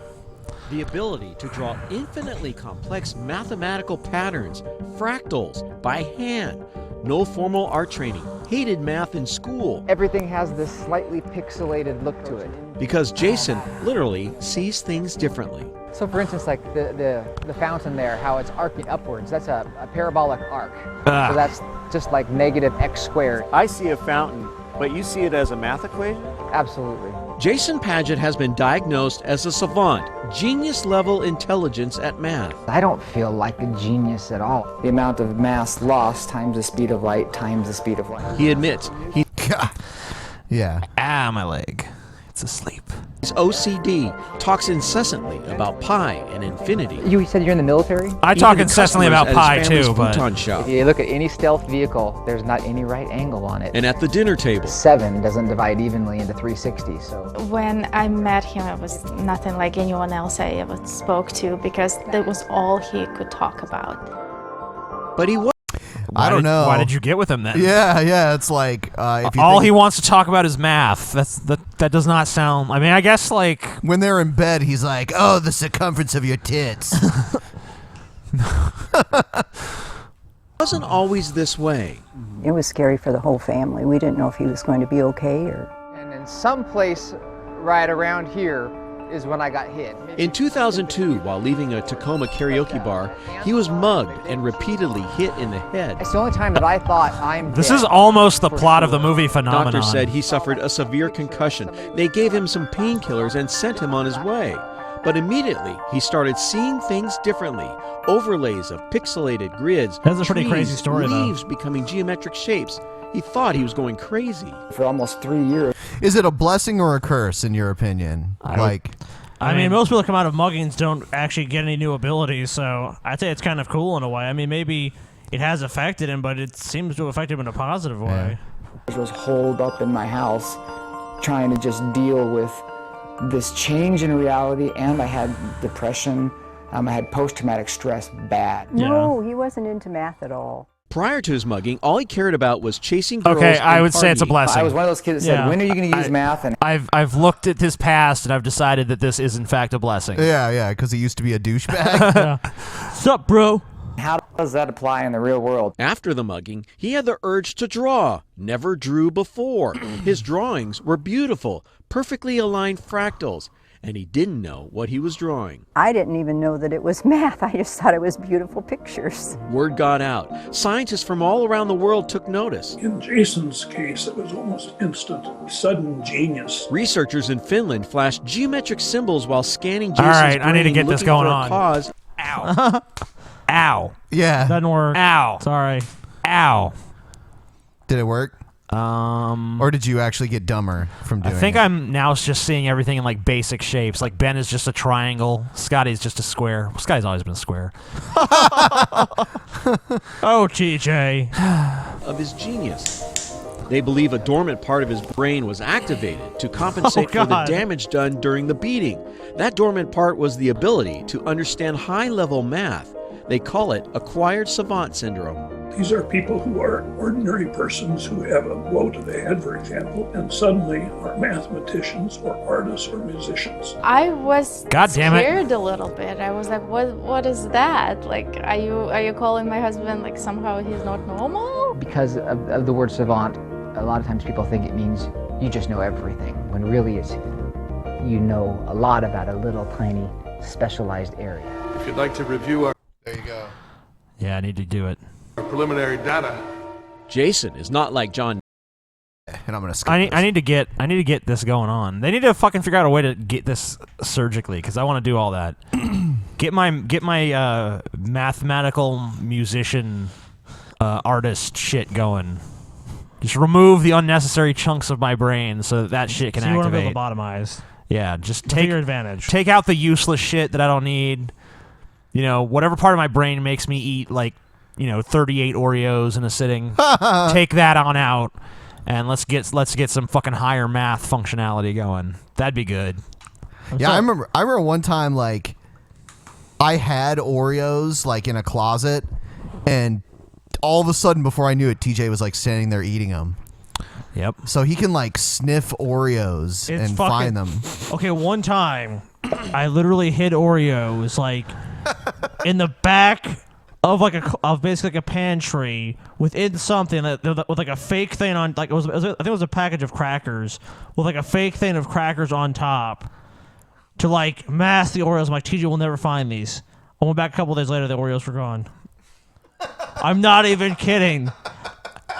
The ability to draw infinitely complex mathematical patterns, fractals, by hand. No formal art training. Hated math in school. Everything has this slightly pixelated look to it. Because Jason literally sees things differently. So for instance, like the fountain there, how it's arcing upwards, that's a parabolic arc. Ah. So that's just like negative x squared. I see a fountain, but you see it as a math equation? Absolutely. Jason Padgett has been diagnosed as a savant, genius-level intelligence at math. I don't feel like a genius at all. The amount of mass lost times the speed of light times the speed of light. He admits he... Yeah. Ah, my leg. It's asleep. His OCD talks incessantly about pi and infinity. You said you're in the military? I talk incessantly about pi too, but shop. If you look at any stealth vehicle, there's not any right angle on it. And at the dinner table. 7 doesn't divide evenly into 360, so. When I met him, it was nothing like anyone else I ever spoke to because that was all he could talk about. But he was. I don't know. Why did you get with him then? Yeah. It's like if you all he wants to talk about is math. That does not sound. I mean, I guess like when they're in bed, he's like, "Oh, the circumference of your tits." Wasn't always this way. It was scary for the whole family. We didn't know if he was going to be okay or. And in some place right around here is when I got hit. In 2002, while leaving a Tacoma karaoke bar, he was mugged and repeatedly hit in the head. It's the only time that I thought this is almost the plot of the movie Phenomenon. Doctors said he suffered a severe concussion. They gave him some painkillers and sent him on his way. But immediately, he started seeing things differently. Overlays of pixelated grids, That's a pretty trees, crazy story, though. leaves becoming geometric shapes. He thought he was going crazy. For almost 3 years. Is it a blessing or a curse, in your opinion? I mean, most people that come out of muggings don't actually get any new abilities, so I'd say it's kind of cool in a way. I mean, maybe it has affected him, but it seems to affect him in a positive way. I was holed up in my house trying to just deal with this change in reality, and I had depression. I had post-traumatic stress bad. No, he wasn't into math at all. Prior to his mugging, all he cared about was chasing girls. Okay, and I would say it's a partying. blessing. I was one of those kids that said, when are you going to use math? And I've looked at his past and I've decided that this is in fact a blessing. Yeah, because he used to be a douchebag. Sup, bro? How does that apply in the real world? After the mugging, he had the urge to draw. Never drew before. His drawings were beautiful, perfectly aligned fractals, and he didn't know what he was drawing. I didn't even know that it was math. I just thought it was beautiful pictures. Word got out. Scientists from all around the world took notice. In Jason's case, it was almost instant, sudden genius. Researchers in Finland flashed geometric symbols while scanning Jason's All right, I need to brain get this looking going for a on. Cause. Ow. Ow. Yeah. Doesn't work. Ow. Sorry. Ow. Did it work? Or did you actually get dumber from doing it? I think I'm now just seeing everything in like basic shapes. Like Ben is just a triangle. Scotty's just a square. Well, Scotty's always been a square. Oh, TJ. Of his genius. They believe a dormant part of his brain was activated to compensate for the God. damage done during the beating. That dormant part was the ability to understand high-level math. They call it acquired savant syndrome. These are people who are ordinary persons who have a blow to the head, for example, and suddenly are mathematicians or artists or musicians. I was God damn it. scared a little bit. I was like, what is that? Like, are you calling my husband like somehow he's not normal? Because of the word savant, a lot of times people think it means you just know everything, when really it's you know a lot about a little tiny specialized area. If you'd like to review our There you go. Yeah, I need to do it. preliminary data. Jason is not like John. And I'm gonna skip I need to get this going on. They need to fucking figure out a way to get this surgically because I want to do all that. get my mathematical musician artist shit going. Just remove the unnecessary chunks of my brain so that shit can So you want to activate. be able to lobotomize. Yeah, just To take your advantage. Take out the useless shit that I don't need. You know, whatever part of my brain makes me eat like 38 Oreos in a sitting. Take that on out, and let's get some fucking higher math functionality going. That'd be good. I remember one time like I had Oreos like in a closet, and all of a sudden before I knew it, TJ was like standing there eating them. Yep. So he can like sniff Oreos and find them. Okay, one time I literally hid Oreos like in the back of basically like a pantry within something with like a fake thing on, like I think it was a package of crackers with like a fake thing of crackers on top to like mask the Oreos. I'm like, TJ will never find these. I went back a couple days later, the Oreos were gone. I'm not even kidding.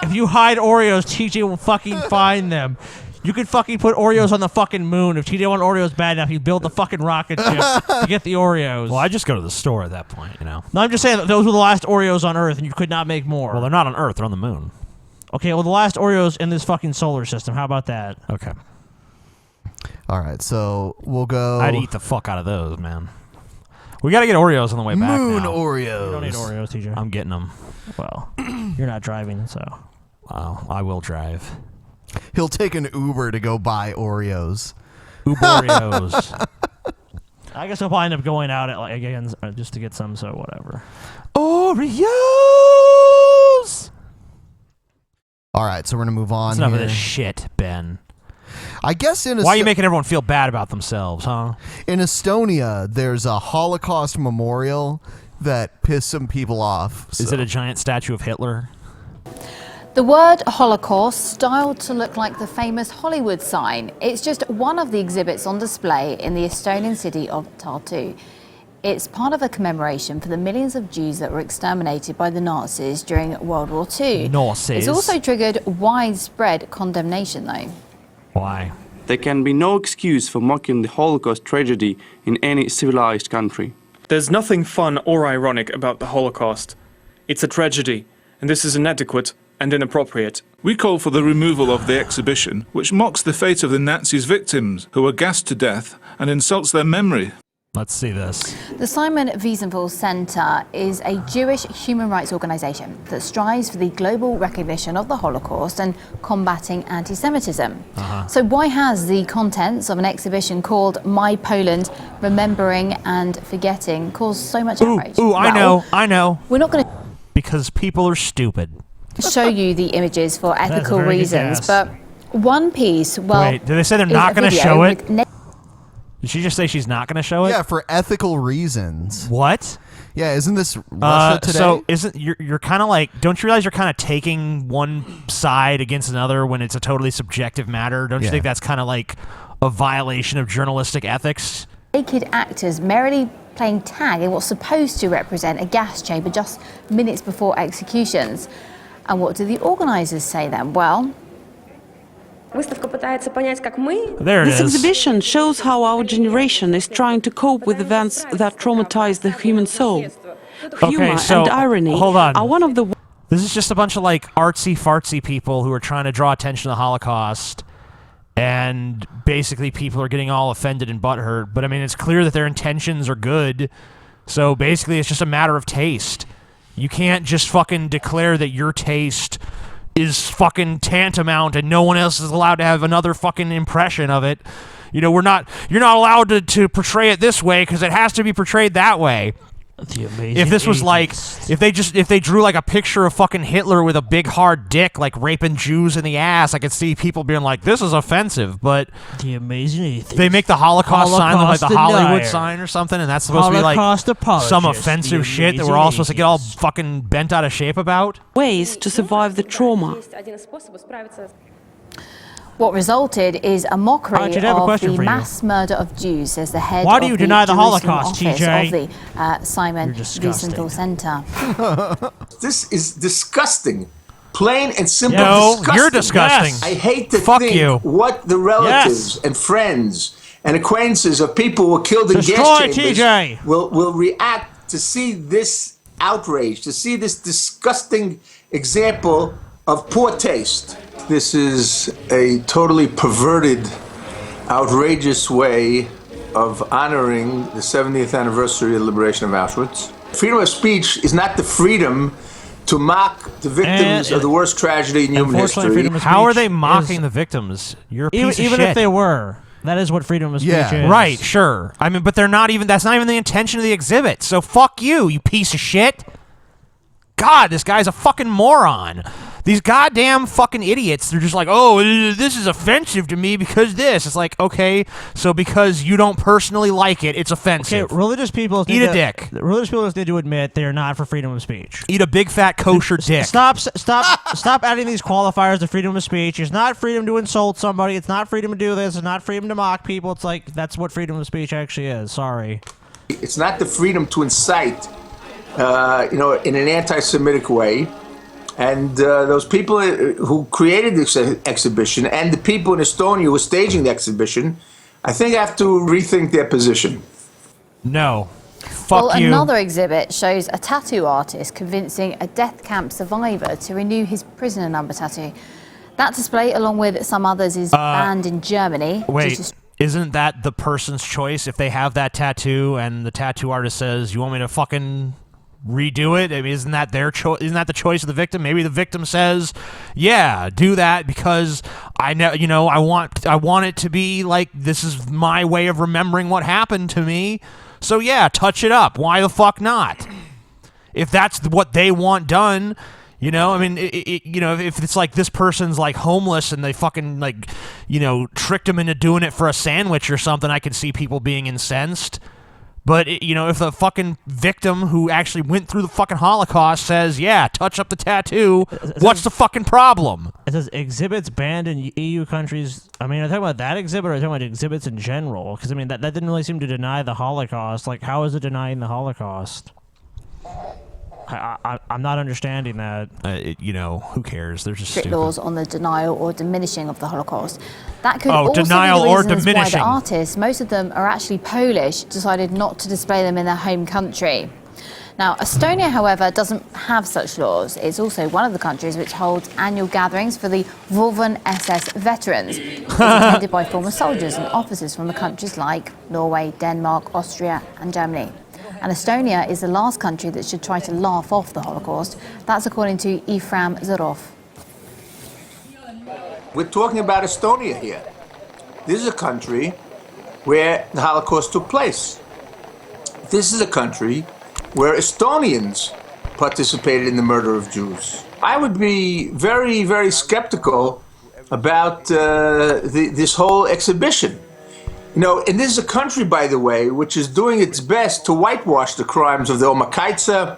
If you hide Oreos, TJ will fucking find them. You could fucking put Oreos on the fucking moon. If TJ want Oreos bad enough, he'd build the fucking rocket ship to get the Oreos. Well, I just go to the store at that point, No, I'm just saying that those were the last Oreos on Earth, and you could not make more. Well, they're not on Earth; they're on the moon. Okay, well, the last Oreos in this fucking solar system. How about that? Okay. All right, so we'll go. I'd eat the fuck out of those, man. We got to get Oreos on the way back Moon now. Oreos. You don't need Oreos, TJ. I'm getting them. Well, you're not driving, so. Wow, I will drive. He'll take an Uber to go buy Oreos. Oreos. I guess I'll probably end up going out at like again just to get some, so whatever. Oreos. All right, so we're gonna move on. It's enough of here. this shit, Ben. I guess in Why are you making everyone feel bad about themselves, huh? In Estonia, there's a Holocaust memorial that pissed some people off. Is it a giant statue of Hitler? The word Holocaust styled to look like the famous Hollywood sign. It's just one of the exhibits on display in the Estonian city of Tartu. It's part of a commemoration for the millions of Jews that were exterminated by the Nazis during World War II. Nazis. It's also triggered widespread condemnation, though. Why? There can be no excuse for mocking the Holocaust tragedy in any civilized country. There's nothing fun or ironic about the Holocaust. It's a tragedy, and this is inadequate and inappropriate. We call for the removal of the exhibition, which mocks the fate of the Nazis' victims, who were gassed to death, and insults their memory. Let's see this. The Simon Wiesenthal Center is a Jewish human rights organization that strives for the global recognition of the Holocaust and combating anti-Semitism. So why has the contents of an exhibition called My Poland, Remembering and Forgetting caused so much outrage? I know. We're not going to Because people are stupid. show you the images for That's a ethical very good reasons, guess. but one piece, well... Wait, did they say they're is not a going to video show it? with Did she just say she's not going to show it? Yeah, for ethical reasons. What? Yeah, isn't this Russia today? So isn't you're kind of like, don't you realize you're kind of taking one side against another when it's a totally subjective matter? Don't you Yeah. think that's kind of like a violation of journalistic ethics? naked actors merrily playing tag in what's supposed to represent a gas chamber just minutes before executions. And what do the organisers say then? Well, There it This is. exhibition shows how our generation is trying to cope with events that traumatize the human soul. Humor Okay, so and irony hold on. are one of the This is just a bunch of like artsy-fartsy people who are trying to draw attention to the Holocaust, and basically people are getting all offended and butthurt. But I mean, it's clear that their intentions are good. So basically, it's just a matter of taste. You can't just fucking declare that your taste is fucking tantamount and no one else is allowed to have another fucking impression of it. You know, you're not allowed to portray it this way because it has to be portrayed that way. If this was like, if they drew like a picture of fucking Hitler with a big hard dick, like raping Jews in the ass, I could see people being like, "This is offensive." But the amazing atheist. They make the Holocaust sign look like the Holocaust Hollywood denier. sign or something, and that's supposed to be Holocaust like apologist, some the offensive shit that we're amazing all supposed to get all fucking bent out of shape about. ways to survive the trauma. what resulted is a mockery Archie, I have a of question the for you. mass murder of Jews, says the head Why of do you the deny the Jerusalem Holocaust, office TJ? of the Simon You're disgusting. Wiesenthal Center. This is disgusting. Plain and simple No, disgusting. you're disgusting. I hate to Fuck think you. what the relatives and friends and acquaintances of people who were killed in Destroy gas chambers TJ. will react to see this outrage, to see this disgusting example of poor taste. This is a totally perverted, outrageous way of honoring the 70th anniversary of the liberation of Auschwitz. Freedom of speech is not the freedom to mock the victims of the worst tragedy in human history. How are they mocking the victims? You're a piece of even shit. if they were, that is what freedom of speech is. Right, sure. I mean, but they're not even, that's not even the intention of the exhibit. So fuck you, you piece of shit. God, this guy's a fucking moron. These goddamn fucking idiots, they're just like, oh, this is offensive to me because this. It's like, okay, so because you don't personally like it, it's offensive. Okay, religious people Eat a dick. Religious people just need to admit they are not for freedom of speech. Eat a big fat kosher dick. Stop adding these qualifiers to freedom of speech. It's not freedom to insult somebody. It's not freedom to do this. It's not freedom to mock people. It's like, that's what freedom of speech actually is. Sorry. It's not the freedom to incite, in an anti-Semitic way. And those people who created this exhibition and the people in Estonia who were staging the exhibition, I think have to rethink their position. No. Fuck well, you. another exhibit shows a tattoo artist convincing a death camp survivor to renew his prisoner number tattoo. That display, along with some others, is banned in Germany. Wait, isn't that the person's choice if they have that tattoo and the tattoo artist says, you want me to fucking redo it? I mean, isn't that their choice? Isn't that the choice of the victim? Maybe the victim says, yeah, do that because I know, you know, I want it to be like, this is my way of remembering what happened to me. So yeah, touch it up. Why the fuck not? If that's what they want done, you know, I mean, you know, if it's like this person's like homeless and they fucking like, you know, tricked him into doing it for a sandwich or something, I could see people being incensed. But, you know, if the fucking victim who actually went through the fucking Holocaust says, yeah, touch up the tattoo, what's the fucking problem? It says exhibits banned in EU countries. I mean, are you talking about that exhibit or are you talking about exhibits in general? Because, I mean, that didn't really seem to deny the Holocaust. Like, how is it denying the Holocaust? I'm not understanding that. You know, who cares? They're just strict stupid. laws on the denial or diminishing of the Holocaust. That could Oh, also denial be the or reasons why diminishing. the artists, most of them are actually Polish, decided not to display them in their home country. Now, Estonia, however, doesn't have such laws. It's also one of the countries which holds annual gatherings for the Woven SS veterans, attended by former soldiers and officers from the countries like Norway, Denmark, Austria, and Germany. And Estonia is the last country that should try to laugh off the Holocaust. That's according to Ephraim Zarov. We're talking about Estonia here. This is a country where the Holocaust took place. This is a country where Estonians participated in the murder of Jews. I would be very, very skeptical about this whole exhibition. You know, and this is a country, by the way, which is doing its best to whitewash the crimes of the Omakaitsa,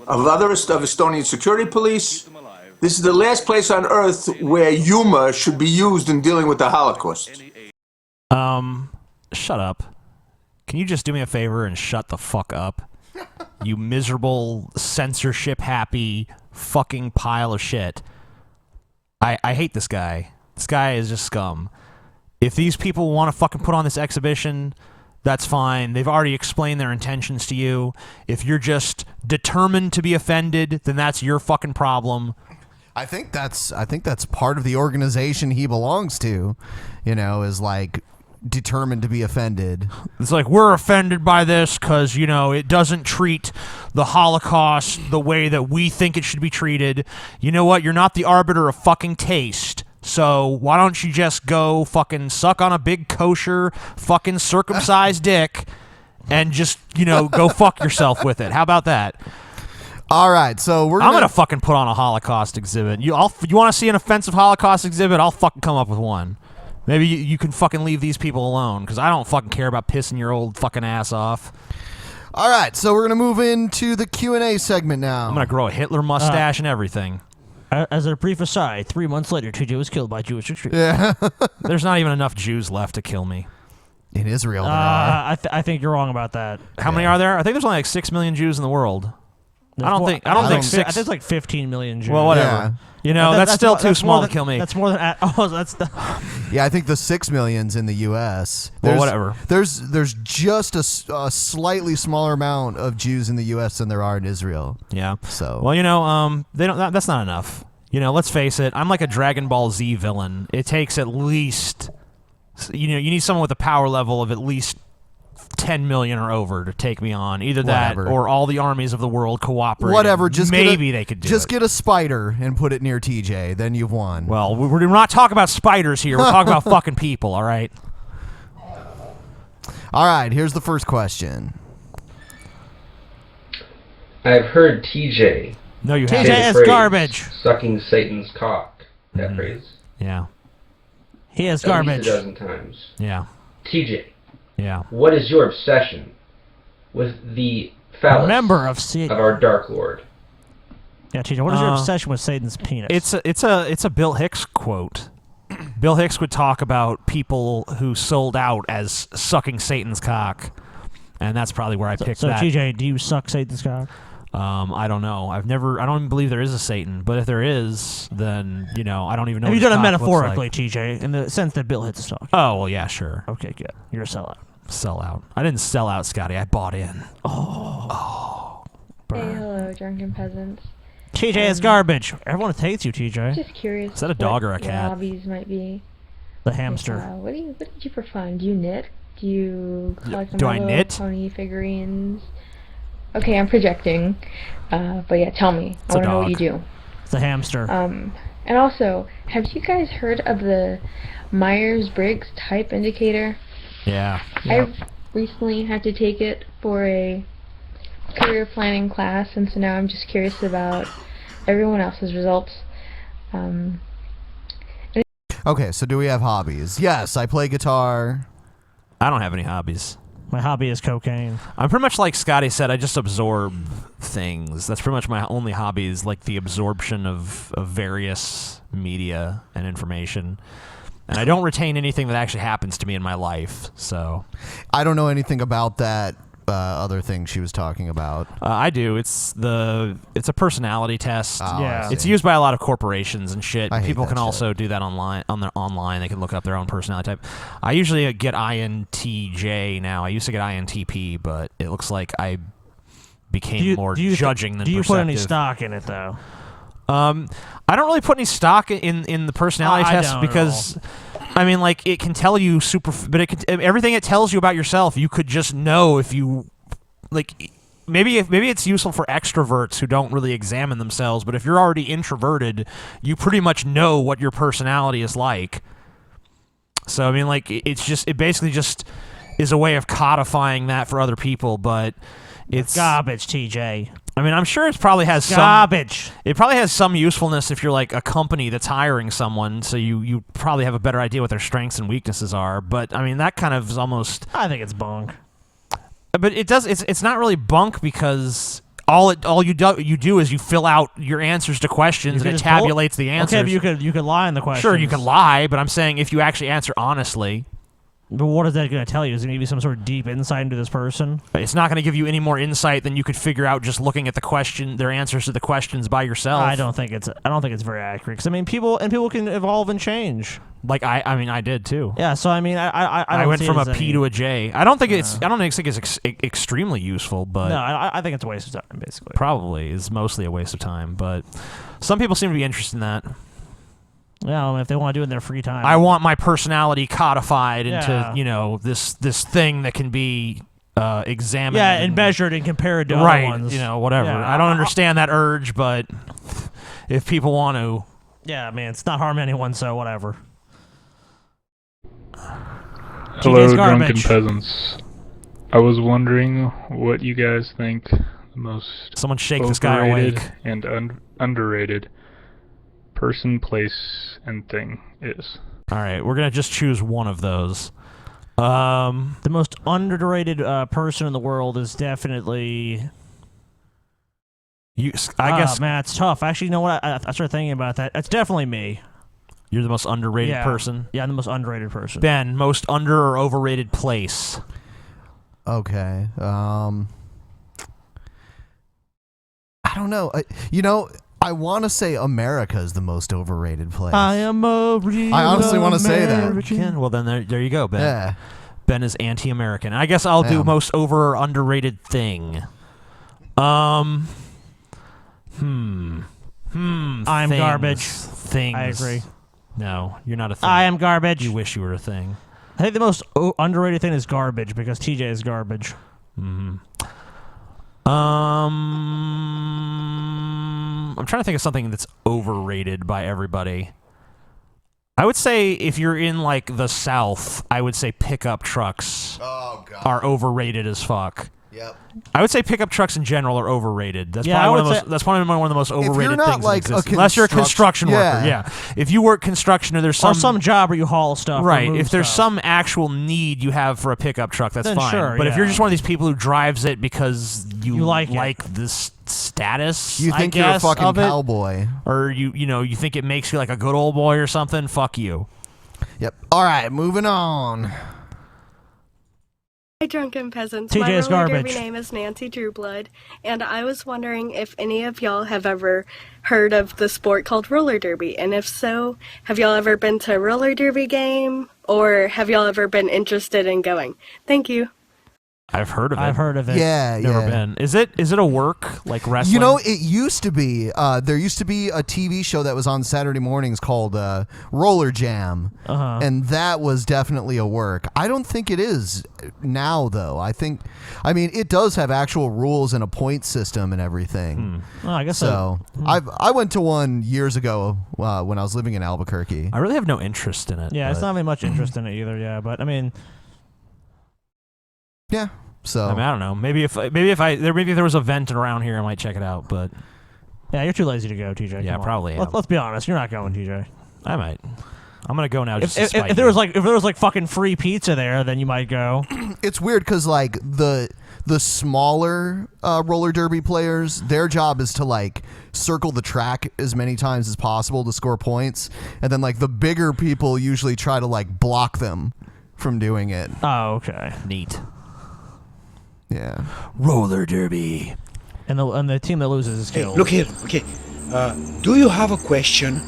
of Estonian security police. This is the last place on earth where humor should be used in dealing with the Holocaust. Shut up. Can you just do me a favor and shut the fuck up? You miserable, censorship-happy fucking pile of shit. I hate this guy. This guy is just scum. If these people want to fucking put on this exhibition, that's fine. They've already explained their intentions to you. If you're just determined to be offended, then that's your fucking problem. I think that's part of the organization he belongs to, you know, is like determined to be offended. It's like, we're offended by this because, you know, it doesn't treat the Holocaust the way that we think it should be treated. You know what? You're not the arbiter of fucking taste. So why don't you just go fucking suck on a big kosher fucking circumcised dick and just, you know, go fuck yourself with it. How about that? All right, so I'm gonna fucking put on a Holocaust exhibit. You want to see an offensive Holocaust exhibit? I'll fucking come up with one. Maybe you can fucking leave these people alone because I don't fucking care about pissing your old fucking ass off. All right, so we're gonna move into the Q&A segment now. I'm gonna grow a Hitler mustache and everything. As a brief aside, 3 months later, TJ was killed by Jewish extremists. Yeah. There's not even enough Jews left to kill me. In Israel, there are. I think you're wrong about that. How many are there? I think there's only like 6 million Jews in the world. I don't think six. I think it's like 15 million Jews. Well, whatever. Yeah. You know, that's still too small to kill me. That's more than. Yeah, I think the 6 million's in the U.S. Well, whatever. There's just a slightly smaller amount of Jews in the U.S. than there are in Israel. Yeah. So. Well, you know, they don't. That's not enough. You know, let's face it. I'm like a Dragon Ball Z villain. It takes at least, you know, you need someone with a power level of at least 10 million or over to take me on. Either that or all the armies of the world cooperate. Whatever. Just maybe they could do just it. Get a spider and put it near TJ. Then you've won. Well, we're not talking about spiders here. We're talking about fucking people. All right. All right. Here's the first question. I've heard TJ. No, you haven't. say TJ the is phrase, garbage. Sucking Satan's cock. That phrase. Yeah. He is At garbage. least a dozen times. Yeah. TJ. Yeah. What is your obsession with the phallus Member of Satan. of our Dark Lord? Yeah, TJ. What is your obsession with Satan's penis? It's a Bill Hicks quote. Bill Hicks would talk about people who sold out as sucking Satan's cock, and that's probably where I picked that. So TJ, do you suck Satan's cock? I don't know. I don't even believe there is a Satan. But if there is, then, you know, I don't even know. Have you what done it his cock looks metaphorically, like. TJ, in the sense that Bill Hicks is talking? Oh, well, yeah, sure. Okay, good. You're a sellout. Sellout. I didn't sell out, Scotty. I bought in. Hey, hello, Drunken Peasants. TJ is garbage. Everyone hates you, TJ. Just curious. Is that a dog what or a your cat? hobbies might be. The hamster. What did you for fun? Do you knit? Do you collect Do I knit? pony figurines? Okay, I'm projecting. But yeah, tell me. I want to know what you do. It's a hamster. And also, have you guys heard of the Myers-Briggs type indicator? Yeah. I recently had to take it for a career planning class, and so now I'm just curious about everyone else's results. Okay, so do we have hobbies? Yes, I play guitar. I don't have any hobbies. My hobby is cocaine. I'm pretty much like Scotty said. I just absorb things. That's pretty much my only hobby, is like the absorption of various media and information. And I don't retain anything that actually happens to me in my life. So I don't know anything about that other thing she was talking about. I do. It's a personality test. Oh, Yeah. It's used by a lot of corporations and shit. I hate People that can shit. also do that online. They can look up their own personality type. I usually get INTJ now. I used to get INTP, but it looks like I became more judging than Do you perceptive. put any stock in it though? I don't really put any stock in the personality I test don't because, I mean, like, it can tell you everything it tells you about yourself, you could just know if you, like, maybe it's useful for extroverts who don't really examine themselves, but if you're already introverted, you pretty much know what your personality is like. So, I mean, like, it basically just is a way of codifying that for other people, but it's garbage, TJ. I mean, I'm sure it probably has garbage. It probably has some usefulness if you're like a company that's hiring someone, so you probably have a better idea what their strengths and weaknesses are. But I mean, that kind of is almost. I think it's bunk. But it does. It's not really bunk because all you do is you fill out your answers to questions and it tabulates the answers. Okay, but you could lie in the questions. Sure, you can lie, but I'm saying if you actually answer honestly. But what is that going to tell you? Is it going to give you some sort of deep insight into this person? It's not going to give you any more insight than you could figure out just looking at their answers to the questions by yourself. I don't think it's very accurate. 'Cause, I mean, people can evolve and change. Like I mean, I did too. Yeah, so I mean, I went from a P to a J. I don't think it's extremely useful, but no, I think it's a waste of time. Basically, probably is mostly a waste of time. But some people seem to be interested in that. Yeah, I mean, if they want to do it in their free time. I want my personality codified into Yeah. this thing that can be examined. Yeah, and measured and compared to right, other ones. Whatever. Yeah, I don't understand that urge, but if people want to. Yeah, man, it's not harming anyone, so whatever. Hello, Drunken Peasants. I was wondering what you guys think the most Someone shake this guy overrated awake. and underrated person, place, and thing is. All right, we're gonna just choose one of those. The most underrated person in the world is definitely. I guess, man, it's tough. Actually, you know what? I started thinking about that. It's definitely me. You're the most underrated person? Yeah, I'm the most underrated person. Ben, most under or overrated place? Okay. I don't know. I want to say America is the most overrated place. I am a real I honestly want to say that. American. Well, then there you go, Ben. Yeah. Ben is anti-American. I guess I'll do most over or underrated thing. I'm things. garbage. Things. I agree. No, you're not a thing. I am garbage. You wish you were a thing. I think the most underrated thing is garbage because TJ is garbage. I'm trying to think of something that's overrated by everybody. I would say if you're in like the South, I would say pickup trucks are overrated as fuck. Yep. I would say pickup trucks in general are overrated. That's Yeah, probably that's probably one of the most overrated not things like that exist. Unless you're a construction worker, yeah. If you work construction or there's some job where you haul stuff, or right? move If there's stuff. some actual need you have for a pickup truck, that's Then fine. sure, but if you're yeah. just one of these people who drives it because you like this status, You think you're a fucking of it, cowboy. or you think it makes you like a good old boy or something, fuck you. Yep. All right, moving on. Hi, Drunken Peasants. TJ My is roller garbage. derby name is Nancy Drewblood, and I was wondering if any of y'all have ever heard of the sport called roller derby, and if so, have y'all ever been to a roller derby game, or have y'all ever been interested in going? Thank you. I've heard of it. I've heard of it. Yeah, Never yeah. been. Is it a work like wrestling? You know, it used to be. There used to be a TV show that was on Saturday mornings called Roller Jam, and that was definitely a work. I don't think it is now, though. I mean, it does have actual rules and a point system and everything. Well, I guess so. I went to one years ago when I was living in Albuquerque. I really have no interest in it. Yeah, it's not really much interest in it either. Yeah, but I mean. Yeah. So I mean, I don't know. Maybe if there was a vent around here, I might check it out. But yeah, you're too lazy to go, TJ. Yeah, Come on. probably. Let's be honest. You're not going, TJ. I might. I'm gonna go now. Just If there was like fucking free pizza there, then you might go. It's weird because like the smaller roller derby players, their job is to like circle the track as many times as possible to score points, and then like the bigger people usually try to like block them from doing it. Oh, okay. Neat. Yeah. Roller derby. And the team that loses is killed. Look here. Okay. Do you have a question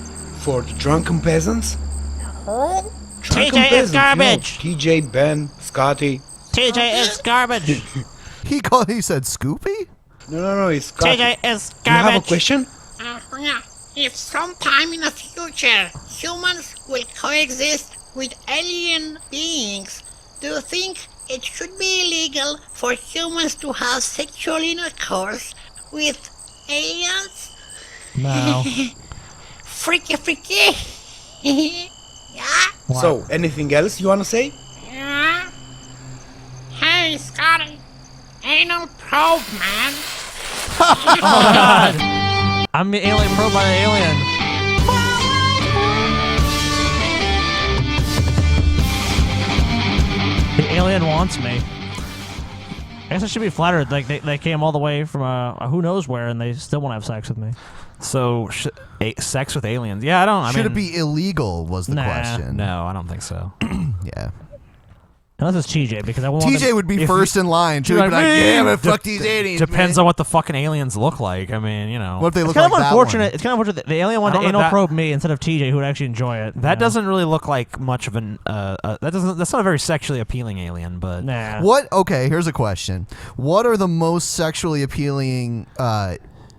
for the Drunken Peasants? Drunken TJ is garbage. TJ, Ben, Scotty. TJ is garbage. He said Scoopy? No, it's Scotty. TJ is You have a garbage. question? Yeah. If sometime in the future humans will coexist with alien beings, do you think it should be illegal for humans to have sexual intercourse with aliens? No. Freaky. Yeah? So, anything else you wanna say? Yeah? Hey, Scotty. Anal probe, man. Oh God. I'm the alien probed by the alien. The alien wants me. I guess I should be flattered. Like they came all the way from who knows where, and they still want to have sex with me. So sex with aliens? Yeah, I don't. Should it be illegal? Was the question? No, I don't think so. Yeah. Unless it's TJ, because I want TJ would be first in line. Too. He'd be like, yeah, but fuck these aliens. Depends man. on what the fucking aliens look like. I mean, you know. What if they It's look kind like of that unfortunate. one? It's kind of unfortunate that the alien wanted I to don't know anal that- probe me instead of TJ, who would actually enjoy it. That doesn't really look like much of an. That's not a very sexually appealing alien, but. Nah. What? Okay, here's a question. What are the most sexually appealing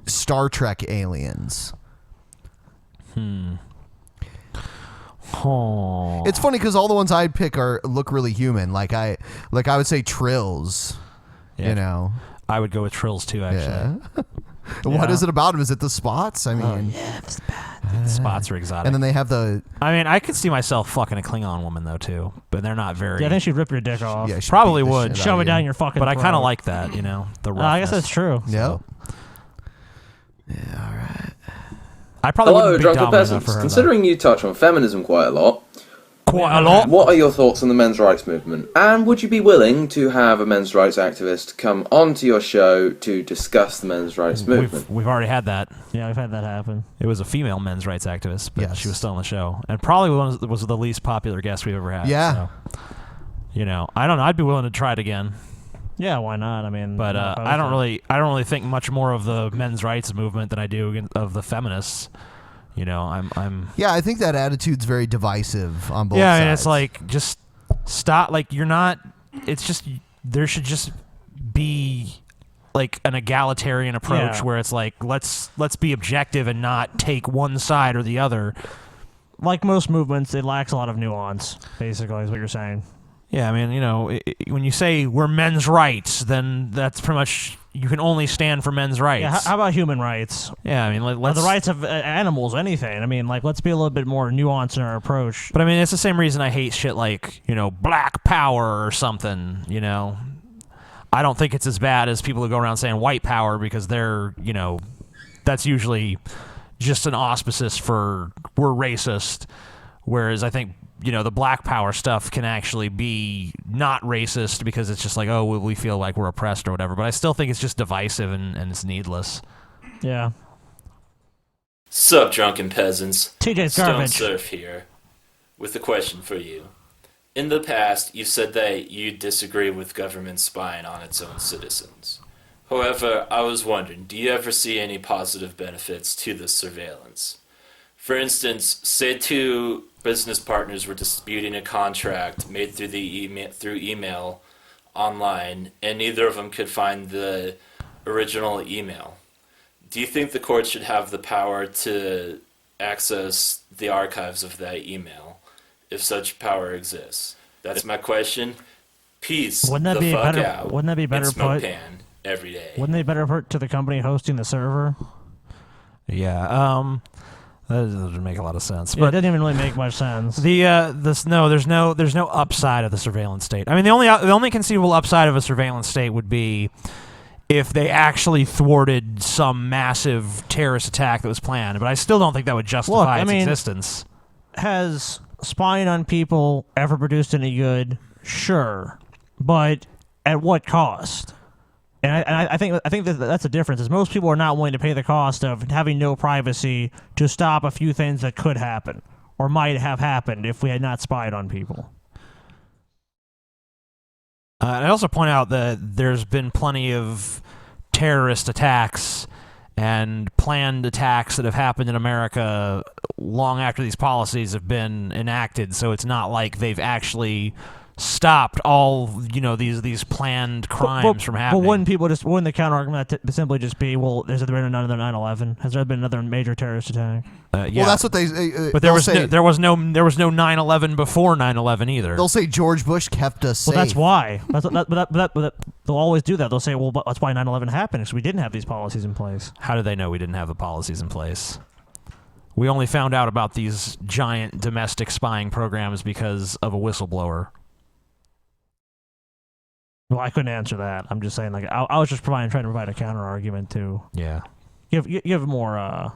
Star Trek aliens? Oh. It's funny because all the ones I'd pick look really human. Like I would say Trills. Yeah. You know, I would go with Trills too. Actually. Yeah. What is it about them? Is it the spots? I mean, The spots are exotic. and then they have the. I mean, I could see myself fucking a Klingon woman though too, but they're not very. Yeah, I think she'd rip your dick off. Yeah, she'd probably beat the would shit Shove out it of down you. your fucking But I kind throat. of like that, you know, the roughness. I guess that's true. Yep. I probably Hello, wouldn't be Drunken dominant Peasants. for her, Considering you touch on feminism quite a lot, though. what are your thoughts on the men's rights movement? And would you be willing to have a men's rights activist come onto your show to discuss the men's rights movement? We've already had that. Yeah, we've had that happen. It was a female men's rights activist, but Yes. she was still on the show, and probably was the least popular guest we've ever had. Yeah. So, you know, I don't know. I'd be willing to try it again, Yeah, why not? I mean, but I don't really think much more of the men's rights movement than I do of the feminists. You know, I'm. Yeah, I think that attitude's very divisive on both Yeah, sides. I mean, it's like just stop. Like you're not. It's just there should just be like an egalitarian approach Yeah. where it's like let's be objective and not take one side or the other. Like most movements, it lacks a lot of nuance. Basically, is what you're saying. Yeah, I mean, you know, when you say we're men's rights, then that's pretty much you can only stand for men's rights. Yeah, how about human rights? Yeah, I mean, Or let's the rights of animals, anything. I mean, like, let's be a little bit more nuanced in our approach. But I mean, it's the same reason I hate shit like, you know, black power or something, you know. I don't think it's as bad as people who go around saying white power because they're, you know, that's usually just an auspices for we're racist. Whereas I think, you know, the black power stuff can actually be not racist because it's just like, oh, we feel like we're oppressed or whatever. But I still think it's just divisive and it's needless. Yeah. Sup, Drunken Peasants? TJ's Stone garbage. Surf here, with a question for you. In the past, you said that you disagree with government spying on its own citizens. However, I was wondering, do you ever see any positive benefits to this surveillance? For instance, say two business partners were disputing a contract made through email online, and neither of them could find the original email. Do you think the court should have the power to access the archives of that email, if such power exists? That's my question. Peace. Wouldn't that the be fuck better? out. Wouldn't that be better and smoke put? pan every day. Wouldn't they better put to the company hosting the server? Yeah. That doesn't make a lot of sense. Yeah, But it doesn't even really make much sense. there's no upside of the surveillance state. I mean, the only conceivable upside of a surveillance state would be if they actually thwarted some massive terrorist attack that was planned. But I still don't think that would justify its existence. Has spying on people ever produced any good? Sure, but at what cost? And I think that's the difference. Is most people are not willing to pay the cost of having no privacy to stop a few things that could happen or might have happened if we had not spied on people. And I also point out that there's been plenty of terrorist attacks and planned attacks that have happened in America long after these policies have been enacted. So it's not like they've actually stopped all these planned crimes from happening. But wouldn't the counter argument simply just be, well, there's been another 9/11? Has there been another major terrorist attack? Yeah. Well, that's what they. But there was no 9/11 before 9/11 either. They'll say George Bush kept us safe. Well, that's why. But they'll always do that. They'll say, well, that's why 9/11 happened, because we didn't have these policies in place. How do they know we didn't have the policies in place? We only found out about these giant domestic spying programs because of a whistleblower. Well, I couldn't answer that. I'm just saying, I was just trying to provide a counter argument too. Yeah. Give more. How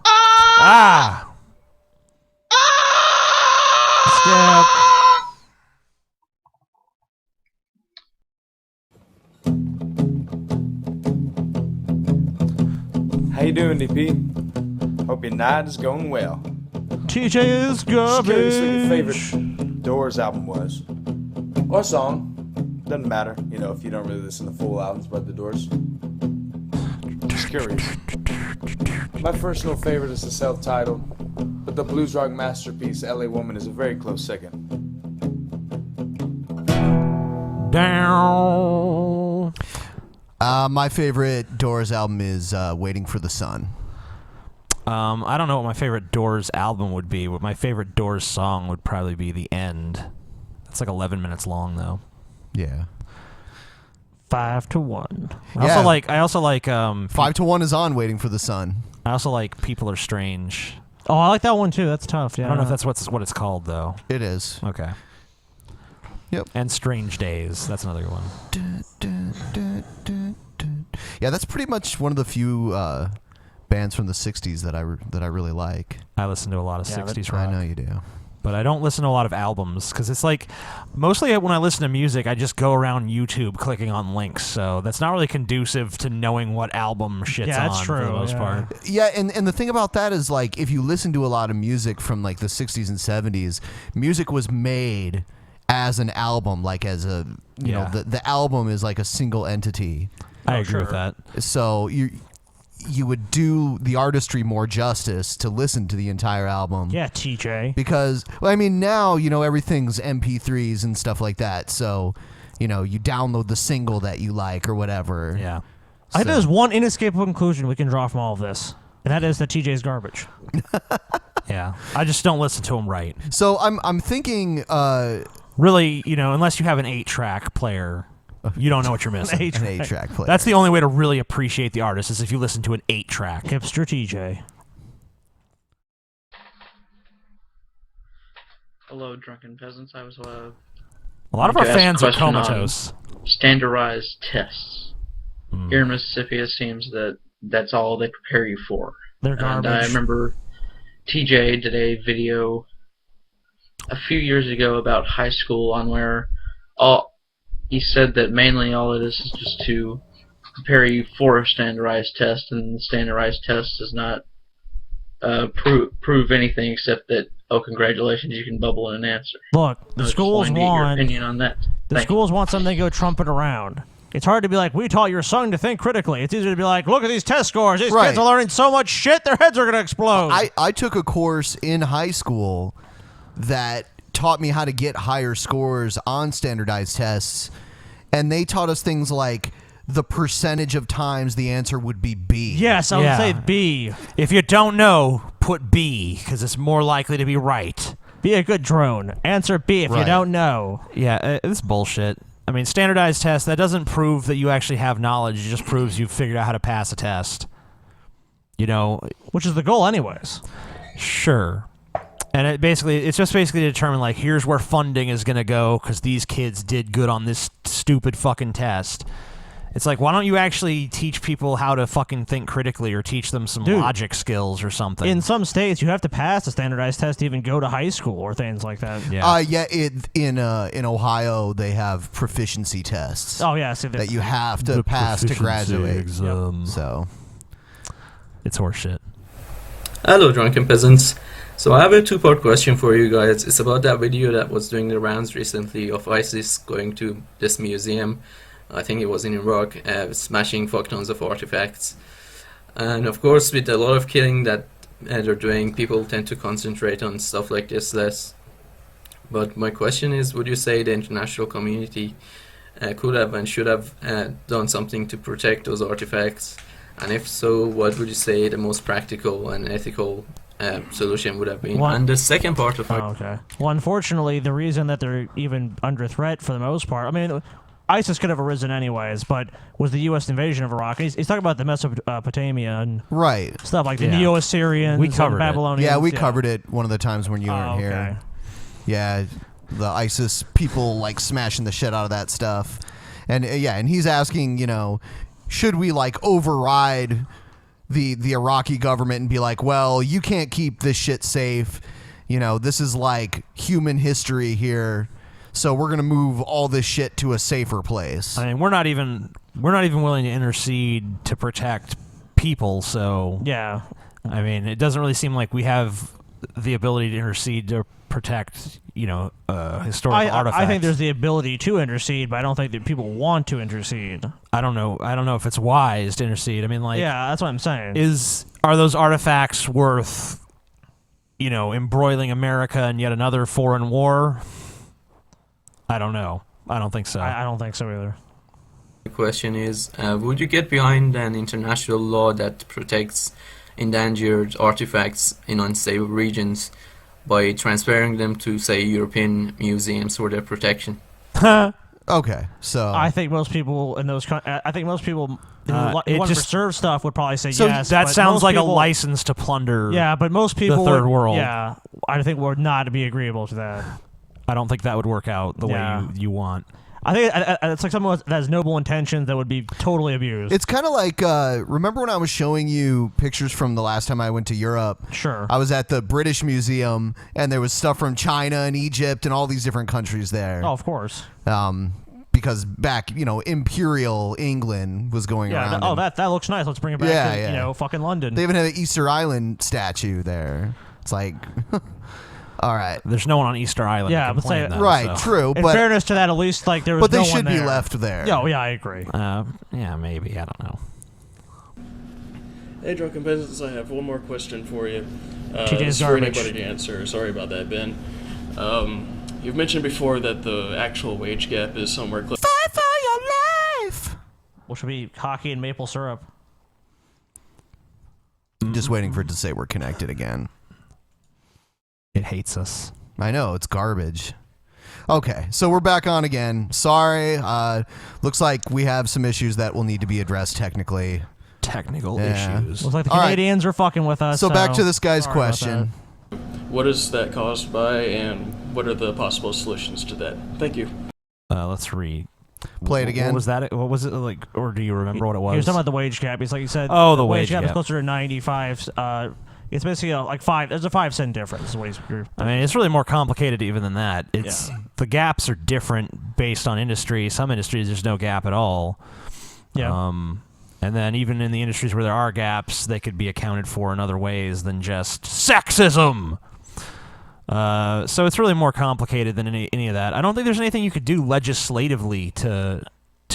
you doing, DP? Hope your night is going well. TJ's garbage. Just curious what your favorite Doors album was, or song. Doesn't matter, if you don't really listen to full albums by The Doors. Just curious. My personal favorite is the self-titled, but the blues rock masterpiece LA Woman is a very close second. Down. My favorite Doors album is Waiting for the Sun. I don't know what my favorite Doors album would be, but my favorite Doors song would probably be The End. It's like 11 minutes long, though. Yeah. 5-1. I also like 5-1 is on Waiting for the Sun. I also like People Are Strange. Oh, I like that one too. That's tough. Yeah. I don't know if that's what it's called though. It is. Okay. Yep. And Strange Days. That's another one. Yeah, that's pretty much one of the few bands from the '60s that I really like. I listen to a lot of '60s rock. I know you do. But I don't listen to a lot of albums because it's like mostly when I listen to music, I just go around YouTube clicking on links. So that's not really conducive to knowing what album shit's on for the most part. Yeah, and the thing about that is like if you listen to a lot of music from like the 60s and 70s, music was made as an album, like as a you know the album is like a single entity. I agree with that. So you would do the artistry more justice to listen to the entire album. Yeah, TJ. Because, well, I mean, now, everything's MP3s and stuff like that. So, you download the single that you like or whatever. Yeah. I think there's one inescapable conclusion we can draw from all of this, and that is that TJ's garbage. Yeah. I just don't listen to him right. So I'm thinking... really, unless you have an 8-track player... You don't know what you're missing. An 8-track player. That's the only way to really appreciate the artist is if you listen to an 8-track. Hipster TJ. Hello, Drunken Peasants. I was a lot of our fans are comatose. Standardized tests. Here in Mississippi, it seems that that's all they prepare you for. They're garbage. And I remember TJ did a video a few years ago about high school on where he said that mainly all it is just to prepare you for a standardized test, and the standardized test does not prove anything except that, congratulations, you can bubble in an answer. Look, the schools want... Your opinion on that. The schools want something to go trumpet around. It's hard to be like, we taught your son to think critically. It's easier to be like, look at these test scores. These kids are learning so much shit, their heads are going to explode. I took a course in high school that taught me how to get higher scores on standardized tests, and they taught us things like the percentage of times the answer would be B. Yes, I would say B. If you don't know, put B, because it's more likely to be right. Be a good drone. Answer B if you don't know. Yeah, it's bullshit. I mean, standardized tests, that doesn't prove that you actually have knowledge. It just proves you've figured out how to pass a test. You know, which is the goal anyways. Sure. And it's just basically to determine, like, here's where funding is going to go because these kids did good on this stupid fucking test. It's like, why don't you actually teach people how to fucking think critically or teach them some logic skills or something? In some states, you have to pass a standardized test to even go to high school or things like that. In Ohio, they have proficiency tests. Oh, yeah. That you have to pass to graduate. Exam. So, it's horseshit. Hello, Drunken Peasants. So I have a two-part question for you guys. It's about that video that was doing the rounds recently of ISIS going to this museum. I think it was in Iraq, smashing fuck tons of artifacts. And of course, with a lot of killing that they're doing, people tend to concentrate on stuff like this less. But my question is, would you say the international community could have and should have done something to protect those artifacts? And if so, what would you say the most practical and ethical solution would have been? And the second part of my... Well, unfortunately, the reason that they're even under threat for the most part, I mean, ISIS could have arisen anyways, but was the U.S. invasion of Iraq. He's talking about the Mesopotamian stuff, like the Neo-Assyrians and Babylonians. Yeah, we covered it one of the times when you weren't here. Yeah, the ISIS people, like, smashing the shit out of that stuff. And, and he's asking, you know, should we, like, override the Iraqi government and be like, well, you can't keep this shit safe. You know, this is like human history here. So we're gonna move all this shit to a safer place. I mean, we're not even willing to intercede to protect people. So yeah, I mean, it doesn't really seem like we have the ability to intercede to protect, you know, historical artifacts. I think there's the ability to intercede, but I don't think that people want to intercede. I don't know if it's wise to intercede. I mean, like, yeah, that's what I'm saying. Are those artifacts worth, you know, embroiling America in yet another foreign war? I don't know. I don't think so. I don't think so either. The question is, would you get behind an international law that protects endangered artifacts in unstable regions by transferring them to, say, European museums for their protection? Okay, so I think most people in those. I think most people who want to preserve stuff would probably say so yes. That but sounds most like people, a license to plunder. Yeah, but most people the third world. Yeah, I think would not be agreeable to that. I don't think that would work out the way you want. I think it's like someone that has noble intentions that would be totally abused. It's kind of like, remember when I was showing you pictures from the last time I went to Europe? Sure. I was at the British Museum, and there was stuff from China and Egypt and all these different countries there. Oh, of course. Because back, you know, Imperial England was going around. That looks nice. Let's bring it back to, you know, fucking London. They even had an Easter Island statue there. It's like... All right. There's no one on Easter Island. Yeah, to but complain, right, true. In but fairness to that, at least like there was. But they no should one be there. left there. Yeah, I agree. Yeah, maybe. I don't know. Hey, Drunken Peasants, I have one more question for you. TJ's It's for garbage. anybody to answer. Sorry about that, Ben. You've mentioned before that the actual wage gap is somewhere close. Fight for your life. Which would be hockey and maple syrup. I'm just waiting for it to say we're connected again. It hates us. I know, it's garbage. Okay, so we're back on again. Sorry. Looks like we have some issues that will need to be addressed technically. Technical issues. Looks like the Canadians are fucking with us. So back to this guy's sorry about question. What is that caused by, and what are the possible solutions to that? Thank you. Let's read. Play it again. What was that? What was it like? Or do you remember what it was? He was talking about the wage gap. He's like, he said. Oh, the wage wage gap is gap. closer to 95. It's basically like 5. There's a 5-cent difference. Is what he's, I mean, it's really more complicated even than that. It's the gaps are different based on industry. Some industries there's no gap at all. Yeah. And then even in the industries where there are gaps, they could be accounted for in other ways than just sexism. So it's really more complicated than any of that. I don't think there's anything you could do legislatively to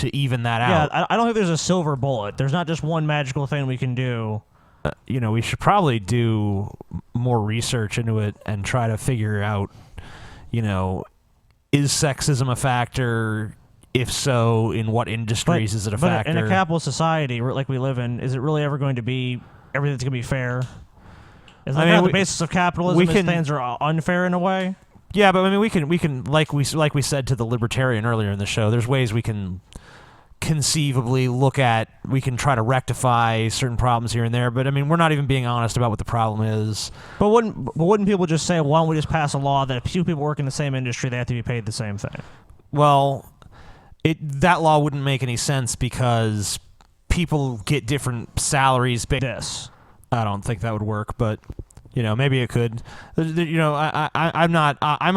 even that out. Yeah, I don't think there's a silver bullet. There's not just one magical thing we can do. You know, we should probably do more research into it and try to figure out, you know, is sexism a factor? if so, in what industries is it a factor? But in a capitalist society like we live in, is it really ever going to be everything's going to be fair? Is that the basis of capitalism? Things are unfair in a way. Yeah, but I mean, we can like we said to the Libertarian earlier in the show. There's ways we can conceivably we can try to rectify certain problems here and there. But I mean, we're not even being honest about what the problem is. But wouldn't people just say, why don't we just pass a law that if two people work in the same industry, they have to be paid the same thing? Well, that law wouldn't make any sense because people get different salaries. I don't think that would work, but maybe it could. I'm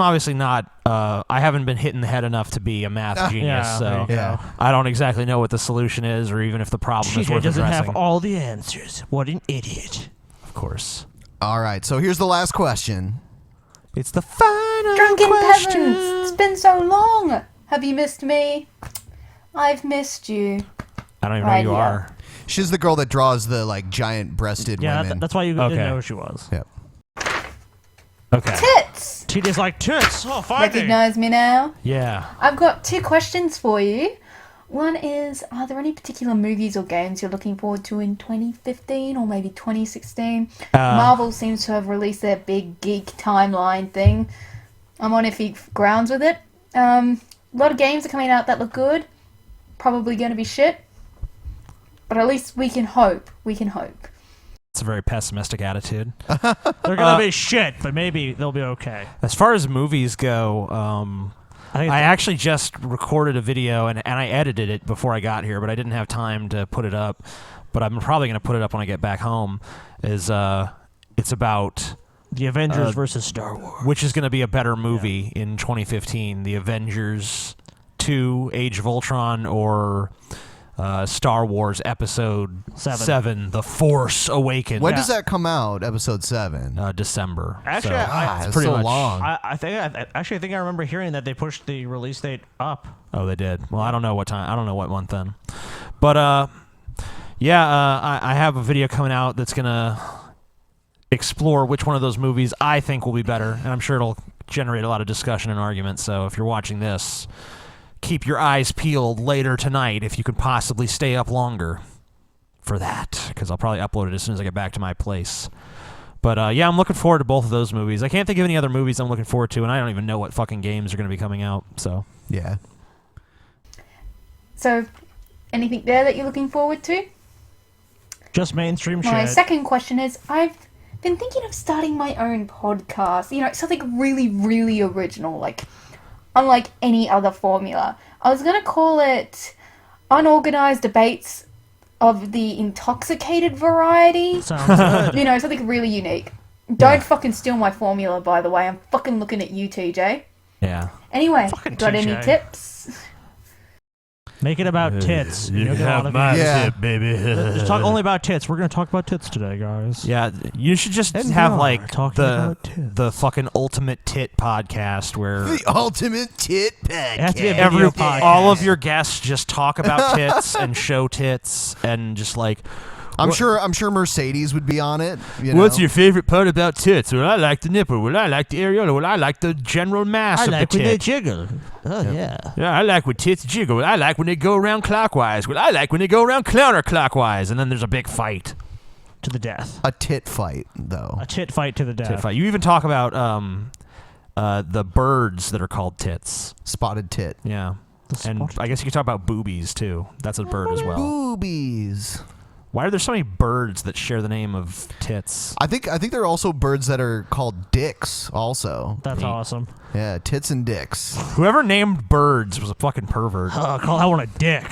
obviously not. I haven't been hit in the head enough to be a math genius, so I don't exactly know what the solution is, or even if the problem is worth doesn't addressing. have all the answers. What an idiot! Of course. All right, so here's the last question. It's the final Drunken question. Peasants! It's been so long! Have you missed me? I've missed you. I don't even know who you are. She's the girl that draws the giant-breasted women. That's why you didn't know who she was. Yep. Okay. Tits! TJ's like, tits! Oh, fine. Recognize me now? Yeah. I've got 2 questions for you. One is, are there any particular movies or games you're looking forward to in 2015 or maybe 2016? Marvel seems to have released their big geek timeline thing. I'm on iffy grounds with it. A lot of games are coming out that look good. Probably going to be shit. But at least we can hope. We can hope. It's a very pessimistic attitude. They're going to be shit, but maybe they'll be okay. As far as movies go, I actually just recorded a video and I edited it before I got here, but I didn't have time to put it up. But I'm probably going to put it up when I get back home. It's about the Avengers versus Star Wars, which is going to be a better movie in 2015. The Avengers 2: Age of Ultron or Star Wars Episode 7, The Force Awakens. When does that come out? Episode 7, December. Actually, it's pretty long. I think I remember hearing that they pushed the release date up. Oh, they did. Well, I don't know what time. I don't know what month then. But I have a video coming out that's gonna explore which one of those movies I think will be better, and I'm sure it'll generate a lot of discussion and argument. So if you're watching this, keep your eyes peeled later tonight if you could possibly stay up longer for that, because I'll probably upload it as soon as I get back to my place. But I'm looking forward to both of those movies. I can't think of any other movies I'm looking forward to, and I don't even know what fucking games are going to be coming out. So yeah. So, anything there that you're looking forward to? Just mainstream shit. My second question is, I've been thinking of starting my own podcast. Something really, really original, unlike any other formula. I was going to call it Unorganized Debates of the Intoxicated Variety. Sounds good. Something really unique. Don't fucking steal my formula, by the way. I'm fucking looking at you, TJ. Yeah. Anyway, Fucking got TJ. any tips? Make it about tits. You have my tip, baby. Just talk only about tits. We're going to talk about tits today, guys. Yeah, you should just And have we are talking the about tits. the fucking ultimate tit podcast where The ultimate tit podcast. It has to be a video podcast. all of your guests just talk about tits and show tits and just I'm sure Mercedes would be on it. What's your favorite part about tits? Well, I like the nipple. Well, I like the areola. Well, I like the general mass of the tit. when they jiggle. Oh, yeah. Yeah, I like when tits jiggle. Well, I like when they go around clockwise. Well, I like when they go around counterclockwise. And then there's a big fight. To the death. A tit fight, though. A tit fight to the death. Tit fight. You even talk about the birds that are called tits. Spotted tit. Yeah. And I guess you could talk about boobies, too. That's a bird as well. Boobies. Why are there so many birds that share the name of tits? I think there are also birds that are called dicks also. That's awesome. Yeah, tits and dicks. Whoever named birds was a fucking pervert. Call that one a dick.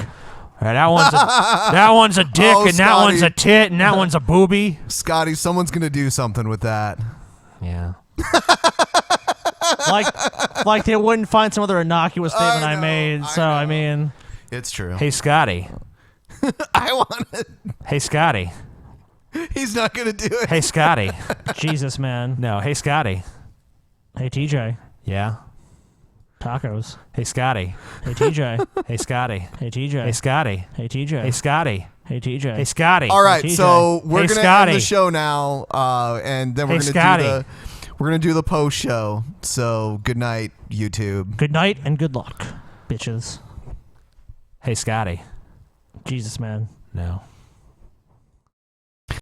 That one's a dick, and that Scotty. one's a tit, and that one's a boobie. Scotty, someone's going to do something with that. Yeah. like they wouldn't find some other innocuous statement I made. I mean, it's true. Hey, Scotty. I want it. Hey, Scotty. He's not going to do it. Hey, Scotty. Jesus, man. No, hey, Scotty. Hey, TJ. Yeah. Tacos. Hey, Scotty. Hey, TJ. Hey, Scotty. Hey, TJ. Hey, Scotty. Hey, TJ. Hey, Scotty. Hey, TJ. Hey, Scotty. All right, TJ. so we're Hey, going to Scotty. end the show now, and then we're Hey, going to Scotty. we're going to do the post show. So good night, YouTube. Good night and good luck, bitches. Hey, Scotty. Jesus, man. No.